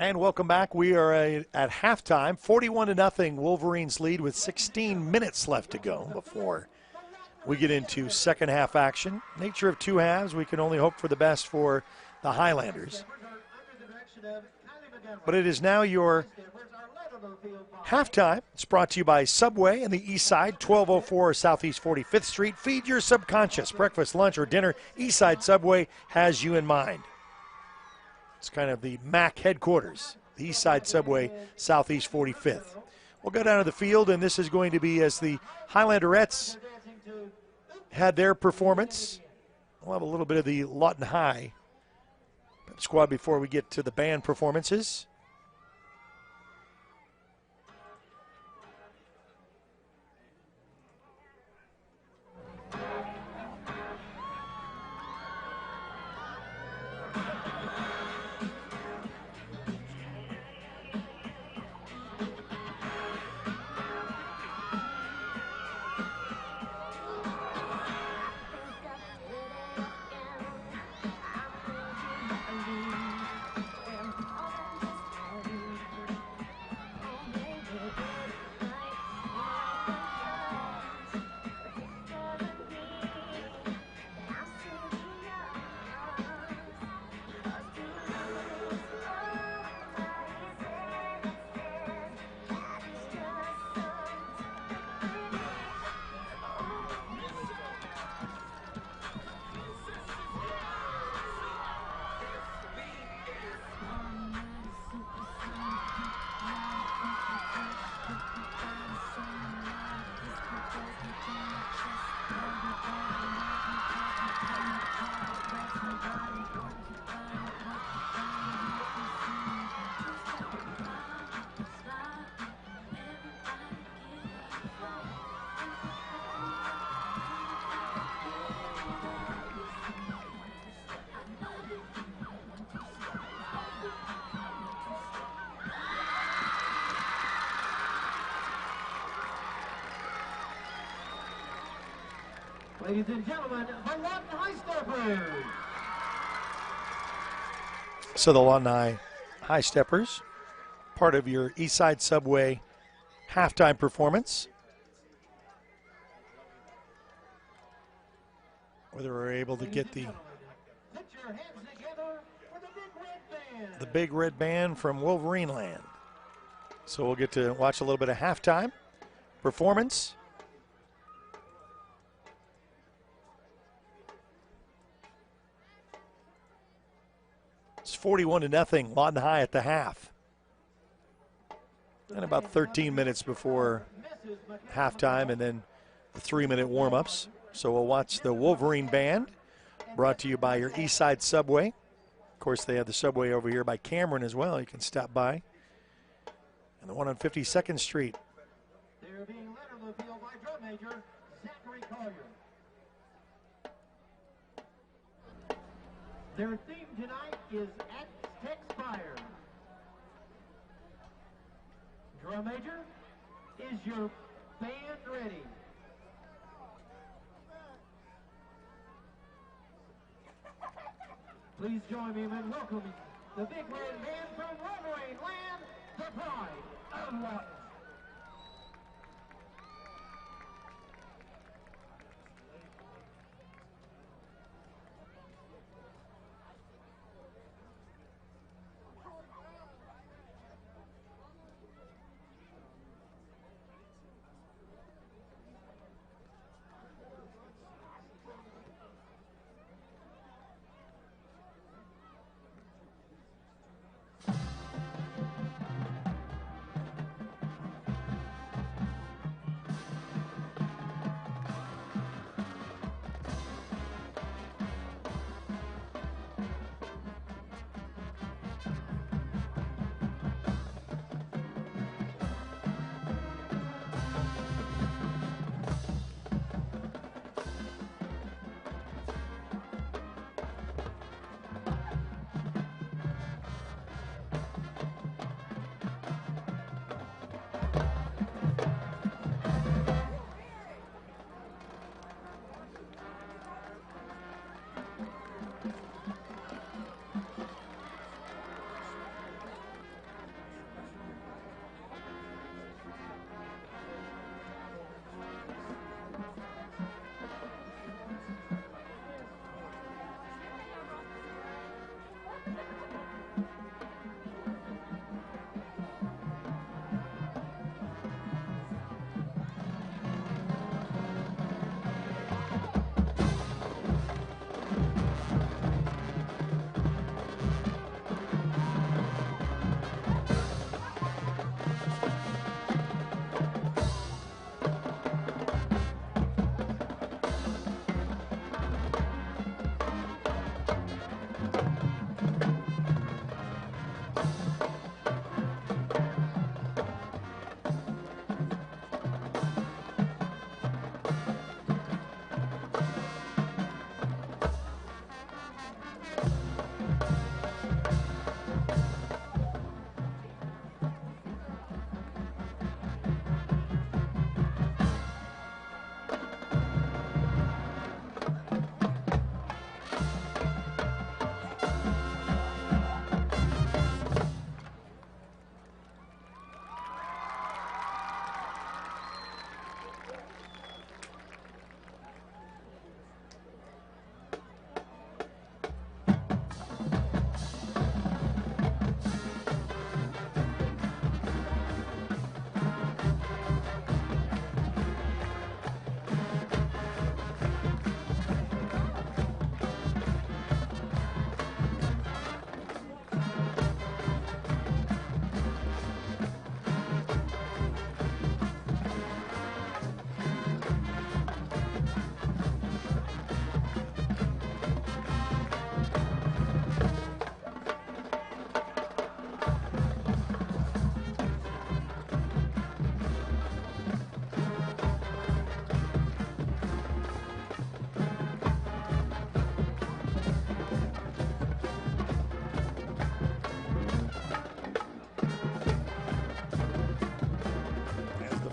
S3: And welcome back. We are at halftime. 41-0. Wolverines lead with 16 minutes left to go before we get into second half action. Nature of 2 halves, we can only hope for the best for the Highlanders. But it is now your Halftime, it's brought to you by Subway in the East Side, 1204 Southeast 45th Street. Feed your subconscious. Breakfast, lunch, or dinner, East Side Subway has you in mind. It's kind of the MAC headquarters, the East Side Subway, Southeast 45th. We'll go down to the field, and this is going to be as the Highlanderettes had their performance. We'll have a little bit of the Lawton High squad before we get to the band performances.
S18: Ladies and gentlemen, the Lawton High Steppers.
S3: So the Lawton High Steppers, part of your Eastside Subway halftime performance. Whether we're able to get the big red band from Wolverine Land. So we'll get to watch a little bit of halftime performance. It's 41-0, Lawton High at the half. And about 13 minutes before halftime, and then the 3-minute warm-ups. So we'll watch the Wolverine Band, brought to you by your Eastside Subway. Of course, they have the Subway over here by Cameron as well. You can stop by. And the one on 52nd Street.
S18: They're being led on the field by drum major Zachary Collier. Their theme tonight is Aztec Fire. Drum major, is your band ready? Please join me in welcoming the big red band from Wolverine Land, the pride of Lawton.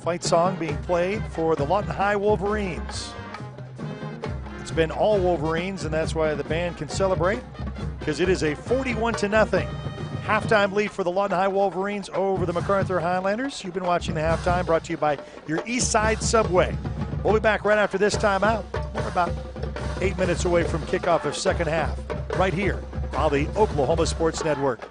S3: fight song being played for the Lawton High Wolverines. It's been all Wolverines, and that's why the band can celebrate, because it is a 41-0 halftime lead for the Lawton High Wolverines over the Macarthur Highlanders. You've been watching the halftime, brought to you by your East Side Subway. We'll be back right after this timeout. We're about 8 minutes away from kickoff of second half, right here on the Oklahoma Sports Network.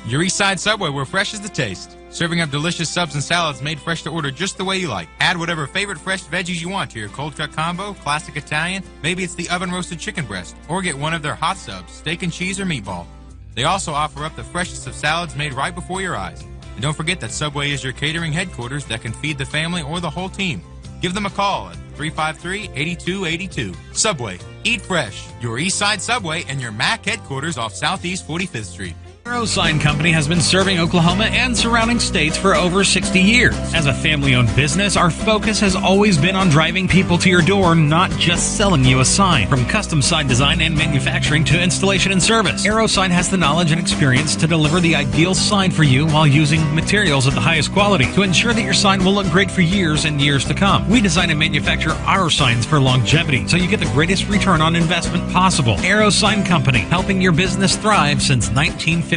S19: Your East Side Subway, where fresh is the taste. Serving up delicious subs and salads made fresh to order just the way you like. Add whatever favorite fresh veggies you want to your cold cut combo, classic Italian, maybe it's the oven roasted chicken breast, or get one of their hot subs, steak and cheese or meatball. They also offer up the freshest of salads made right before your eyes. And don't forget that Subway is your catering headquarters that can feed the family or the whole team. Give them a call at 353-8282. Subway, eat fresh. Your East Side Subway and your MAC headquarters off Southeast 45th Street.
S5: Arrow Sign Company has been serving Oklahoma and surrounding states for over 60 years. As a family-owned business, our focus has always been on driving people to your door, not just selling you a sign. From custom sign design and manufacturing to installation and service, Arrow Sign has the knowledge and experience to deliver the ideal sign for you while using materials of the highest quality to ensure that your sign will look great for years and years to come. We design and manufacture our signs for longevity, so you get the greatest return on investment possible. Arrow Sign Company, helping your business thrive since 1955.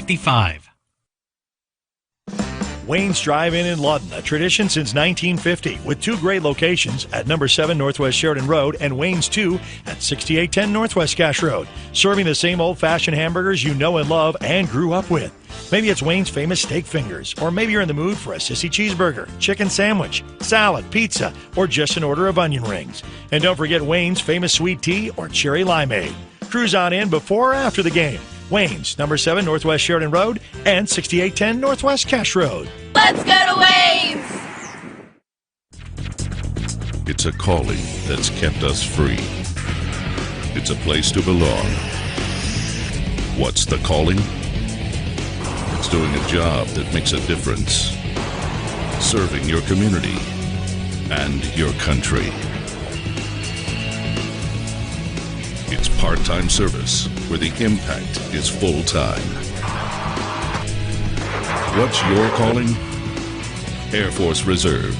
S1: Wayne's Drive-In in Lawton, a tradition since 1950, with two great locations at number 7 Northwest Sheridan Road and Wayne's 2 at 6810 Northwest Cache Road, serving the same old-fashioned hamburgers you know and love and grew up with. Maybe it's Wayne's famous steak fingers, or maybe you're in the mood for a sissy cheeseburger, chicken sandwich, salad, pizza, or just an order of onion rings. And don't forget Wayne's famous sweet tea or cherry limeade. Cruise on in before or after the game. Wayne's, number 7 Northwest Sheridan Road and 6810 Northwest Cache Road.
S20: Let's go to Wayne's!
S6: It's a calling that's kept us free. It's a place to belong. What's the calling? It's doing a job that makes a difference. Serving your community and your country. It's part-time service where the impact is full-time. What's your calling? Air Force Reserve.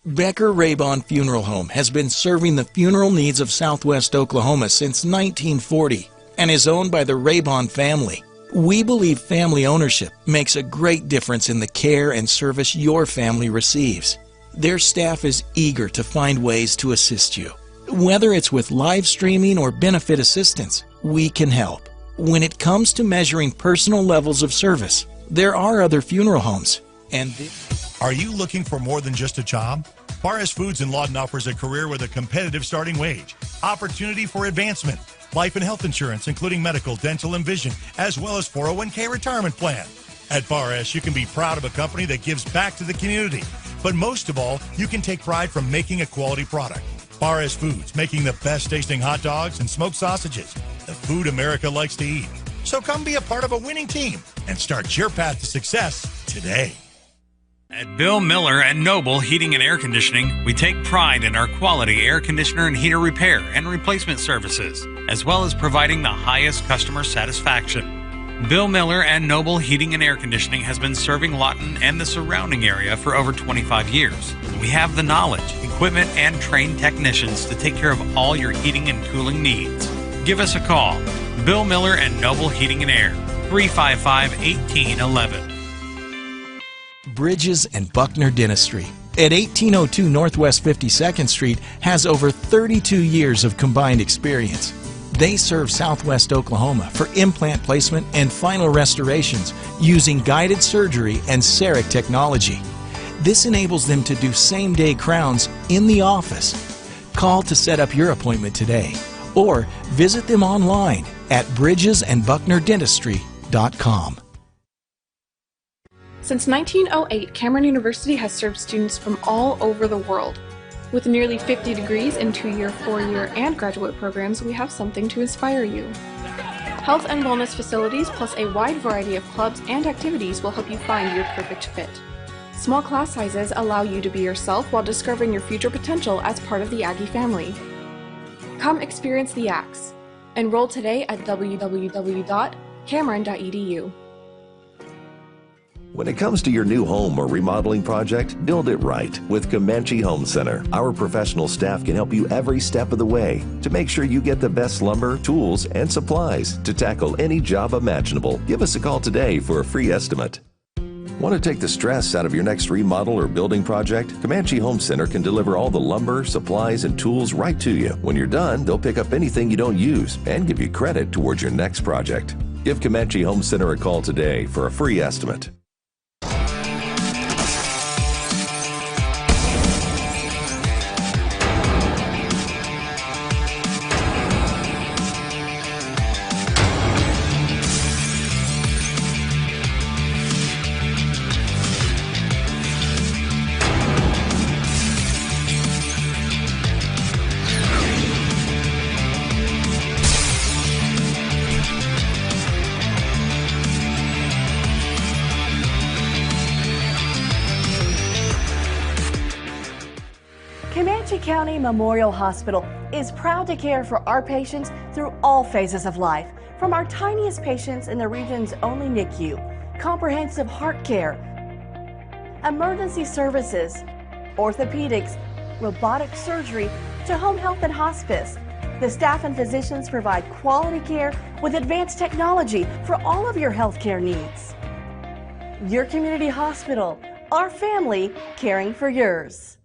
S7: Becker-Raybon Funeral Home has been serving the funeral needs of Southwest Oklahoma since 1940 and is owned by the Raybon family. We believe family ownership makes a great difference in the care and service your family receives. Their staff is eager to find ways to assist you. Whether it's with live streaming or benefit assistance, we can help. When it comes to measuring personal levels of service, there are other funeral homes, and
S1: Are you looking for more than just a job? Paris Foods in Lawton offers a career with a competitive starting wage, opportunity for advancement, life and health insurance, including medical, dental, and vision, as well as 401k retirement plan. At Paris, you can be proud of a company that gives back to the community. But most of all, you can take pride from making a quality product. Paris Foods, making the best tasting hot dogs and smoked sausages, the food America likes to eat. So come be a part of a winning team and start your path to success today.
S5: At Bill Miller and Noble Heating and Air Conditioning, we take pride in our quality air conditioner and heater repair and replacement services, as well as providing the highest customer satisfaction. Bill Miller and Noble Heating and Air Conditioning has been serving Lawton and the surrounding area for over 25 years. We have the knowledge, equipment, and trained technicians to take care of all your heating and cooling needs. Give us a call. Bill Miller and Noble Heating and Air, 355-1811.
S7: Bridges and Buckner Dentistry at 1802 Northwest 52nd Street has over 32 years of combined experience. They serve Southwest Oklahoma for implant placement and final restorations using guided surgery and CEREC technology. This enables them to do same-day crowns in the office. Call to set up your appointment today or visit them online at bridgesandbucknerdentistry.com.
S9: Since 1908, Cameron University has served students from all over the world. With nearly 50 degrees in 2-year, 4-year, and graduate programs, we have something to inspire you. Health and wellness facilities plus a wide variety of clubs and activities will help you find your perfect fit. Small class sizes allow you to be yourself while discovering your future potential as part of the Aggie family. Come experience the Axe. Enroll today at www.cameron.edu.
S11: When it comes to your new home or remodeling project, build it right with Comanche Home Center. Our professional staff can help you every step of the way to make sure you get the best lumber, tools, and supplies to tackle any job imaginable. Give us a call today for a free estimate. Want to take the stress out of your next remodel or building project? Comanche Home Center can deliver all the lumber, supplies, and tools right to you. When you're done, they'll pick up anything you don't use and give you credit towards your next project. Give Comanche Home Center a call today for a free estimate.
S10: Comanche County Memorial Hospital is proud to care for our patients through all phases of life, from our tiniest patients in the region's only NICU, comprehensive heart care, emergency services, orthopedics, robotic surgery, to home health and hospice. The staff and physicians provide quality care with advanced technology for all of your healthcare needs. Your community hospital, our family caring for yours.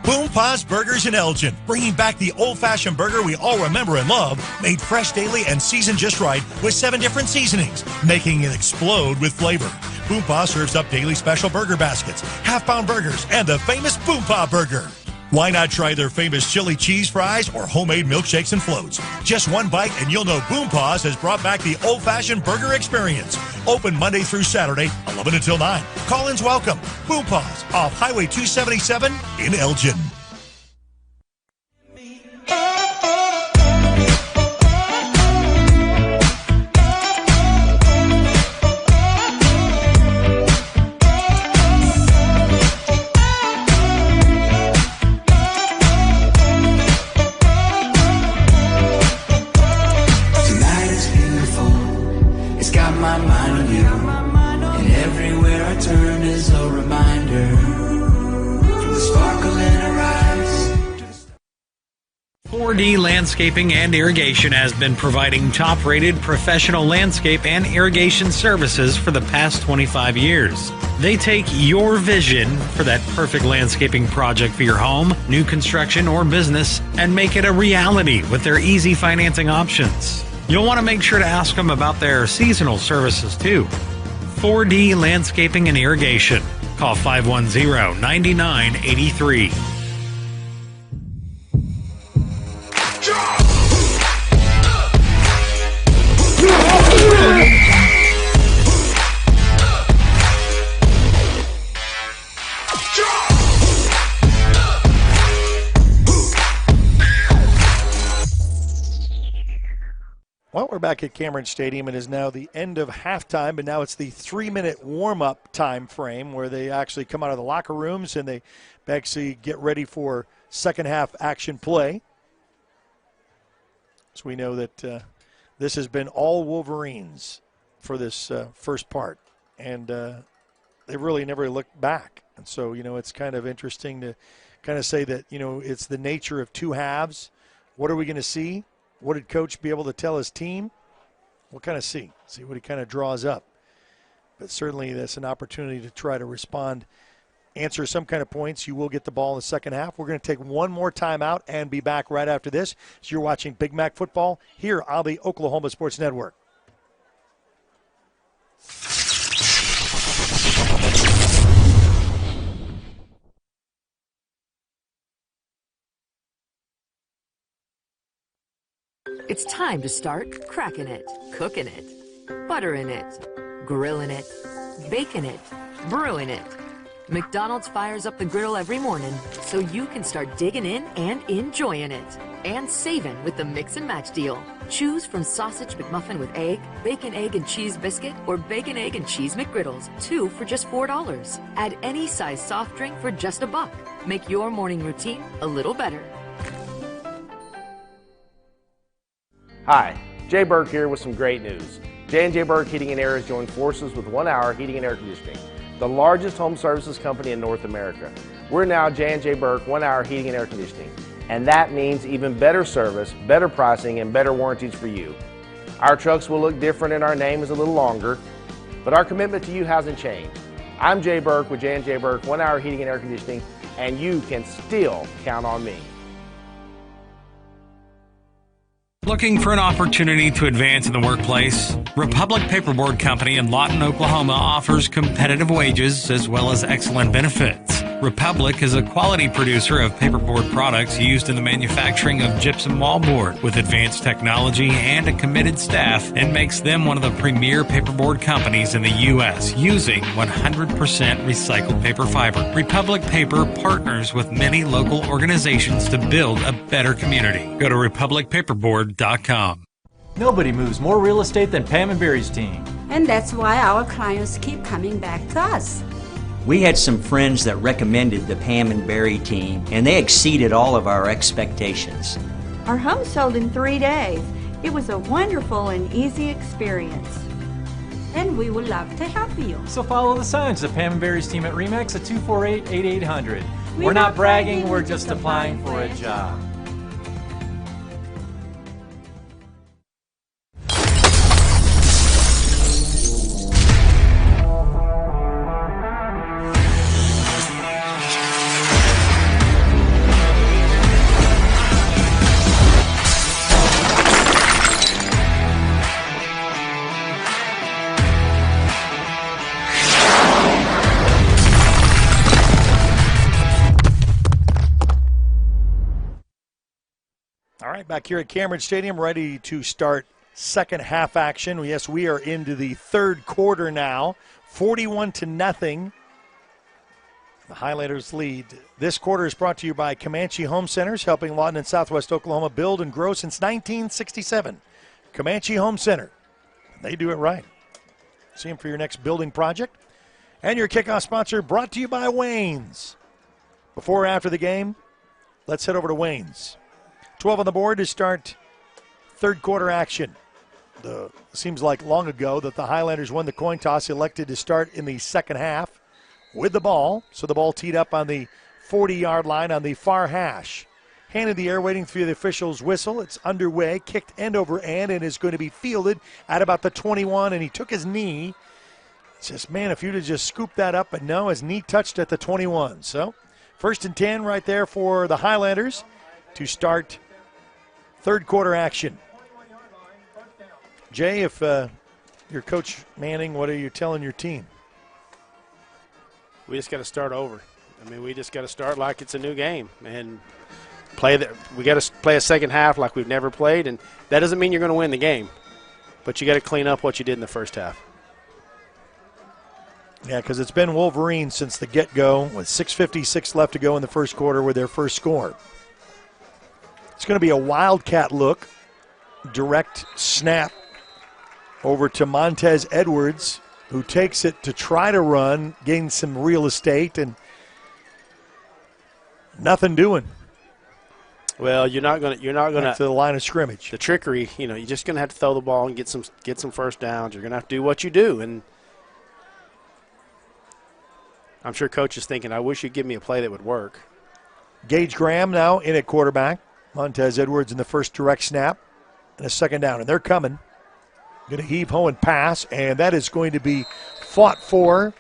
S1: Boom Pa's Burgers in Elgin, bringing back the old-fashioned burger we all remember and love, made fresh daily and seasoned just right with 7 different seasonings, making it explode with flavor. Boom Pa serves up daily special burger baskets, half-pound burgers, and the famous Boom Pa Burger. Why not try their famous chili cheese fries or homemade milkshakes and floats? Just one bite and you'll know Boom Pa's has brought back the old-fashioned burger experience. Open Monday through Saturday, 11 until 9. Call-ins welcome. Boom Pa's off Highway 277 in Elgin.
S12: mind on you. And everywhere I turn is a reminder. From the sparkle in her eyes.
S5: 4D Landscaping and Irrigation has been providing top-rated professional landscape and irrigation services for the past 25 years. They take your vision for that perfect landscaping project for your home, new construction, or business and make it a reality with their easy financing options. You'll want to make sure to ask them about their seasonal services too. 4D Landscaping and Irrigation. Call 510-9983.
S3: Well, we're back at Cameron Stadium. It is now the end of halftime, but now it's the 3-minute warm-up time frame where they actually come out of the locker rooms and they actually get ready for second half action play. So we know that this has been all Wolverines for this first part, and they really never looked back. And so, it's kind of interesting to kind of say that, it's the nature of two halves. What are we going to see? What did Coach be able to tell his team? We'll kind of see what he kind of draws up. But certainly that's an opportunity to try to respond, answer some kind of points. You will get the ball in the second half. We're going to take one more timeout and be back right after this. So you're watching Big Mac Football here on the Oklahoma Sports Network.
S13: It's time to start cracking it, cooking it, buttering it, grilling it, baking it, brewing it. McDonald's fires up the griddle every morning so you can start digging in and enjoying it. And saving with the Mix and Match deal. Choose from Sausage McMuffin with egg, Bacon, Egg, and Cheese Biscuit, or Bacon, Egg, and Cheese McGriddles, 2 for just $4. Add any size soft drink for just $1. Make your morning routine a little better.
S21: Hi, Jay Burke here with some great news. J&J Burke Heating and Air has joined forces with 1 Hour Heating and Air Conditioning, the largest home services company in North America. We're now J&J Burke 1 Hour Heating and Air Conditioning, and that means even better service, better pricing, and better warranties for you. Our trucks will look different and our name is a little longer, but our commitment to you hasn't changed. I'm Jay Burke with J&J Burke 1 Hour Heating and Air Conditioning, and you can still count on me.
S5: Looking for an opportunity to advance in the workplace? Republic Paperboard Company in Lawton, Oklahoma offers competitive wages as well as excellent benefits. Republic is a quality producer of paperboard products used in the manufacturing of gypsum wallboard with advanced technology and a committed staff, and makes them one of the premier paperboard companies in the U.S. using 100% recycled paper fiber. Republic Paper partners with many local organizations to build a better community. Go to republicpaperboard.com.
S14: Nobody moves more real estate than Pam and Barry's team.
S15: And that's why our clients keep coming back to us.
S16: We had some friends that recommended the Pam and Barry team, and they exceeded all of our expectations.
S17: Our home sold in 3 days. It was a wonderful and easy experience.
S15: And we would love to help you.
S14: So follow the signs of Pam and Barry's team at RE/MAX at 248-8800. We're not bragging, we're just applying for a job.
S3: All right, back here at Cameron Stadium, ready to start second half action. Yes, we are into the third quarter now, 41-0. The Highlanders lead. This quarter is brought to you by Comanche Home Centers, helping Lawton and Southwest Oklahoma build and grow since 1967. Comanche Home Center, they do it right. See them for your next building project. And your kickoff sponsor brought to you by Wayne's. Before or after the game, let's head over to Wayne's. 12 on the board to start third quarter action. Seems like long ago that the Highlanders won the coin toss, elected to start in the second half with the ball. So the ball teed up on the 40-yard line on the far hash. Hand in the air, waiting for the official's whistle. It's underway, kicked end over end, and is going to be fielded at about the 21, and he took his knee. Says, man, if you'd have just scooped that up, but no, his knee touched at the 21. So 1st and 10 right there for the Highlanders to start third quarter action. Jay, if you're Coach Manning, what are you telling your team?
S4: We just got to start over. I mean, we just got to start like it's a new game and we got to play a second half like we've never played, and that doesn't mean you're going to win the game, but you got to clean up what you did in the first half.
S3: Yeah, because it's been Wolverines since the get-go with 6:56 left to go in the first quarter with their first score. It's going to be a wildcat look. Direct snap over to Montez Edwards, who takes it to try to run, gain some real estate, and nothing doing.
S4: Well, you're not going to
S3: the line of scrimmage.
S4: The trickery, you're just going to have to throw the ball and get some first downs. You're going to have to do what you do, and I'm sure Coach is thinking, I wish you'd give me a play that would work.
S3: Gage Graham now in at quarterback. Montez Edwards in the first direct snap and a second down. And they're coming. Going to heave ho and pass, and that is going to be fought for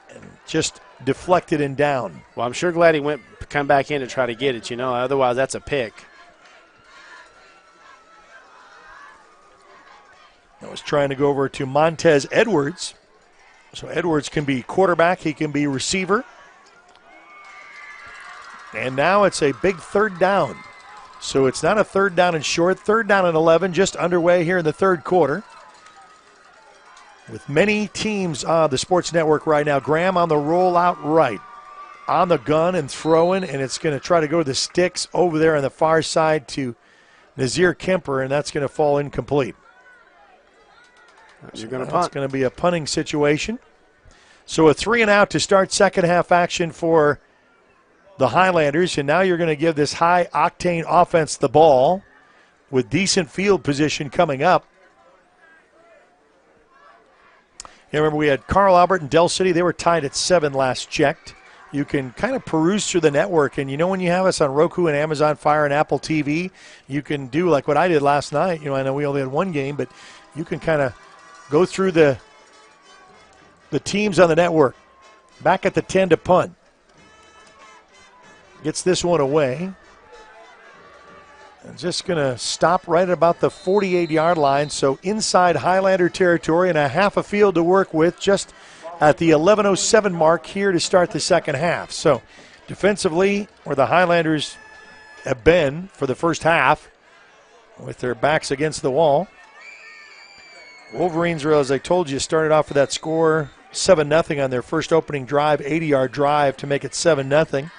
S3: and just deflected and down.
S4: Well, I'm sure glad he come back in to try to get it, Otherwise, that's a pick.
S3: I was trying to go over to Montez Edwards. So Edwards can be quarterback. He can be receiver. And now it's a big third down. So it's not a third down and short. Third down and 11 just underway here in the third quarter. With many teams on the Sports Network right now. Graham on the rollout right. On the gun and throwing, and it's going to try to go to the sticks over there on the far side to Nazir Kemper, and that's going to fall incomplete.
S4: You're going to punt.
S3: It's going to be a punting situation. So a 3 and out to start second half action for the Highlanders, and now you're going to give this high-octane offense the ball with decent field position coming up. You remember we had Carl Albert and Del City. They were tied at 7 last checked. You can kind of peruse through the network, and when you have us on Roku and Amazon Fire and Apple TV, you can do like what I did last night. I know we only had one game, but you can kind of go through the teams on the network. Back at the 10 to punt. Gets this one away. And just going to stop right about the 48-yard line, so inside Highlander territory and a half a field to work with just at the 11:07 mark here to start the second half. So defensively, where the Highlanders have been for the first half with their backs against the wall. Wolverines, as I told you, started off with that score 7-0 on their first opening drive, 80-yard drive to make it 7-0.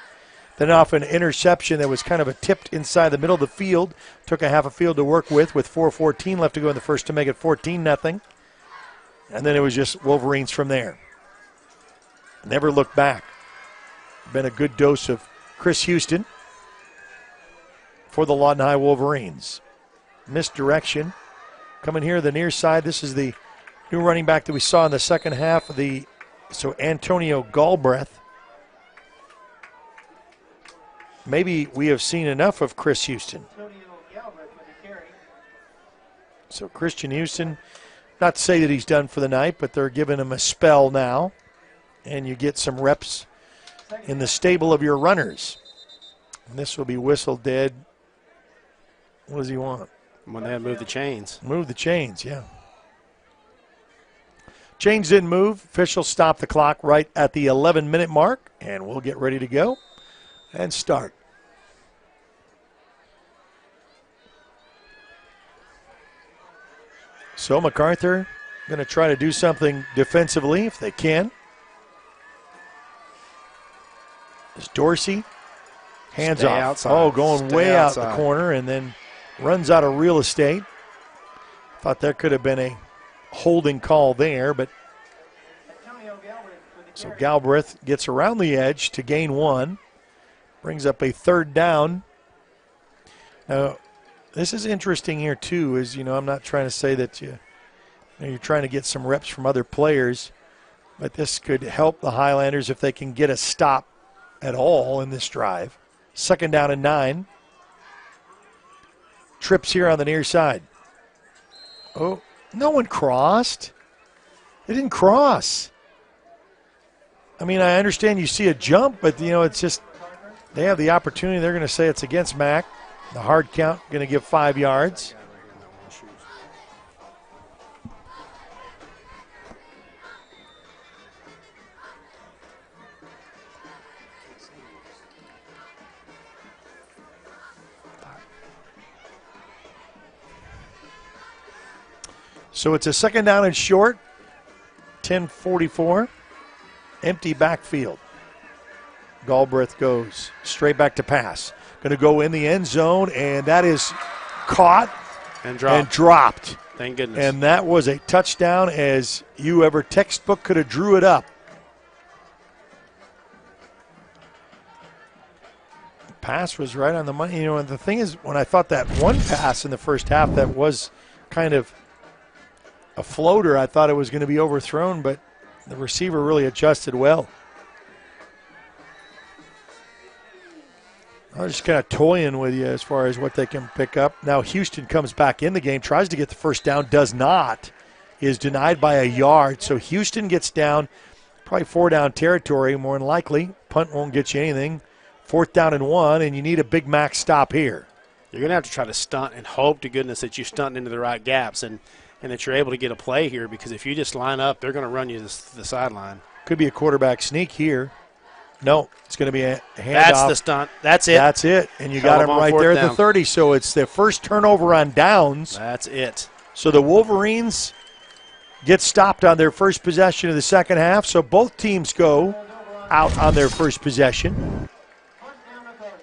S3: Then off an interception that was kind of a tipped inside the middle of the field. Took a half a field to work with 4:14 left to go in the first to make it 14-0. And then it was just Wolverines from there. Never looked back. Been a good dose of Chris Houston for the Lawton High Wolverines. Misdirection. Coming here the near side. This is the new running back that we saw in the second half. So Antonio Galbraith. Maybe we have seen enough of Chris Houston. So Christian Houston, not to say that he's done for the night, but they're giving him a spell now. And you get some reps in the stable of your runners. And this will be whistled dead. What does he want?
S4: When they had moved the chains.
S3: Move the chains, yeah. Chains didn't move. Officials stopped the clock right at the 11-minute mark, and we'll get ready to go and start. So Macarthur going to try to do something defensively if they can. Is Dorsey. Hands
S4: Stay
S3: off.
S4: outside.
S3: Oh, going
S4: Stay
S3: way
S4: outside.
S3: out the corner and then runs out of real estate. Thought there could have been a holding call there, but so Galbraith gets around the edge to gain 1. Brings up a third down. Now, this is interesting here, too, is, I'm not trying to say that you're trying to get some reps from other players, but this could help the Highlanders if they can get a stop at all in this drive. Second down and 9. Trips here on the near side. Oh, no one crossed. They didn't cross. I mean, I understand you see a jump, but, it's just they have the opportunity. They're going to say it's against Mac. The hard count going to give 5 yards. So it's a second down and short. 10:44. Empty backfield. Galbraith goes straight back to pass. Going to go in the end zone, and that is caught
S4: and
S3: dropped.
S4: Thank goodness.
S3: And that was a touchdown as you ever textbook could have drew it up. The pass was right on the money. And the thing is, when I thought that one pass in the first half that was kind of a floater, I thought it was going to be overthrown, but the receiver really adjusted well. I'm just kind of toying with you as far as what they can pick up. Now Houston comes back in the game, tries to get the first down, does not, is denied by a yard. So Houston gets down, probably 4-down territory more than likely. Punt won't get you anything. 4th down and 1, and you need a Big Mac stop here.
S4: You're going to have to try to stunt and hope to goodness that you stunt into the right gaps and that you're able to get a play here, because if you just line up, they're going to run you to the sideline.
S3: Could be a quarterback sneak here. No, it's going to be a handoff.
S4: That's the stunt. That's it.
S3: That's it. And you
S4: Held
S3: got him
S4: on
S3: right
S4: fourth
S3: there at
S4: down.
S3: the 30. So it's their first turnover on downs.
S4: That's it.
S3: So the Wolverines get stopped on their first possession of the second half. So both teams go out on their first possession.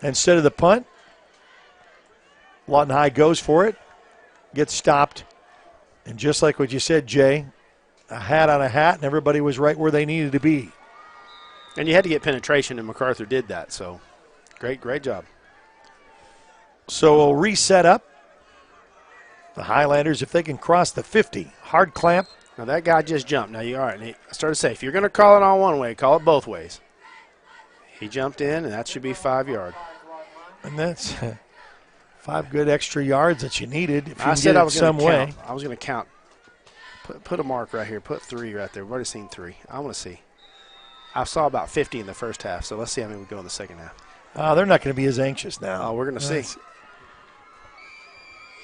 S3: Instead of the punt, Lawton High goes for it, gets stopped. And just like what you said, Jay, a hat on a hat, and everybody was right where they needed to be.
S4: And you had to get penetration, and Macarthur did that. So great job.
S3: So we'll reset up. The Highlanders, if they can cross the 50, hard clamp.
S4: Now that guy just jumped. Now you all right. And I started to say, if you're going to call it on one way, call it both ways. He jumped in, and that should be 5 yards.
S3: And that's 5 good extra yards that you needed if you
S4: I
S3: can
S4: said
S3: get
S4: I
S3: it
S4: was
S3: some
S4: going to
S3: way.
S4: count. I was going to count. Put a mark right here. Put 3 right there. We've already seen 3. I want to see. I saw about 50 in the first half, so let's see how many we go in the second half.
S3: They're not going to be as anxious now.
S4: Oh, we're going to see.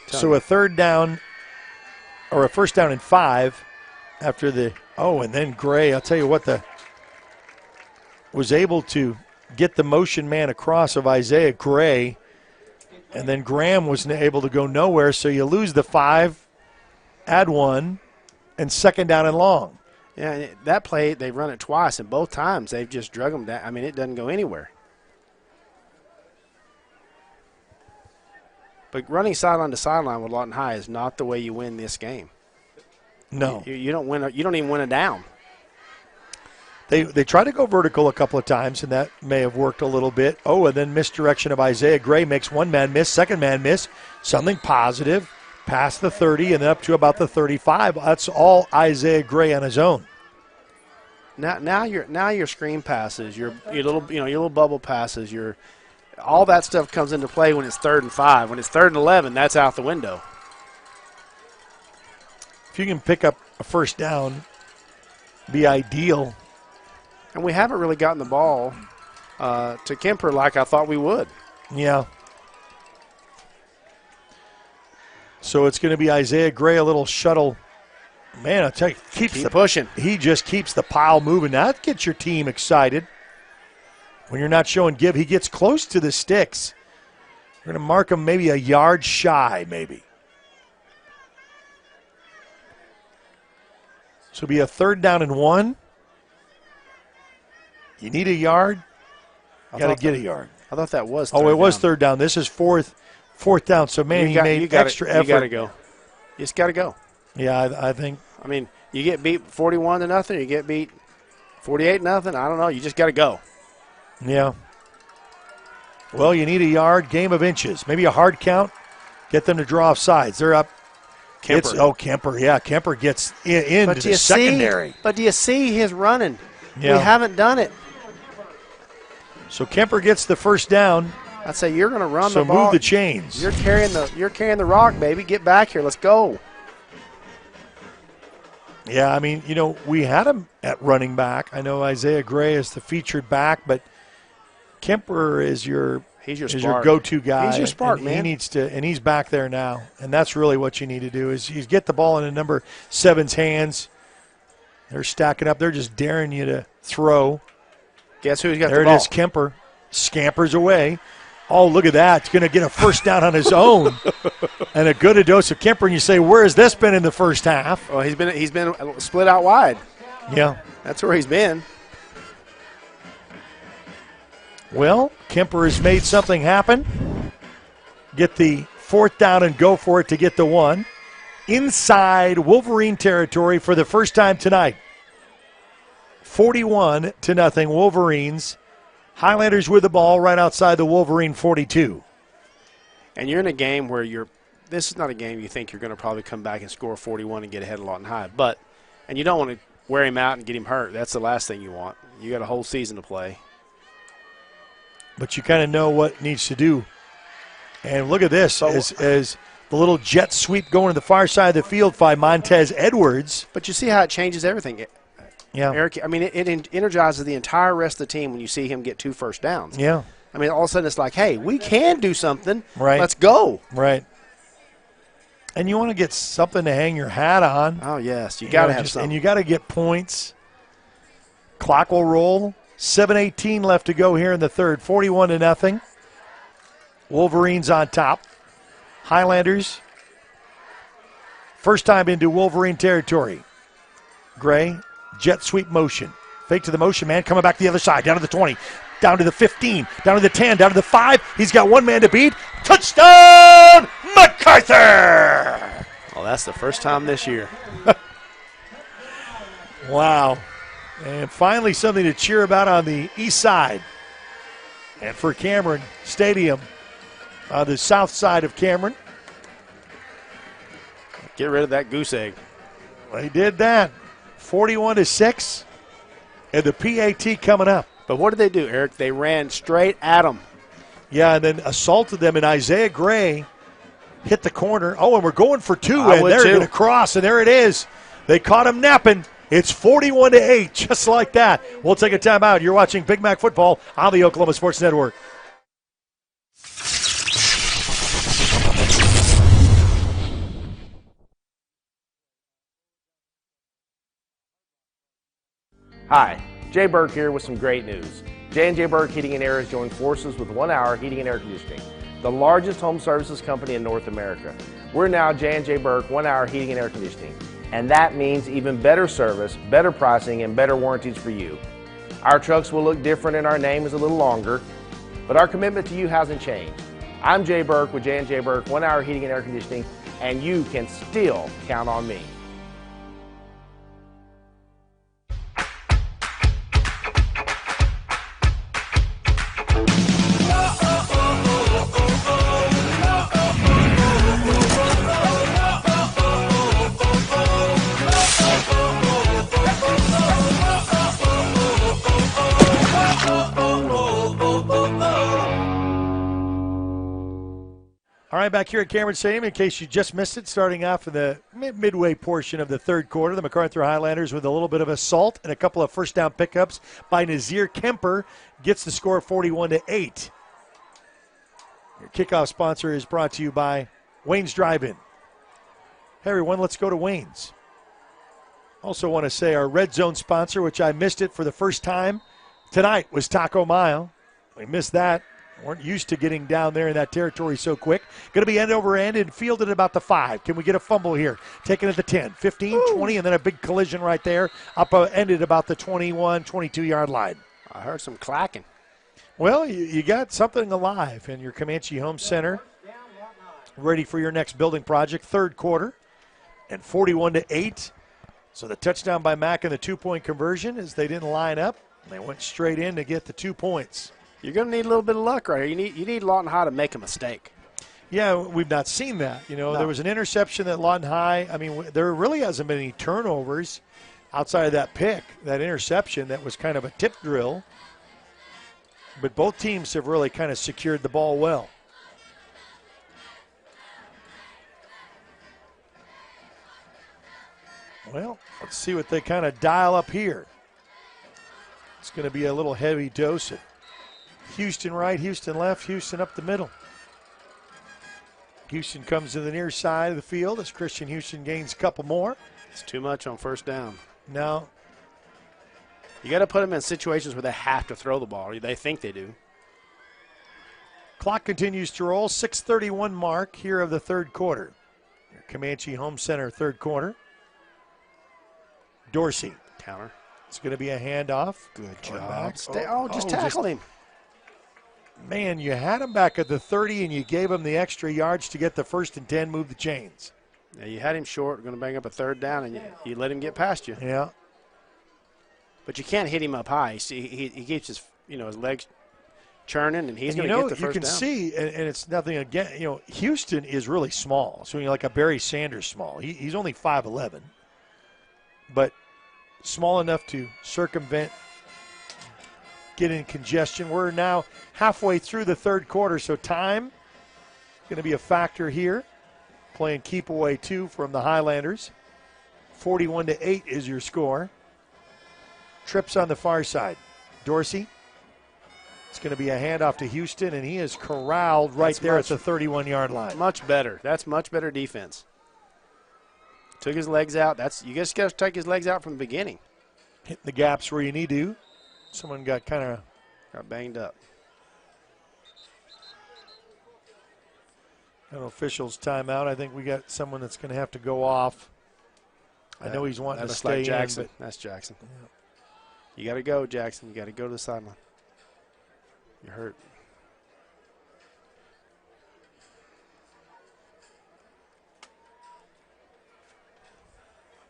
S3: So a third down, or a first down and 5 after the, and then Gray, I'll tell you what, was able to get the motion man across of Isaiah Gray, and then Graham was able to go nowhere, so you lose the 5, add 1, and second down and long.
S4: Yeah, that play, they've run it twice, and both times they've just drug them down. I mean, it doesn't go anywhere. But running sideline to sideline with Lawton High is not the way you win this game.
S3: No.
S4: You don't win. You don't even win a down.
S3: They tried to go vertical a couple of times, and that may have worked a little bit. And then misdirection of Isaiah Gray makes one man miss, second man miss, something positive, past the 30 and then up to about the 35. That's all Isaiah Gray on his own.
S4: Now your screen passes, your little bubble passes, all that stuff comes into play when it's 3rd and 5. When it's 3rd and 11, that's out the window.
S3: If you can pick up a first down, be ideal.
S4: And we haven't really gotten the ball to Kemper like I thought we would.
S3: Yeah. So it's going to be Isaiah Gray, a little shuttle. Man, I tell you, keep
S4: pushing.
S3: He just keeps the pile moving. That gets your team excited. When you're not showing give, he gets close to the sticks. We're going to mark him maybe a yard shy, maybe. So it'll be a 3rd down and 1. You need a yard. You got to get a yard.
S4: I thought that was.
S3: It was 3rd down. This is fourth down. So man, he made extra effort.
S4: You got to go. You just got to go.
S3: Yeah, I think.
S4: I mean, you get beat 41-0. You get beat 48-0. I don't know. You just got to go.
S3: Yeah. Well, you need a yard, game of inches. Maybe a hard count. Get them to draw off sides. They're up.
S4: Kemper.
S3: Kemper. Yeah, Kemper gets into the secondary.
S4: But do you see his running?
S3: Yeah.
S4: We haven't done it.
S3: So Kemper gets the first down.
S4: I'd say you're going to run
S3: the
S4: ball.
S3: So move the chains.
S4: You're carrying the rock, baby. Get back here. Let's go.
S3: Yeah, I mean, we had him at running back. I know Isaiah Gray is the featured back, but Kemper is your go-to guy.
S4: He's your spark, man.
S3: He needs to, and he's back there now. And that's really what you need to do is get the ball in a number 7's hands. They're stacking up. They're just daring you to throw.
S4: Guess who's got
S3: there
S4: the ball?
S3: There it is, Kemper. Scampers away. Oh, look at that. He's going to get a first down on his own. And a good dose of Kemper. And you say, where has this been in the first half?
S4: Oh, he's been split out wide.
S3: Yeah.
S4: That's where he's been.
S3: Well, Kemper has made something happen. Get the 4th down and go for it to get the 1. Inside Wolverine territory for the first time tonight. 41-0 Wolverines. Highlanders with the ball right outside the Wolverine 42.
S4: And you're in a game where this is not a game you think you're going to probably come back and score 41 and get ahead of Lawton High. And you don't want to wear him out and get him hurt. That's the last thing you want. You got a whole season to play.
S3: But you kind of know what needs to do. And look at this as the little jet sweep going to the far side of the field by Montez Edwards.
S4: But you see how it changes everything.
S3: Yeah.
S4: Eric, I mean, it energizes the entire rest of the team when you see him get 2 first downs.
S3: Yeah.
S4: I mean, all of a sudden it's like, hey, we can do something.
S3: Right.
S4: Let's go.
S3: Right. And you want to get something to hang your hat on.
S4: Oh, yes. You got to have something.
S3: And you got to get points. Clock will roll. 7:18 left to go here in the third. 41-0. Wolverines on top. Highlanders, first time into Wolverine territory. Gray, jet sweep motion. Fake to the motion man, coming back to the other side, down to the 20, down to the 15, down to the 10, down to the 5. He's got one man to beat. Touchdown, Macarthur!
S4: Well, that's the first time this year.
S3: Wow. And finally something to cheer about on the east side. And for Cameron Stadium, on the south side of Cameron.
S4: Get rid of that goose egg.
S3: Well, he did that. 41-6. And the PAT coming up.
S4: But what did they do, Eric? They ran straight at them.
S3: Yeah, and then assaulted them, and Isaiah Gray hit the corner. Oh, and we're going for two,
S4: I
S3: and
S4: would
S3: they're
S4: too.
S3: going to cross, and there it is. They caught him napping. It's 41-8, just like that. We'll take a timeout. You're watching Big Mac Football on the Oklahoma Sports Network.
S21: Hi, Jay Burke here with some great news. J&J Burke Heating and Air has joined forces with 1 Hour Heating and Air Conditioning, the largest home services company in North America. We're now J&J Burke 1 Hour Heating and Air Conditioning, and that means even better service, better pricing, and better warranties for you. Our trucks will look different and our name is a little longer, but our commitment to you hasn't changed. I'm Jay Burke with J&J Burke 1 Hour Heating and Air Conditioning, and you can still count on me.
S3: All right, back here at Cameron Stadium, in case you just missed it, starting off in the midway portion of the third quarter, the Macarthur Highlanders with a little bit of assault and a couple of first down pickups by Nazir Kemper gets the score 41-8. Your kickoff sponsor is brought to you by Wayne's Drive-In. Hey, everyone, let's go to Wayne's. Also want to say our Red Zone sponsor, which I missed it for the first time tonight, was Taco Mile. We missed that. Weren't used to getting down there in that territory so quick. Going to be end over end and fielded at about the 5. Can we get a fumble here? Taken at the 10, 15, 20, and then a big collision right there. Up ended about the 21, 22-yard line.
S4: I heard some clacking.
S3: Well, you got something alive in your Comanche Home Center. Ready for your next building project. Third quarter and 41-8. So the touchdown by Mack and the 2-point conversion as they didn't line up. They went straight in to get the 2 points.
S4: You're going to need a little bit of luck right here. You need Lawton High to make a mistake.
S3: Yeah, we've not seen that.
S4: No.
S3: There was an interception that Lawton High, there really hasn't been any turnovers outside of that pick, that interception that was kind of a tip drill. But both teams have really kind of secured the ball well. Well, let's see what they kind of dial up here. It's going to be a little heavy dose of Houston right, Houston left, Houston up the middle. Houston comes to the near side of the field as Christian Houston gains a couple more.
S4: It's too much on first down.
S3: No.
S4: You got to put them in situations where they have to throw the ball. They think they do.
S3: Clock continues to roll. 6:31 mark here of the third quarter. Comanche Home Center third quarter. Dorsey.
S4: Counter.
S3: It's going to be a handoff.
S4: Good job. Just tackle him.
S3: Man, you had him back at the 30 and you gave him the extra yards to get the 1st and 10, move the chains.
S4: Yeah, you had him short, going to bring up a third down, and you let him get past you.
S3: Yeah.
S4: But you can't hit him up high. See, he keeps his legs churning, and he's going to get the first down.
S3: You can see, and it's nothing again. Houston is really small, so like a Barry Sanders small. He's only 5'11", but small enough to circumvent, get in congestion. We're now halfway through the third quarter, so time going to be a factor here. Playing keep away 2 from the Highlanders. 41-8 is your score. Trips on the far side. Dorsey. It's going to be a handoff to Houston, and he is corralled right there at the 31-yard line.
S4: Much better. That's much better defense. Took his legs out. You just got to take his legs out from the beginning.
S3: Hitting the gaps where you need to. Someone got kind of
S4: banged up.
S3: An official's timeout. I think we got someone that's going to have to go off. I know he's wanting to stay
S4: like Jackson.
S3: in.
S4: That's Jackson. Yeah. You got to go, Jackson. You got to go to the sideline. You're hurt.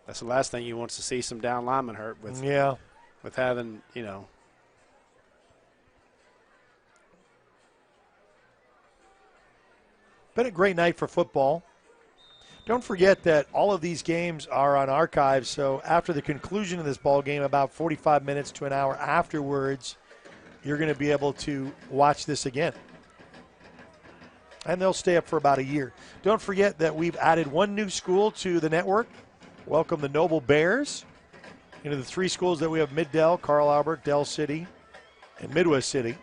S4: That's the last thing you want to see, some down lineman hurt with.
S3: Yeah.
S4: With having, you know.
S3: Been a great night for football. Don't forget that all of these games are on archives, so after the conclusion of this ball game, about 45 minutes to an hour afterwards, you're going to be able to watch this again. And they'll stay up for about a year. Don't forget that we've added one new school to the network. Welcome the Noble Bears into the 3 schools that we have: Middell, Carl Albert, Dell City, and Midwest City.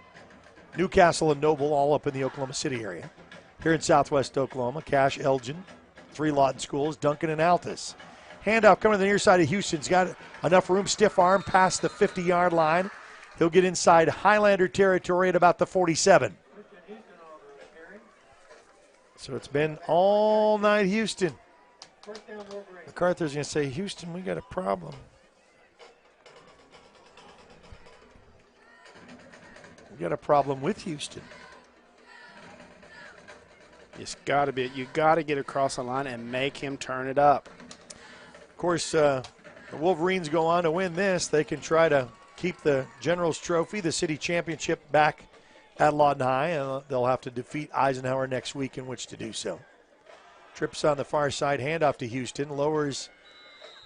S3: Newcastle and Noble all up in the Oklahoma City area. Here in southwest Oklahoma, Cache, Elgin, 3 Lawton schools, Duncan and Altus. Handoff coming to the near side of Houston's got enough room, stiff arm past the 50-yard line. He'll get inside Highlander territory at about the 47. So it's been all night Houston. Macarthur's going to say, Houston, we got a problem. We got a problem with Houston.
S4: You got to get across the line and make him turn it up.
S3: Of course, the Wolverines go on to win this. They can try to keep the General's Trophy, the city championship, back at Lawton High, and they'll have to defeat Eisenhower next week in which to do so. Trips on the far side, handoff to Houston, lowers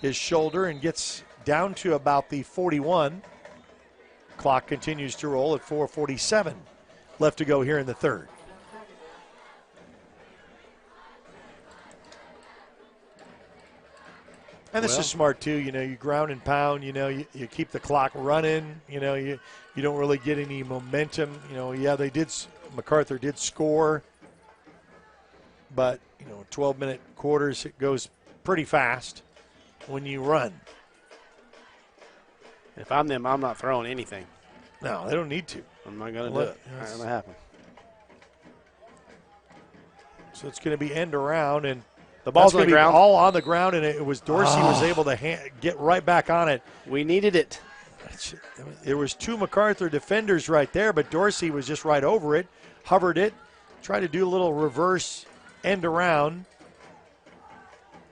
S3: his shoulder and gets down to about the 41. Clock continues to roll at 4:47 left to go here in the third. And this is smart, too. You know, you ground and pound. You know, you keep the clock running. You know, you don't really get any momentum. You know, yeah, Macarthur did score. But, 12-minute quarters, it goes pretty fast when you run.
S4: If I'm them, I'm not throwing anything.
S3: No, they don't need to.
S4: I'm not going to do it. It's not going to happen.
S3: So it's going to be end around, and
S4: the ball's on the ground.
S3: All on the ground, and it was Dorsey was able to get right back on it.
S4: We needed it.
S3: There was 2 Macarthur defenders right there, but Dorsey was just right over it, hovered it, tried to do a little reverse end around,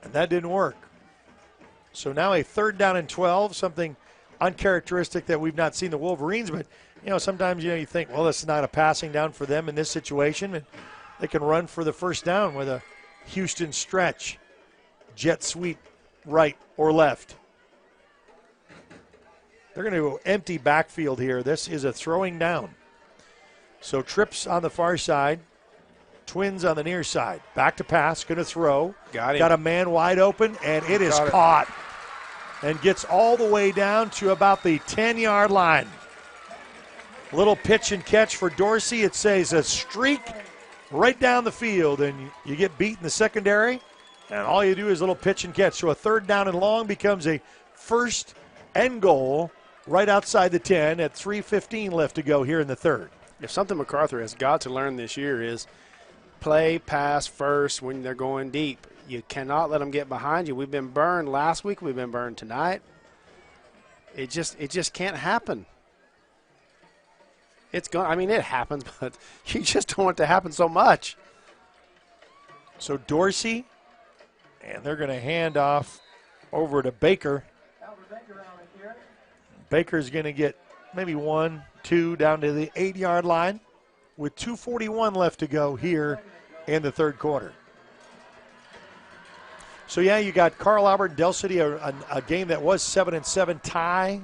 S3: and that didn't work. So now a 3rd down and 12, something uncharacteristic that we've not seen the Wolverines, but sometimes you think, well, this is not a passing down for them in this situation, and they can run for the first down with a Houston stretch, jet sweep right or left. They're going to go empty backfield here. This is a throwing down. So trips on the far side, Twins on the near side. Back to pass, going to throw.
S4: Got him.
S3: Got a man wide open, and it is caught. And gets all the way down to about the 10-yard line. Little pitch and catch for Dorsey. It says a streak right down the field, and you get beat in the secondary, and all you do is a little pitch and catch. So a 3rd down and long becomes a 1st and goal right outside the 10 at 3:15 left to go here in the third.
S4: If something Macarthur has got to learn this year is play pass first when they're going deep. You cannot let them get behind you. We've been burned last week. We've been burned tonight. It just can't happen. It happens, but you just don't want it to happen so much.
S3: So Dorsey, and they're going to hand off over to Baker. Baker's going to get maybe 1, 2 down to the 8-yard line with 2:41 left to go here in the third quarter. So, yeah, you got Carl Albert and Dell City, a game that was 7-7 tie.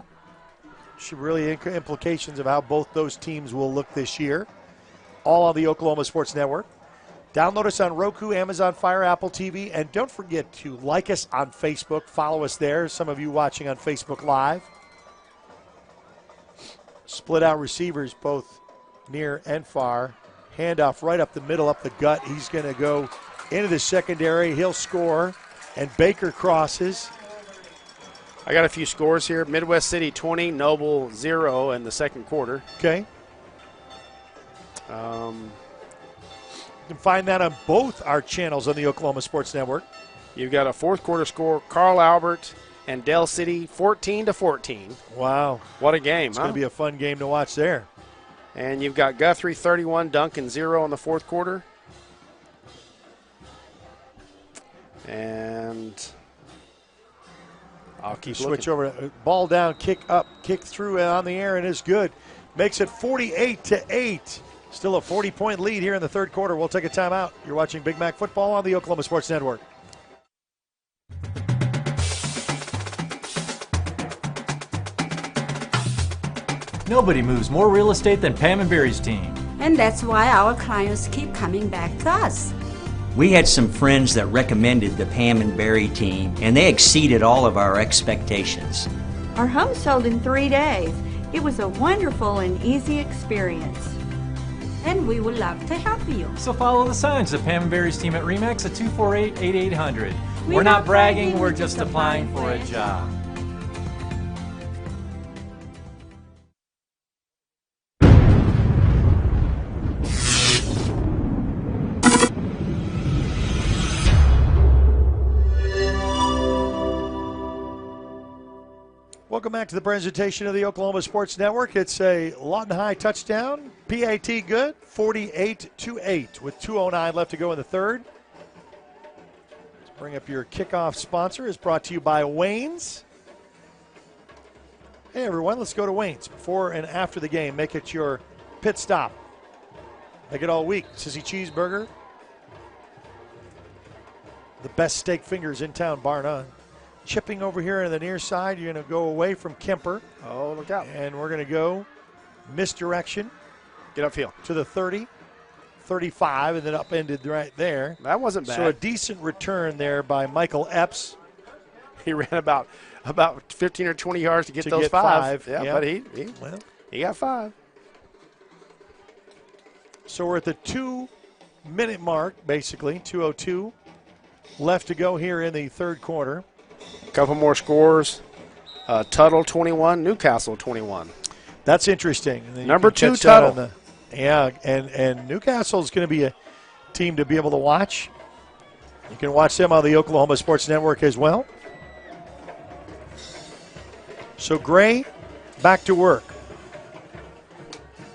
S3: Should really implications of how both those teams will look this year. All on the Oklahoma Sports Network. Download us on Roku, Amazon Fire, Apple TV, and don't forget to like us on Facebook. Follow us there. Some of you watching on Facebook Live. Split out receivers both near and far. Handoff right up the middle, up the gut. He's going to go into the secondary. He'll score, and Baker crosses.
S4: I got a few scores here. Midwest City 20, Noble 0 in the second quarter.
S3: Okay. You can find that on both our channels on the Oklahoma Sports Network.
S4: You've got a fourth quarter score, Carl Albert and Dell City 14-14.
S3: Wow.
S4: What a game,
S3: It's going to be a fun game to watch there.
S4: And you've got Guthrie 31, Duncan 0 in the fourth quarter. And I'll keep
S3: Switch
S4: looking.
S3: over to ball down, kick up, kick through on the air, and is good. Makes it 48-8. Still a 40-point lead here in the third quarter. We'll take a timeout. You're watching Big Mac Football on the Oklahoma Sports Network.
S14: Nobody moves more real estate than Pam and Barry's team.
S15: And that's why our clients keep coming back to us.
S16: We had some friends that recommended the Pam and Barry team, and they exceeded all of our expectations.
S17: Our home sold in 3 days. It was a wonderful and easy experience.
S15: And we would love to help you.
S14: So follow the signs of Pam and Barry's team at RE/MAX at 248-8800. We're not bragging, we're just applying for a job.
S3: Welcome back to the presentation of the Oklahoma Sports Network. It's a Lawton High touchdown. PAT good, 48-8 with 2:09 left to go in the third. Let's bring up your kickoff sponsor. Is brought to you by Wayne's. Hey, everyone, let's go to Wayne's. Before and after the game, make it your pit stop. Make it all week. Sissy Cheeseburger. The best steak fingers in town, bar none. Chipping over here on the near side. You're going to go away from Kemper.
S4: Oh, look out.
S3: And we're going to go misdirection.
S4: Get upfield.
S3: To the 30, 35, and then upended right there.
S4: That wasn't bad.
S3: So a decent return there by Michael Epps.
S4: He ran about 15 or 20 yards to get those
S3: get
S4: five.
S3: five.
S4: Yeah, but he got 5.
S3: So we're at the 2-minute mark, basically, 2:02 left to go here in the third quarter.
S4: Couple more scores. Tuttle 21, Newcastle 21.
S3: That's interesting.
S4: Number 2 Tuttle.
S3: And Newcastle is going to be a team to be able to watch. You can watch them on the Oklahoma Sports Network as well. So Gray, back to work.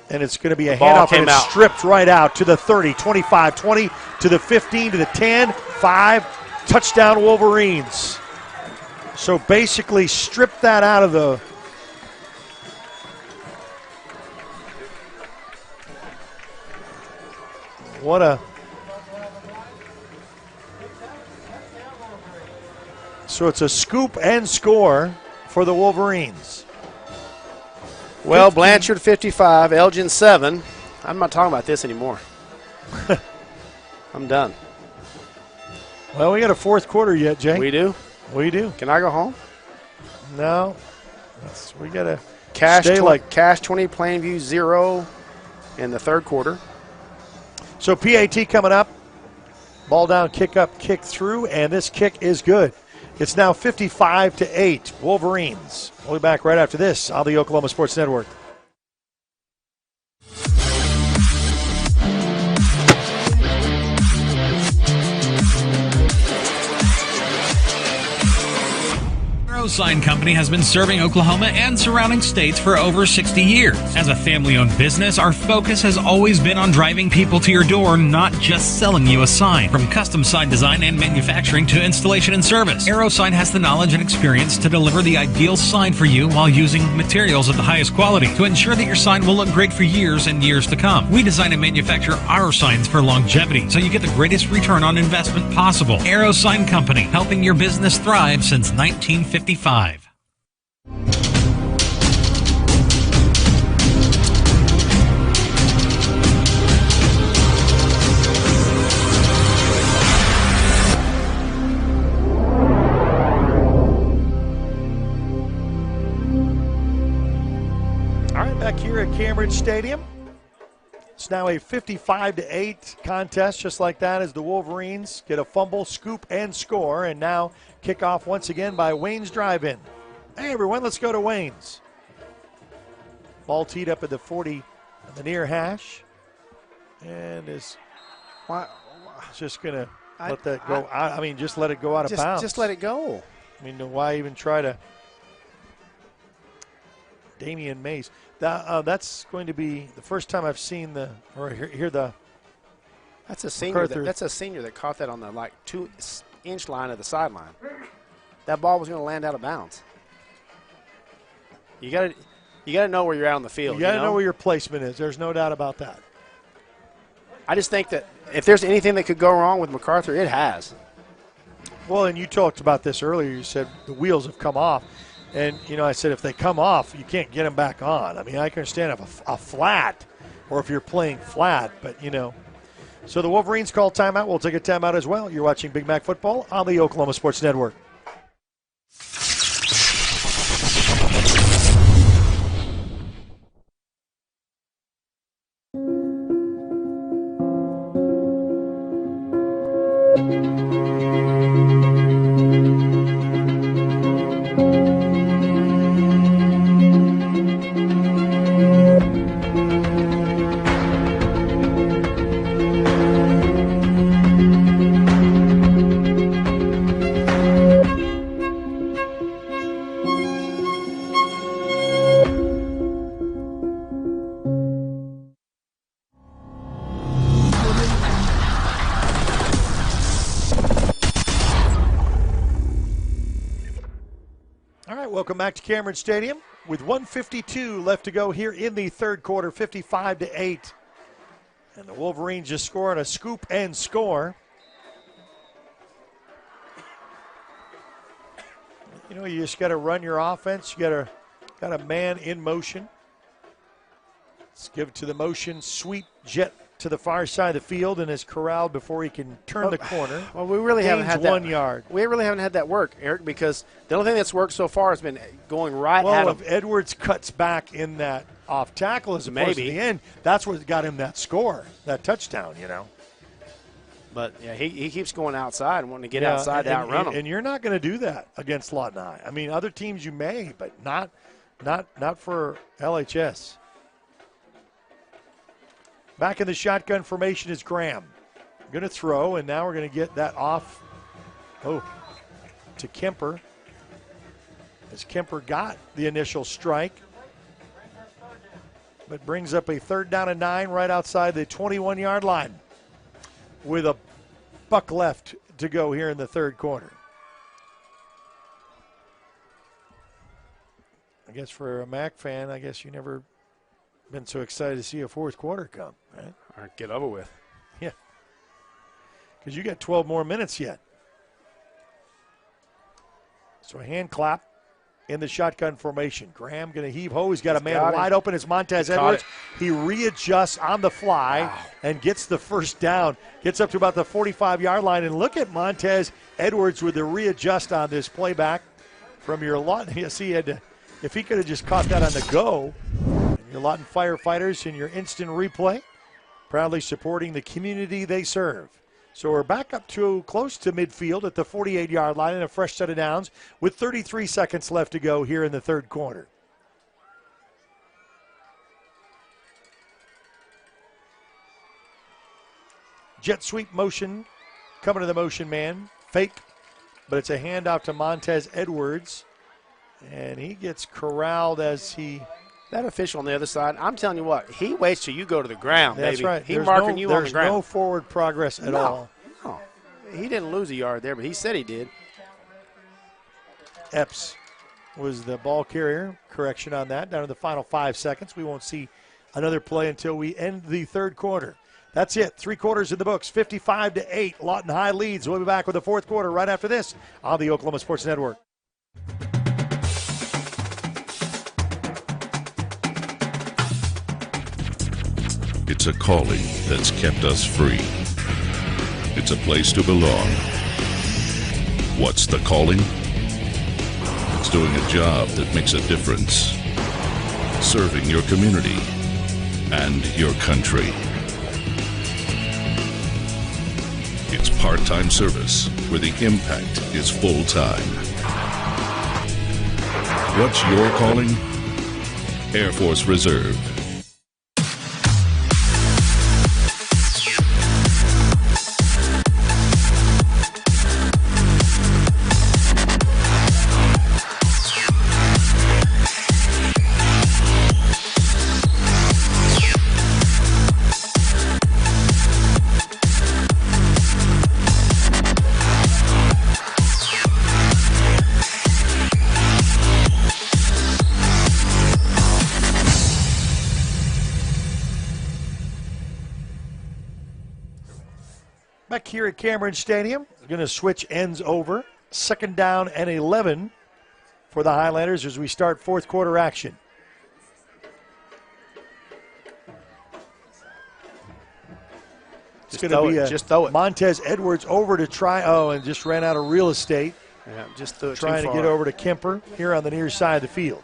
S3: And it's going to be a handoff, and it's stripped right out to the 30, 25, 20, to the 15, to the 10, 5, touchdown Wolverines. So basically strip that out of the so it's a scoop and score for the Wolverines.
S4: Well, 15. Blanchard 55, Elgin 7. I'm not talking about this anymore. I'm done.
S3: Well, we got a fourth quarter yet, Jay.
S4: We do?
S3: We do.
S4: Can I go home?
S3: No. We got to
S4: Cash
S3: stay
S4: Cash 20, Plainview 0 in the third quarter.
S3: So PAT coming up. Ball down, kick up, kick through, and this kick is good. It's now 55-8, Wolverines. We'll be back right after this on the Oklahoma Sports Network.
S5: Sign Company has been serving Oklahoma and surrounding states for over 60 years. As a family-owned business, our focus has always been on driving people to your door, not just selling you a sign. From custom sign design and manufacturing to installation and service, AeroSign has the knowledge and experience to deliver the ideal sign for you while using materials of the highest quality to ensure that your sign will look great for years and years to come. We design and manufacture our signs for longevity, so you get the greatest return on investment possible. AeroSign Company, helping your business thrive since 1955.
S3: All right, back here at Cambridge Stadium. It's now a 55-8 contest, just like that, as the Wolverines get a fumble, scoop, and score. And now kickoff once again by Wayne's Drive-In. Hey, everyone, let's go to Wayne's. Ball teed up at the 40 on the near hash. And is just going to let that go out. I mean, just let it go out of bounds.
S4: Just let it go.
S3: I mean, why even try to Damian Mays? That's going to be the first time I've seen hear the.
S4: That's a senior.
S3: Macarthur.
S4: That's a senior that caught that on the 2-inch line of the sideline. That ball was going to land out of bounds. You got to know where you're at on the field.
S3: You got to know where your placement is. There's no doubt about that.
S4: I just think that if there's anything that could go wrong with Macarthur, it has.
S3: Well, and you talked about this earlier. You said the wheels have come off. And, I said if they come off, you can't get them back on. I mean, I can understand if a flat or if you're playing flat, but, So the Wolverines call timeout. We'll take a timeout as well. You're watching Big Mac Football on the Oklahoma Sports Network. Welcome back to Cameron Stadium with 1:52 left to go here in the third quarter, 55-8. And the Wolverines just scoring a scoop and score. You just got to run your offense. You got a man in motion. Let's give it to the motion sweep jet to the far side of the field and is corralled before he can turn the corner.
S4: Well, we really haven't had that
S3: 1 yard.
S4: We really haven't had that work, Eric, because the only thing that's worked so far has been going right at him.
S3: Well, if Edwards cuts back in that off tackle as opposed to the end, that's what got him that score, that touchdown,
S4: But, yeah, he keeps going outside and wanting to get outside to outrun him.
S3: And you're not going to do that against Lawton High. I mean, other teams you may, but not for LHS. Back in the shotgun formation is Graham. Going to throw, and now we're going to get that off to Kemper. As Kemper got the initial strike, but brings up a 3rd down and 9 right outside the 21-yard line with a buck left to go here in the third quarter. I guess for a Mac fan, I guess you never been so excited to see a fourth quarter come, right?
S4: All right, get over with.
S3: Yeah. Because you got 12 more minutes yet. So a hand clap in the shotgun formation. Graham going to heave ho. He's got a man wide open. It's Montez Edwards. He readjusts on the fly and gets the first down. Gets up to about the 45-yard line. And look at Montez Edwards with the readjust on this playback from your Lawton. Yes, he had to, if he could have just caught that on the go. Your Lawton firefighters in your instant replay, proudly supporting the community they serve. So we're back up to close to midfield at the 48-yard line and a fresh set of downs with 33 seconds left to go here in the third quarter. Jet sweep motion coming to the motion man. Fake, but it's a handoff to Montez Edwards. And he gets corralled as he...
S4: That official on the other side, I'm telling you what, he waits till you go to the ground,
S3: That's
S4: baby.
S3: right.
S4: He's marking you on the ground.
S3: There's no forward progress at all.
S4: No. He didn't lose a yard there, but he said he did.
S3: Epps was the ball carrier. Correction on that. Down to the final 5 seconds. We won't see another play until we end the third quarter. That's it. 3 quarters in the books. 55-8. Lawton High leads. We'll be back with the fourth quarter right after this on the Oklahoma Sports Network.
S6: It's a calling that's kept us free. It's a place to belong. What's the calling? It's doing a job that makes a difference. Serving your community and your country. It's part-time service where the impact is full-time. What's your calling? Air Force Reserve.
S3: Back here at Cameron Stadium, we're going to switch ends over. 2nd down and 11 for the Highlanders as we start fourth quarter action. It's going to be
S4: just throw it.
S3: Montez Edwards over to try. Oh, and just ran out of real estate.
S4: Yeah, just threw it
S3: trying
S4: too
S3: to
S4: far.
S3: get over to Kemper here on the near side of the field.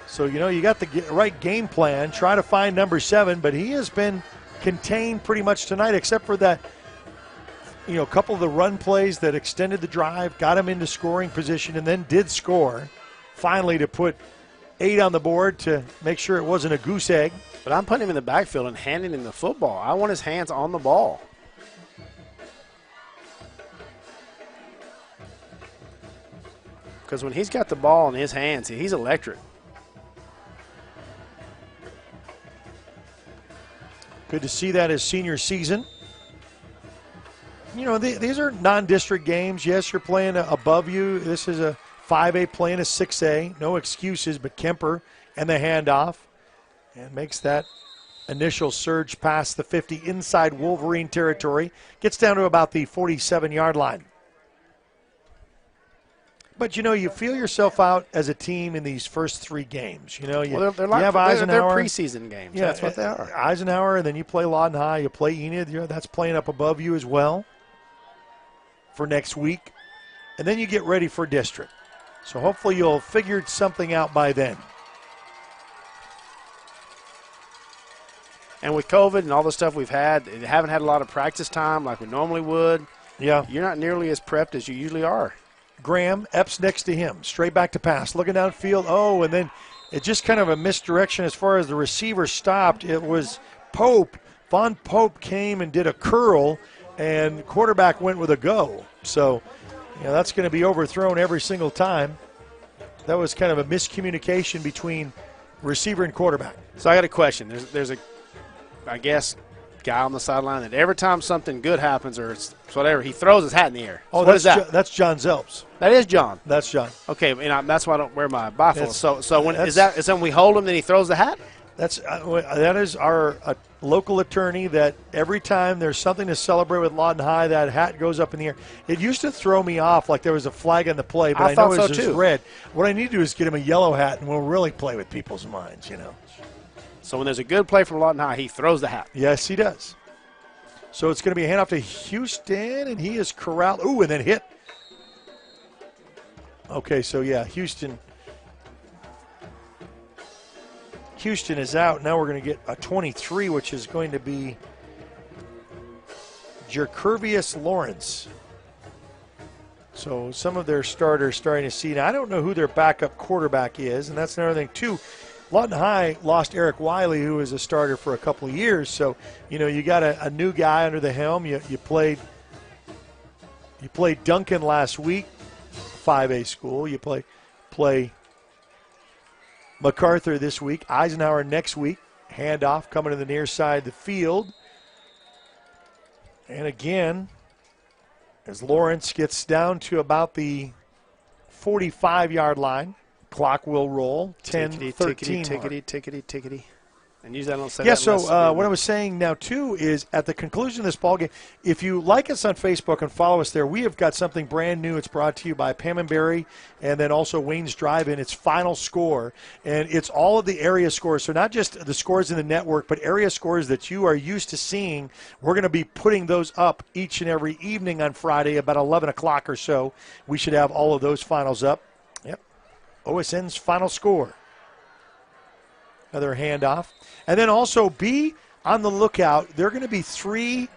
S3: So, you got the right game plan. Try to find number 7, but he has been contained pretty much tonight, except for that, a couple of the run plays that extended the drive, got him into scoring position, and then did score. Finally, to put 8 on the board to make sure it wasn't a goose egg.
S4: But I'm putting him in the backfield and handing him the football. I want his hands on the ball. Because when he's got the ball in his hands, he's electric.
S3: Good to see that his senior season. These are non-district games. Yes, you're playing above you. This is a 5A playing a 6A. No excuses, but Kemper and the handoff. And makes that initial surge past the 50 inside Wolverine territory. Gets down to about the 47-yard line. But, you feel yourself out as a team in these first 3 games. You have Eisenhower.
S4: They're preseason games.
S3: Yeah,
S4: that's what they are.
S3: Eisenhower, and then you play Lawton High. You play Enid. That's playing up above you as well for next week. And then you get ready for district. So hopefully you'll have figured something out by then.
S4: And with COVID and all the stuff we've had, haven't had a lot of practice time like we normally would.
S3: Yeah.
S4: You're not nearly as prepped as you usually are.
S3: Graham, Epps next to him, straight back to pass, looking downfield. Oh, and then it just kind of a misdirection as far as the receiver stopped. It was Pope. Von Pope came and did a curl, and quarterback went with a go. So, that's going to be overthrown every single time. That was kind of a miscommunication between receiver and quarterback.
S4: So I got a question. There's a, I guess, guy on the sideline that every time something good happens or it's whatever, he throws his hat in the air.
S3: Oh,
S4: so what is that?
S3: That's John Zelps.
S4: That is John.
S3: That's John.
S4: Okay, that's why I don't wear my bifold. So when is that when we hold him, then he throws the hat?
S3: That is our local attorney. That every time there's something to celebrate with Lawton High, that hat goes up in the air. It used to throw me off like there was a flag on the play, but I know it's just red. What I need to do is get him a yellow hat, and we'll really play with people's minds.
S4: So when there's a good play from Lawton High, he throws the hat.
S3: Yes, he does. So it's going to be a handoff to Houston, and he is corralled. Ooh, and then hit. Okay, so yeah, Houston is out. Now we're going to get a 23, which is going to be Jerkervius Lawrence. So some of their starters starting to see. Now, I don't know who their backup quarterback is, and that's another thing, too. Lawton High lost Eric Wiley, who was a starter for a couple of years. So, you got a new guy under the helm. You played Duncan last week, 5A school. You play Macarthur this week, Eisenhower next week. Handoff coming to the near side of the field. And again, as Lawrence gets down to about the 45-yard line, clock will roll. 10-13.
S4: Tickety. And usually I don't say
S3: that. Yeah,
S4: so
S3: what I was saying now, too, is at the conclusion of this ballgame, if you like us on Facebook and follow us there, we have got something brand new. It's brought to you by Pam and Barry and then also Wayne's Drive-In. It's Final Score, and it's all of the area scores. So not just the scores in the network, but area scores that you are used to seeing. We're going to be putting those up each and every evening on Friday about 11 o'clock or so. We should have all of those finals up. Yep. OSN's Final Score. Another handoff. And then also be on the lookout. There are going to be 3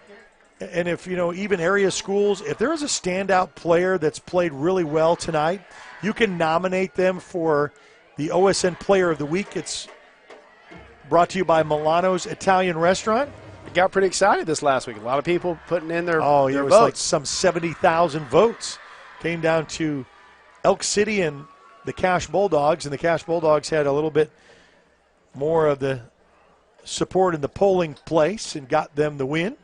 S3: And if, even area schools, if there is a standout player that's played really well tonight, you can nominate them for the OSN Player of the Week. It's brought to you by Milano's Italian Restaurant.
S4: It got pretty excited this last week. A lot of people putting in their
S3: it was
S4: votes.
S3: like some 70,000 votes. Came down to Elk City and the Cash Bulldogs, and the Cash Bulldogs had a little bit more of the support in the polling place and got them the win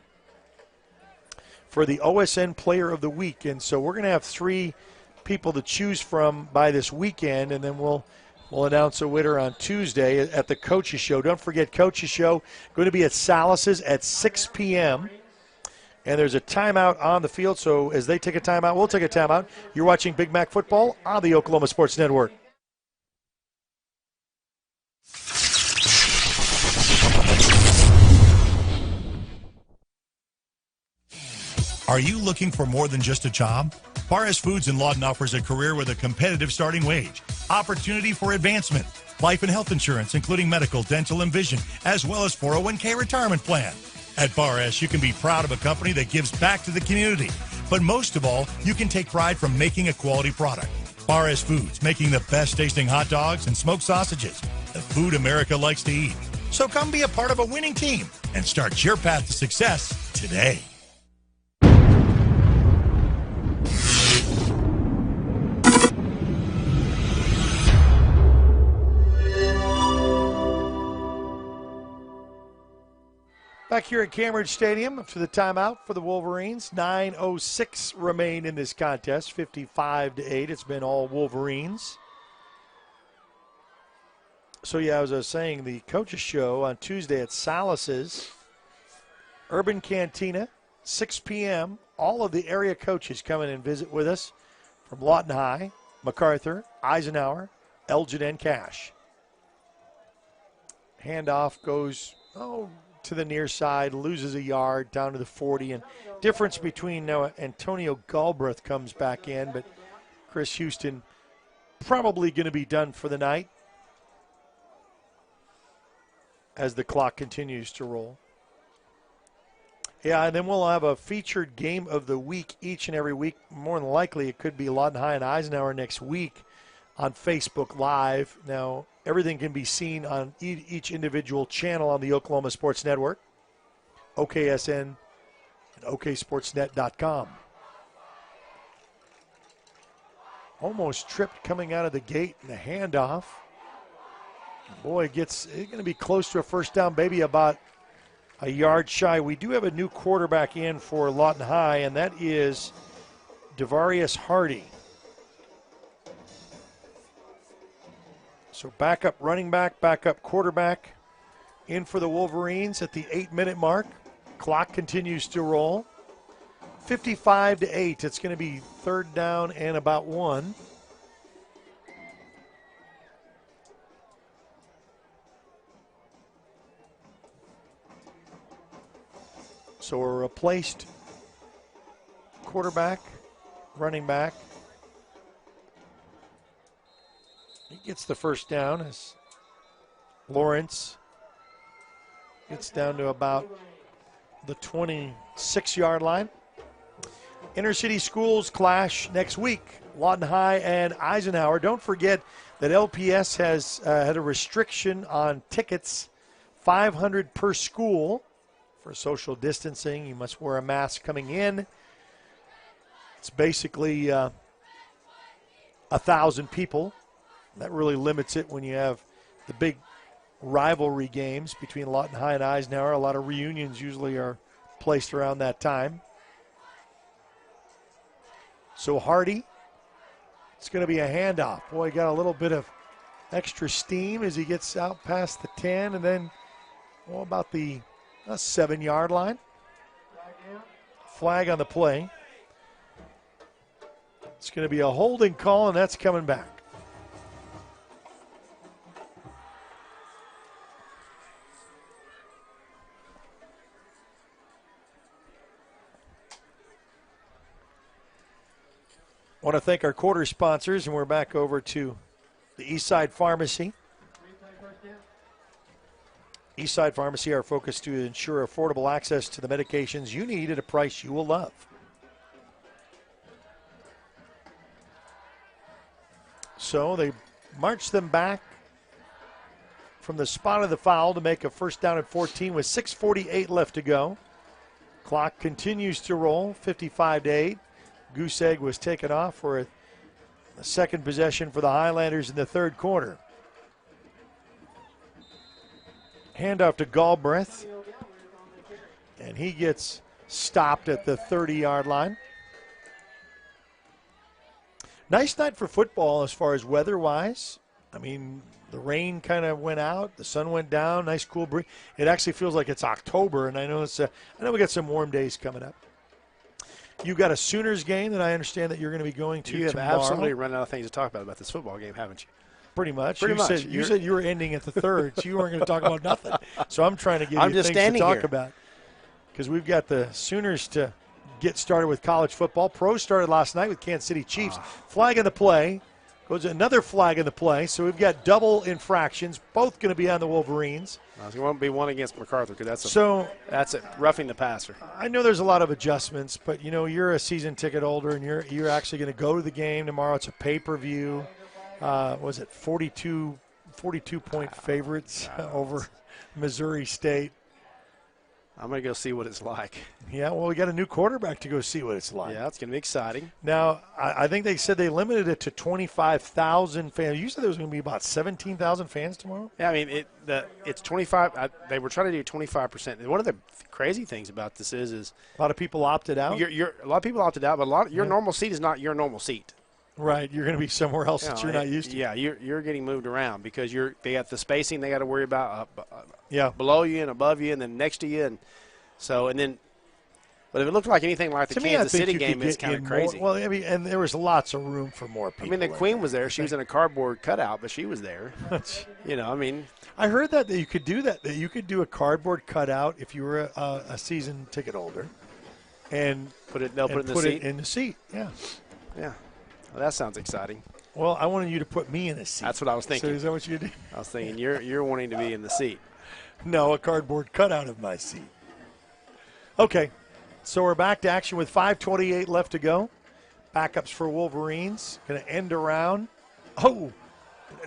S3: for the OSN Player of the Week. And so we're going to have 3 people to choose from by this weekend, and then we'll announce a winner on Tuesday at the Coaches Show. Don't forget, Coaches Show going to be at Salas's at 6 p.m., and there's a timeout on the field, so as they take a timeout, we'll take a timeout. You're watching Big Mac Football on the Oklahoma Sports Network.
S1: Are you looking for more than just a job? Barres Foods in Lawton offers a career with a competitive starting wage, opportunity for advancement, life and health insurance, including medical, dental, and vision, as well as 401k retirement plan. At Barres, you can be proud of a company that gives back to the community. But most of all, you can take pride from making a quality product. Barres Foods, making the best tasting hot dogs and smoked sausages, the food America likes to eat. So come be a part of a winning team and start your path to success today.
S3: Back here at Cambridge Stadium after the timeout for the Wolverines. 9:06 remain in this contest, 55-8. It's been all Wolverines. So, as I was saying, the Coaches Show on Tuesday at Salas's Urban Cantina, 6 p.m. All of the area coaches come in and visit with us from Lawton High, Macarthur, Eisenhower, Elgin, and Cash. Handoff goes, to the near side, loses a yard down to the 40, and difference between Antonio Galbraith comes back in, but Chris Houston probably going to be done for the night as the clock continues to roll. And then we'll have a featured game of the week each and every week. More than likely, it could be Lawton High and Eisenhower next week on Facebook Live. Now, everything can be seen on each individual channel on the Oklahoma Sports Network, OKSN, and OKSportsNet.com. Almost tripped coming out of the gate in the handoff. Boy, it's going to be close to a first down, maybe about a yard shy. We do have a new quarterback in for Lawton High, and that is Devarius Hardy. So backup running back, backup quarterback in for the Wolverines at the 8-minute mark. Clock continues to roll. 55-8. It's going to be third down and about 1. So a replaced quarterback, running back. He gets the first down as Lawrence gets down to about the 26-yard line. Intercity schools clash next week, Lawton High and Eisenhower. Don't forget that LPS has had a restriction on tickets, 500 per school for social distancing. You must wear a mask coming in. It's basically 1,000 people. That really limits it when you have the big rivalry games between Lawton High and Eisenhower. A lot of reunions usually are placed around that time. So Hardy, it's going to be a handoff. Boy, got a little bit of extra steam as he gets out past the 10, and then about the 7-yard line. Flag on the play. It's going to be a holding call, and that's coming back. I want to thank our quarter sponsors, and we're back over to the Eastside Pharmacy. Eastside Pharmacy, our focus to ensure affordable access to the medications you need at a price you will love. So they march them back from the spot of the foul to make a first down at 14 with 6:48 left to go. Clock continues to roll, 55-8. Goose Egg was taken off for a second possession for the Highlanders in the third quarter. Handoff to Galbraith, and he gets stopped at the 30-yard line. Nice night for football as far as weather-wise. I mean, the rain kind of went out, the sun went down, nice cool breeze. It actually feels like it's October, and I know we got some warm days coming up. You got a Sooners game that I understand that you're going to be going to tomorrow.
S4: You have absolutely run out of things to talk about this football game, haven't you?
S3: Pretty much.
S4: Pretty much.
S3: You said you were ending at the third, so you weren't going to talk about nothing. So I'm trying to give you things to talk about. Because we've got the Sooners to get started with college football. Pros started last night with Kansas City Chiefs. Flag in the play. Goes another flag in the play. So we've got double infractions, both going to be on the Wolverines.
S4: It won't be one against Macarthur because that's it, roughing the passer.
S3: I know there's a lot of adjustments, but, you're a season ticket holder, and you're actually going to go to the game tomorrow. It's a pay-per-view. Was it 42-point favorites over Missouri State?
S4: I'm going to go see what it's like.
S3: Yeah, well, we got a new quarterback to go see what it's like.
S4: Yeah, it's going to be exciting.
S3: Now, I think they said they limited it to 25,000 fans. You said there was going to be about 17,000 fans tomorrow?
S4: Yeah, I mean, it's 25. They were trying to do 25%. One of the crazy things about this is
S3: a lot of people opted out.
S4: A lot of people opted out, but your normal seat is not your normal seat.
S3: Right, you're going to be somewhere else that you're not used to.
S4: Yeah, you're getting moved around because they got the spacing they got to worry about
S3: below
S4: you and above you and then next to you, but if it looked like anything like the Kansas City game, it's kind of crazy.
S3: Well, I mean, and there was lots of room for more people.
S4: I mean, the Queen was there; she was in a cardboard cutout, but she was there.
S3: I heard that you could do that. That you could do a cardboard cutout if you were a season ticket holder, and
S4: put it
S3: in the seat. Yeah.
S4: Yeah. Well, that sounds exciting.
S3: Well, I wanted you to put me in a seat.
S4: That's what I was thinking.
S3: So is that what you did?
S4: I was thinking you're wanting to be in the seat.
S3: No, a cardboard cutout of my seat. Okay, so we're back to action with 5:28 left to go. Backups for Wolverines. Going to end around. Oh,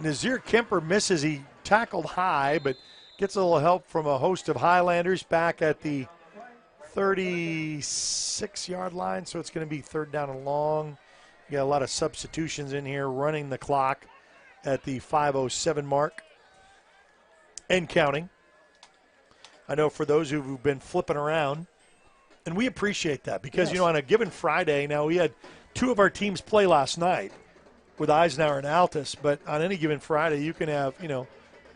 S3: Nazir Kemper misses. He tackled high, but gets a little help from a host of Highlanders back at the 36-yard line. So it's going to be third down and long. You got a lot of substitutions in here running the clock at the 5:07 mark and counting. I know for those who've been flipping around, and we appreciate that because, on a given Friday, now we had two of our teams play last night with Eisenhower and Altus, but on any given Friday you can have,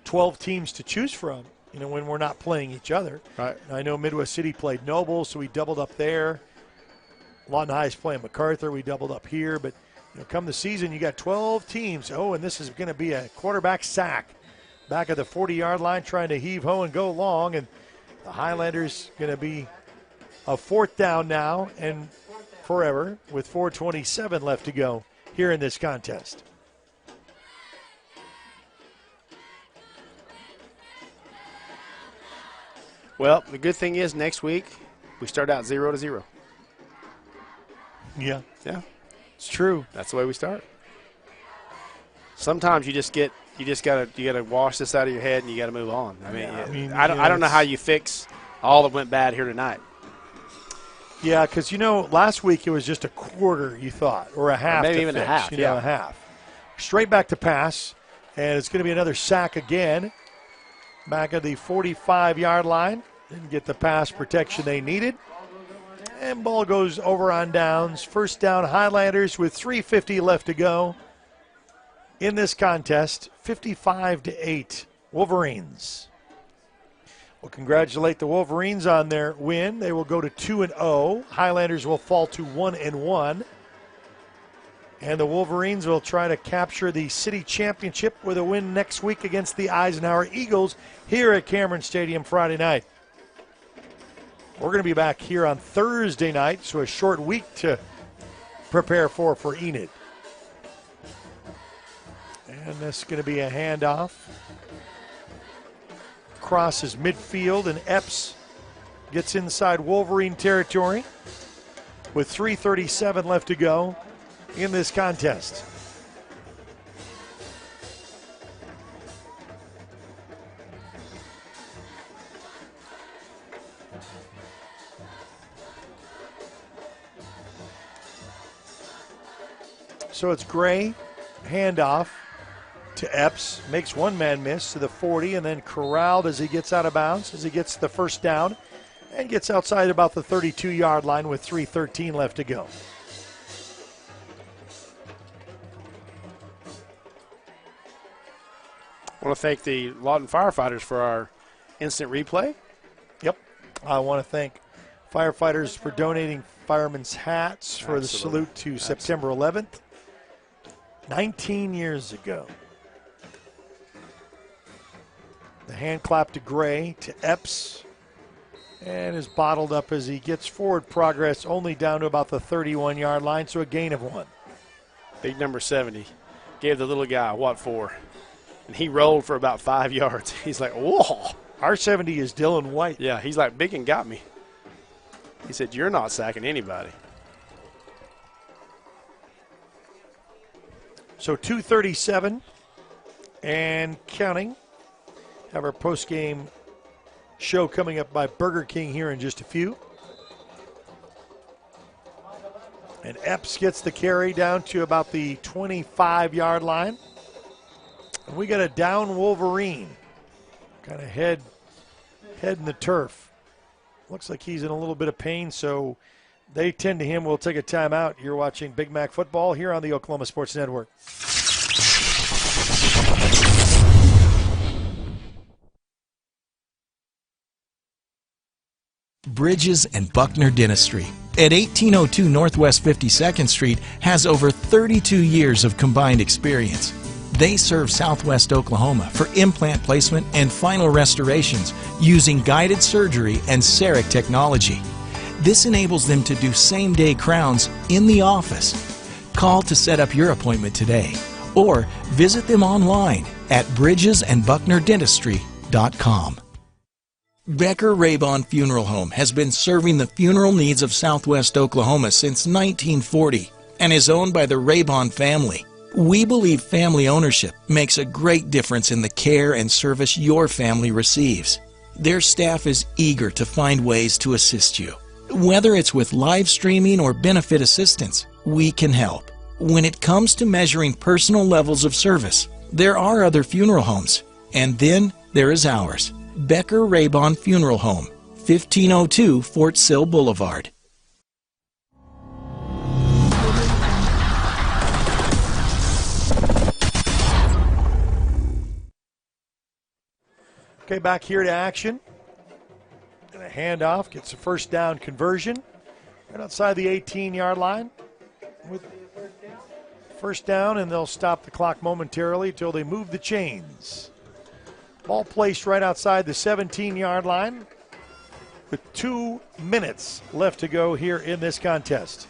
S3: 12 teams to choose from, when we're not playing each other.
S4: Right.
S3: I know Midwest City played Noble, so we doubled up there. Lawton High is playing Macarthur. We doubled up here. But come the season, you got 12 teams. Oh, and this is going to be a quarterback sack. Back at the 40-yard line trying to heave ho and go long. And the Highlanders going to be a fourth down now and forever with 4:27 left to go here in this contest.
S4: Well, the good thing is next week we start out 0-0.
S3: Yeah.
S4: Yeah.
S3: It's true.
S4: That's the way we start. Sometimes you gotta wash this out of your head and you gotta move on. I don't know how you fix all that went bad here tonight.
S3: Yeah, because last week it was just a quarter, you thought, or a half.
S4: Maybe even
S3: fix,
S4: a half.
S3: A half. Straight back to pass, and it's going to be another sack again. Back at the 45-yard line, didn't get the pass protection they needed. And ball goes over on downs. First down, Highlanders with 3:50 left to go in this contest. 55-8, Wolverines. We'll congratulate the Wolverines on their win. They will go to 2-0. Highlanders will fall to 1-1. And the Wolverines will try to capture the city championship with a win next week against the Eisenhower Eagles here at Cameron Stadium Friday night. We're going to be back here on Thursday night, so a short week to prepare for Enid. And this is going to be a handoff. crosses midfield, and Epps gets inside Wolverine territory with 3:37 left to go in this contest. So it's Gray, handoff to Epps, makes one man miss to the 40, and then corralled as he gets out of bounds, as he gets the first down, and gets outside about the 32-yard line with 3:13 left to go.
S4: I want to thank the Lawton firefighters for our instant replay.
S3: Yep. I want to thank firefighters for donating firemen's hats for the salute to September 11th. 19 years ago. The hand clap to Gray, to Epps, and is bottled up as he gets forward progress only down to about the 31-yard line, so a gain of 1.
S4: Big number 70 gave the little guy what for, and he rolled for about 5 yards. He's like, whoa.
S3: Our 70 is Dylan White.
S4: Yeah, he's like, big and got me. He said, you're not sacking anybody.
S3: So 2:37 and counting. Have our post-game show coming up by Burger King here in just a few. And Epps gets the carry down to about the 25-yard line. And we got a down Wolverine. Kind of head in the turf. Looks like he's in a little bit of pain, so they tend to him. We'll take a timeout. You're watching Big Mac Football here on the Oklahoma Sports Network.
S7: Bridges and Buckner Dentistry at 1802 Northwest 52nd Street has over 32 years of combined experience. They serve Southwest Oklahoma for implant placement and final restorations using guided surgery and CEREC technology. This enables them to do same-day crowns in the office. Call to set up your appointment today or visit them online at bridgesandbucknerdentistry.com. Becker Raybon Funeral Home has been serving the funeral needs of Southwest Oklahoma since 1940 and is owned by the Raybon family. We believe family ownership makes a great difference in the care and service your family receives. Their staff is eager to find ways to assist you. Whether it's with live streaming or benefit assistance, we can help. When it comes to measuring personal levels of service, there are other funeral homes, and then there is ours. Becker Raybon Funeral Home, 1502 Fort Sill Boulevard.
S3: Okay, back here to action. And a handoff, gets a first down conversion right outside the 18-yard line. With first down, and they'll stop the clock momentarily until they move the chains. Ball placed right outside the 17-yard line with 2 minutes left to go here in this contest.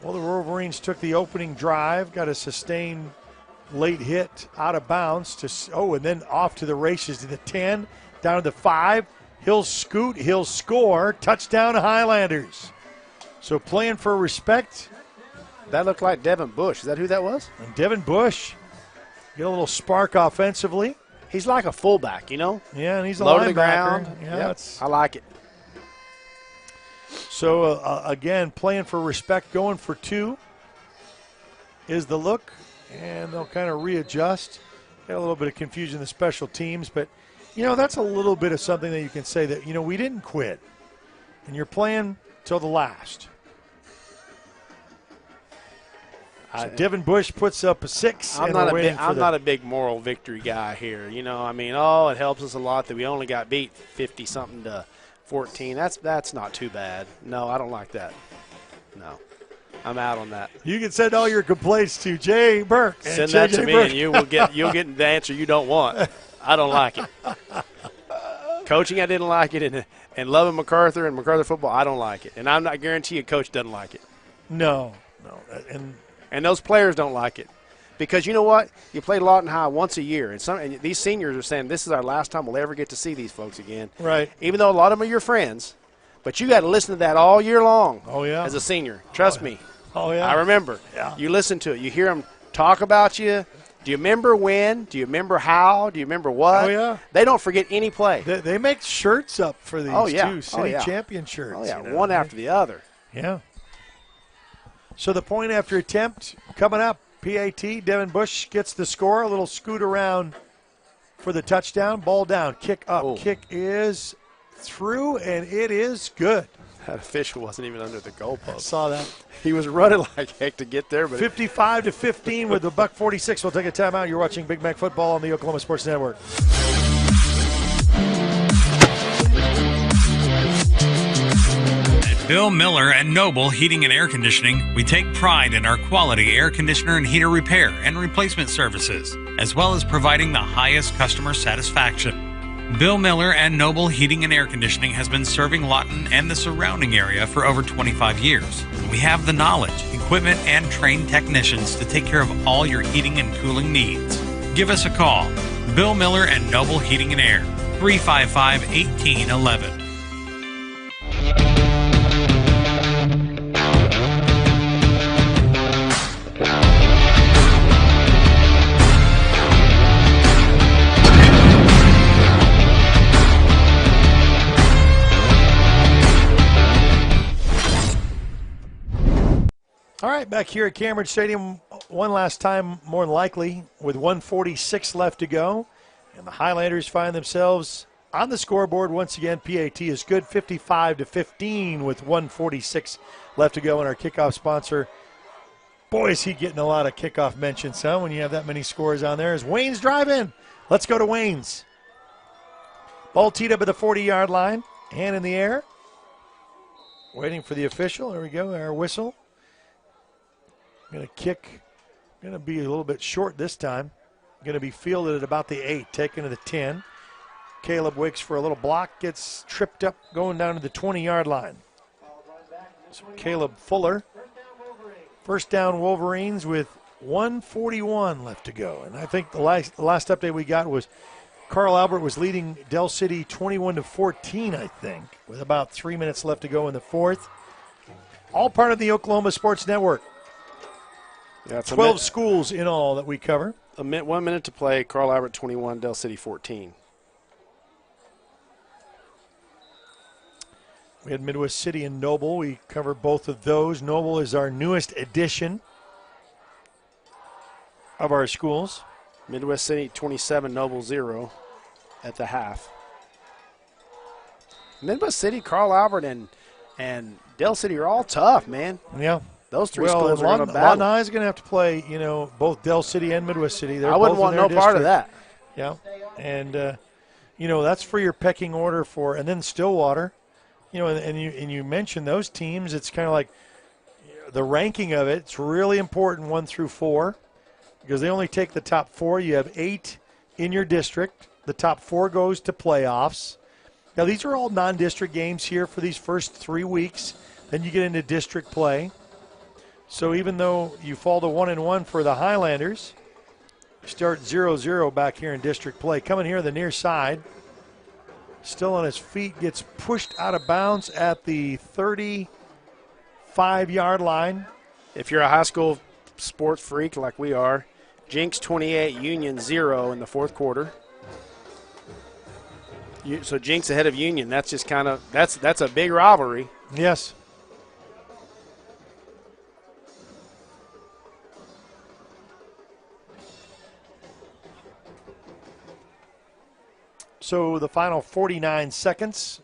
S3: Well, the Wolverines took the opening drive, got a sustained late hit out of bounds and then off to the races to the 10, down to the 5. He'll scoot, he'll score, touchdown Highlanders. So playing for respect.
S4: That looked like Devin Bush. Is that who that was?
S3: And Devin Bush. Get a little spark offensively.
S4: He's like a fullback, you know?
S3: Yeah, and he's a
S4: low
S3: linebacker.
S4: To the ground.
S3: Yeah,
S4: yep. I like it.
S3: So, again, playing for respect, going for 2 is the look. And they'll kind of readjust. Got a little bit of confusion in the special teams. But, that's a little bit of something that you can say that, we didn't quit. And you're playing till the last. So Devin Bush puts up a 6.
S4: I'm not a big moral victory guy here. It helps us a lot that we only got beat 50-something to 14. That's not too bad. No, I don't like that. No, I'm out on that.
S3: You can send all your complaints to Jay Burke.
S4: Send that to me, and you'll get the answer you don't want. I don't like it. Coaching, I didn't like it, and loving Macarthur and Macarthur football, I don't like it. And I'm not guaranteeing a coach doesn't like it.
S3: No,
S4: and those players don't like it. Because you know what? You play Lawton High once a year, and these seniors are saying this is our last time we'll ever get to see these folks again.
S3: Right.
S4: Even though a lot of them are your friends, but you got to listen to that all year long.
S3: Oh, yeah.
S4: As a senior. Trust me.
S3: Oh, yeah.
S4: I remember.
S3: Yeah.
S4: You listen to it. You hear them talk about you. Do you remember when? Do you remember how? Do you remember what?
S3: Oh, yeah.
S4: They don't forget any play.
S3: They make shirts up for these, too, city champion shirts.
S4: Oh, yeah,
S3: you know?
S4: one after the other.
S3: Yeah. So the point after attempt coming up. PAT, Devin Bush gets the score. A little scoot around for the touchdown. Ball down. Kick up.
S4: Oh.
S3: Kick is through, and it is good.
S4: That official wasn't even under the goalpost.
S3: I saw that.
S4: He was running like heck to get there. But
S3: 55-15 with the $1.46. We'll take a timeout. You're watching Big Mac Football on the Oklahoma Sports Network.
S5: At Bill Miller and Noble Heating and Air Conditioning, we take pride in our quality air conditioner and heater repair and replacement services, as well as providing the highest customer satisfaction. Bill Miller and Noble Heating and Air Conditioning has been serving Lawton and the surrounding area for over 25 years. We have the knowledge, equipment, and trained technicians to take care of all your heating and cooling needs. Give us a call. Bill Miller and Noble Heating and Air, 355-1811.
S3: All right, back here at Cameron Stadium one last time, more than likely, with 1:46 left to go. And the Highlanders find themselves on the scoreboard once again. PAT is good, 55-15 with 1:46 left to go. And our kickoff sponsor, boy, is he getting a lot of kickoff mentions, huh, when you have that many scores on there, is Wayne's Drive-In. Let's go to Wayne's. Ball teed up at the 40-yard line, hand in the air. Waiting for the official. There we go, our whistle. Going to kick, going to be a little bit short this time. Going to be fielded at about the 8, taken to the 10. Caleb Wicks for a little block, gets tripped up going down to the 20-yard line. So Caleb Fuller, first down Wolverines with 1:41 left to go. And I think the last update we got was Carl Albert was leading Del City 21-14, I think, with about 3 minutes left to go in the fourth. All part of the Oklahoma Sports Network.
S4: Yeah,
S3: 12 schools in all that we cover.
S4: 1 minute to play. Carl Albert 21, Del City 14.
S3: We had Midwest City and Noble. We covered both of those. Noble is our newest addition of our schools.
S4: Midwest City 27, Noble 0 at the half. Midwest City, Carl Albert, and Del City are all tough, man.
S3: Yeah.
S4: Those three schools are going to battle.
S3: Lawton High is going to have to play, both Del City and Midwest City.
S4: I wouldn't want no part of that.
S3: Yeah. And, that's for your pecking order for, and then Stillwater. And you mentioned those teams. It's kind of like the ranking of it. It's really important 1 through 4 because they only take the top 4. You have 8 in your district. The top 4 goes to playoffs. Now, these are all non-district games here for these first 3 weeks. Then you get into district play. So even though you fall to 1-1 for the Highlanders, you start 0-0 back here in district play. Coming here on the near side, still on his feet, gets pushed out of bounds at the 35-yard line.
S4: If you're a high school sports freak like we are, Jinx 28, Union 0 in the fourth quarter. So Jinx ahead of Union. That's just kind of that's a big rivalry.
S3: Yes. So the final 49 seconds.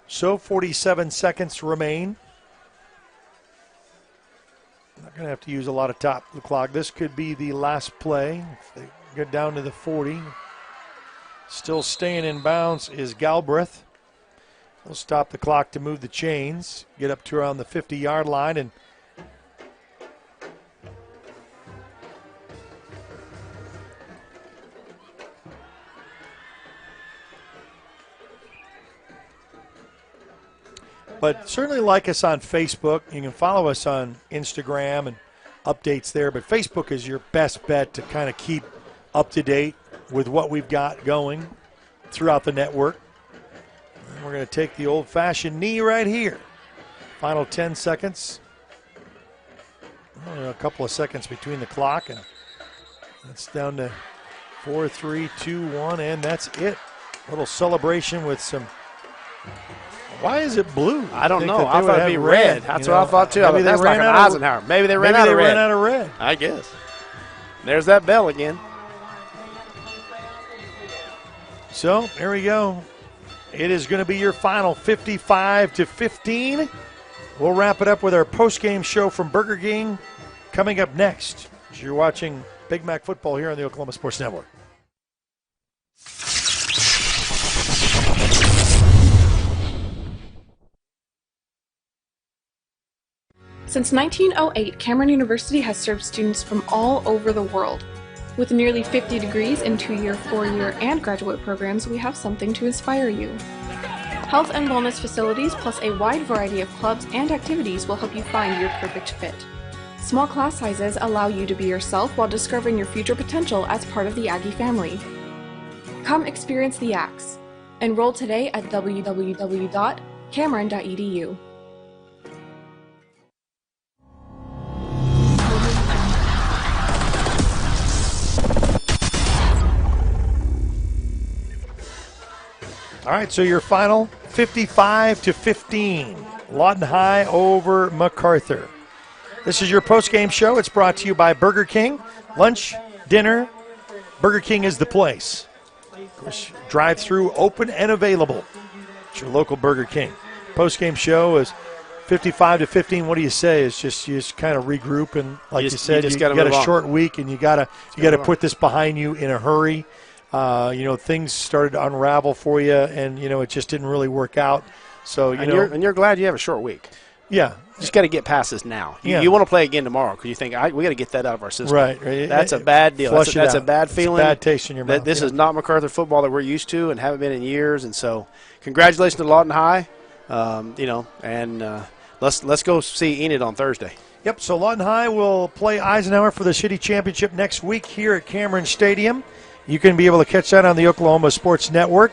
S3: So 47 seconds remain. to use a lot of top of the clock. This could be the last play. If they get down to the 40. Still staying in bounds is Galbraith. We'll stop the clock to move the chains, get up to around the 50-yard line, and but certainly like us on Facebook. You can follow us on Instagram and updates there, but Facebook is your best bet to kind of keep up to date with what we've got going throughout the network. And we're going to take the old-fashioned knee right here. Final 10 seconds. A couple of seconds between the clock, and that's down to 4, 3, 2, 1, and that's it. A little celebration with some. Why is it blue?
S4: I don't know. I thought it'd be red. That's what I thought too.
S3: Maybe
S4: that's like an Eisenhower. Maybe they ran out of red. I guess. There's that bell again.
S3: So there we go. It is going to be your final 55-15. We'll wrap it up with our post-game show from Burger King coming up next. As you're watching Big Mac football here on the Oklahoma Sports Network.
S9: Since 1908, Cameron University has served students from all over the world. With nearly 50 degrees in 2-year, 4-year, and graduate programs, we have something to inspire you. Health and wellness facilities plus a wide variety of clubs and activities will help you find your perfect fit. Small class sizes allow you to be yourself while discovering your future potential as part of the Aggie family. Come experience the Axe. Enroll today at www.cameron.edu.
S3: All right, so your final 55-15. Lawton High over Macarthur. This is your post-game show. It's brought to you by Burger King. Lunch, dinner, Burger King is the place. Of course, drive-through open and available. It's your local Burger King. Post-game show is 55-15. What do you say? It's just you just kind of regroup and, like you said, you got a short week and you got to put this behind you in a hurry. Things started to unravel for you, and it just didn't really work out. So
S4: you're glad you have a short week.
S3: Yeah,
S4: just got to get past this now. You want to play again tomorrow because you think we got to get that out of our system.
S3: Right.
S4: That's a bad deal. That's a bad feeling.
S3: It's a bad taste in your mouth.
S4: This is not Macarthur football that we're used to and haven't been in years. And so, congratulations to Lawton High. Let's go see Enid on Thursday.
S3: Yep. So Lawton High will play Eisenhower for the city championship next week here at Cameron Stadium. You can be able to catch that on the Oklahoma Sports Network.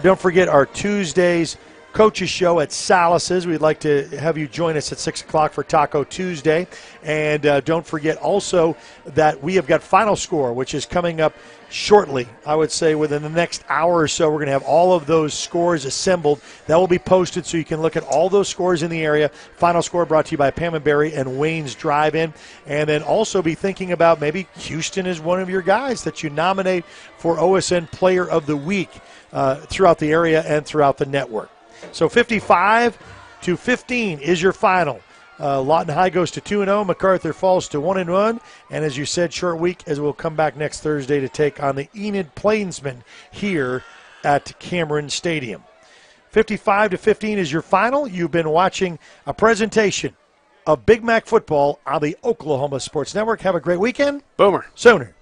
S3: Don't forget our Tuesdays coaches show at Salas's. We'd like to have you join us at 6 o'clock for Taco Tuesday. And don't forget also that we have got Final Score, which is coming up shortly. I would say within the next hour or so, we're going to have all of those scores assembled. That will be posted so you can look at all those scores in the area. Final Score brought to you by Pam and Barry and Wayne's Drive-In. And then also be thinking about maybe Houston is one of your guys that you nominate for OSN Player of the Week throughout the area and throughout the network. So 55-15 is your final. Lawton High goes to 2-0. Macarthur falls to 1-1. And as you said, short week as we'll come back next Thursday to take on the Enid Plainsmen here at Cameron Stadium. 55-15 is your final. You've been watching a presentation of Big Mac football on the Oklahoma Sports Network. Have a great weekend.
S4: Boomer.
S3: Sooner.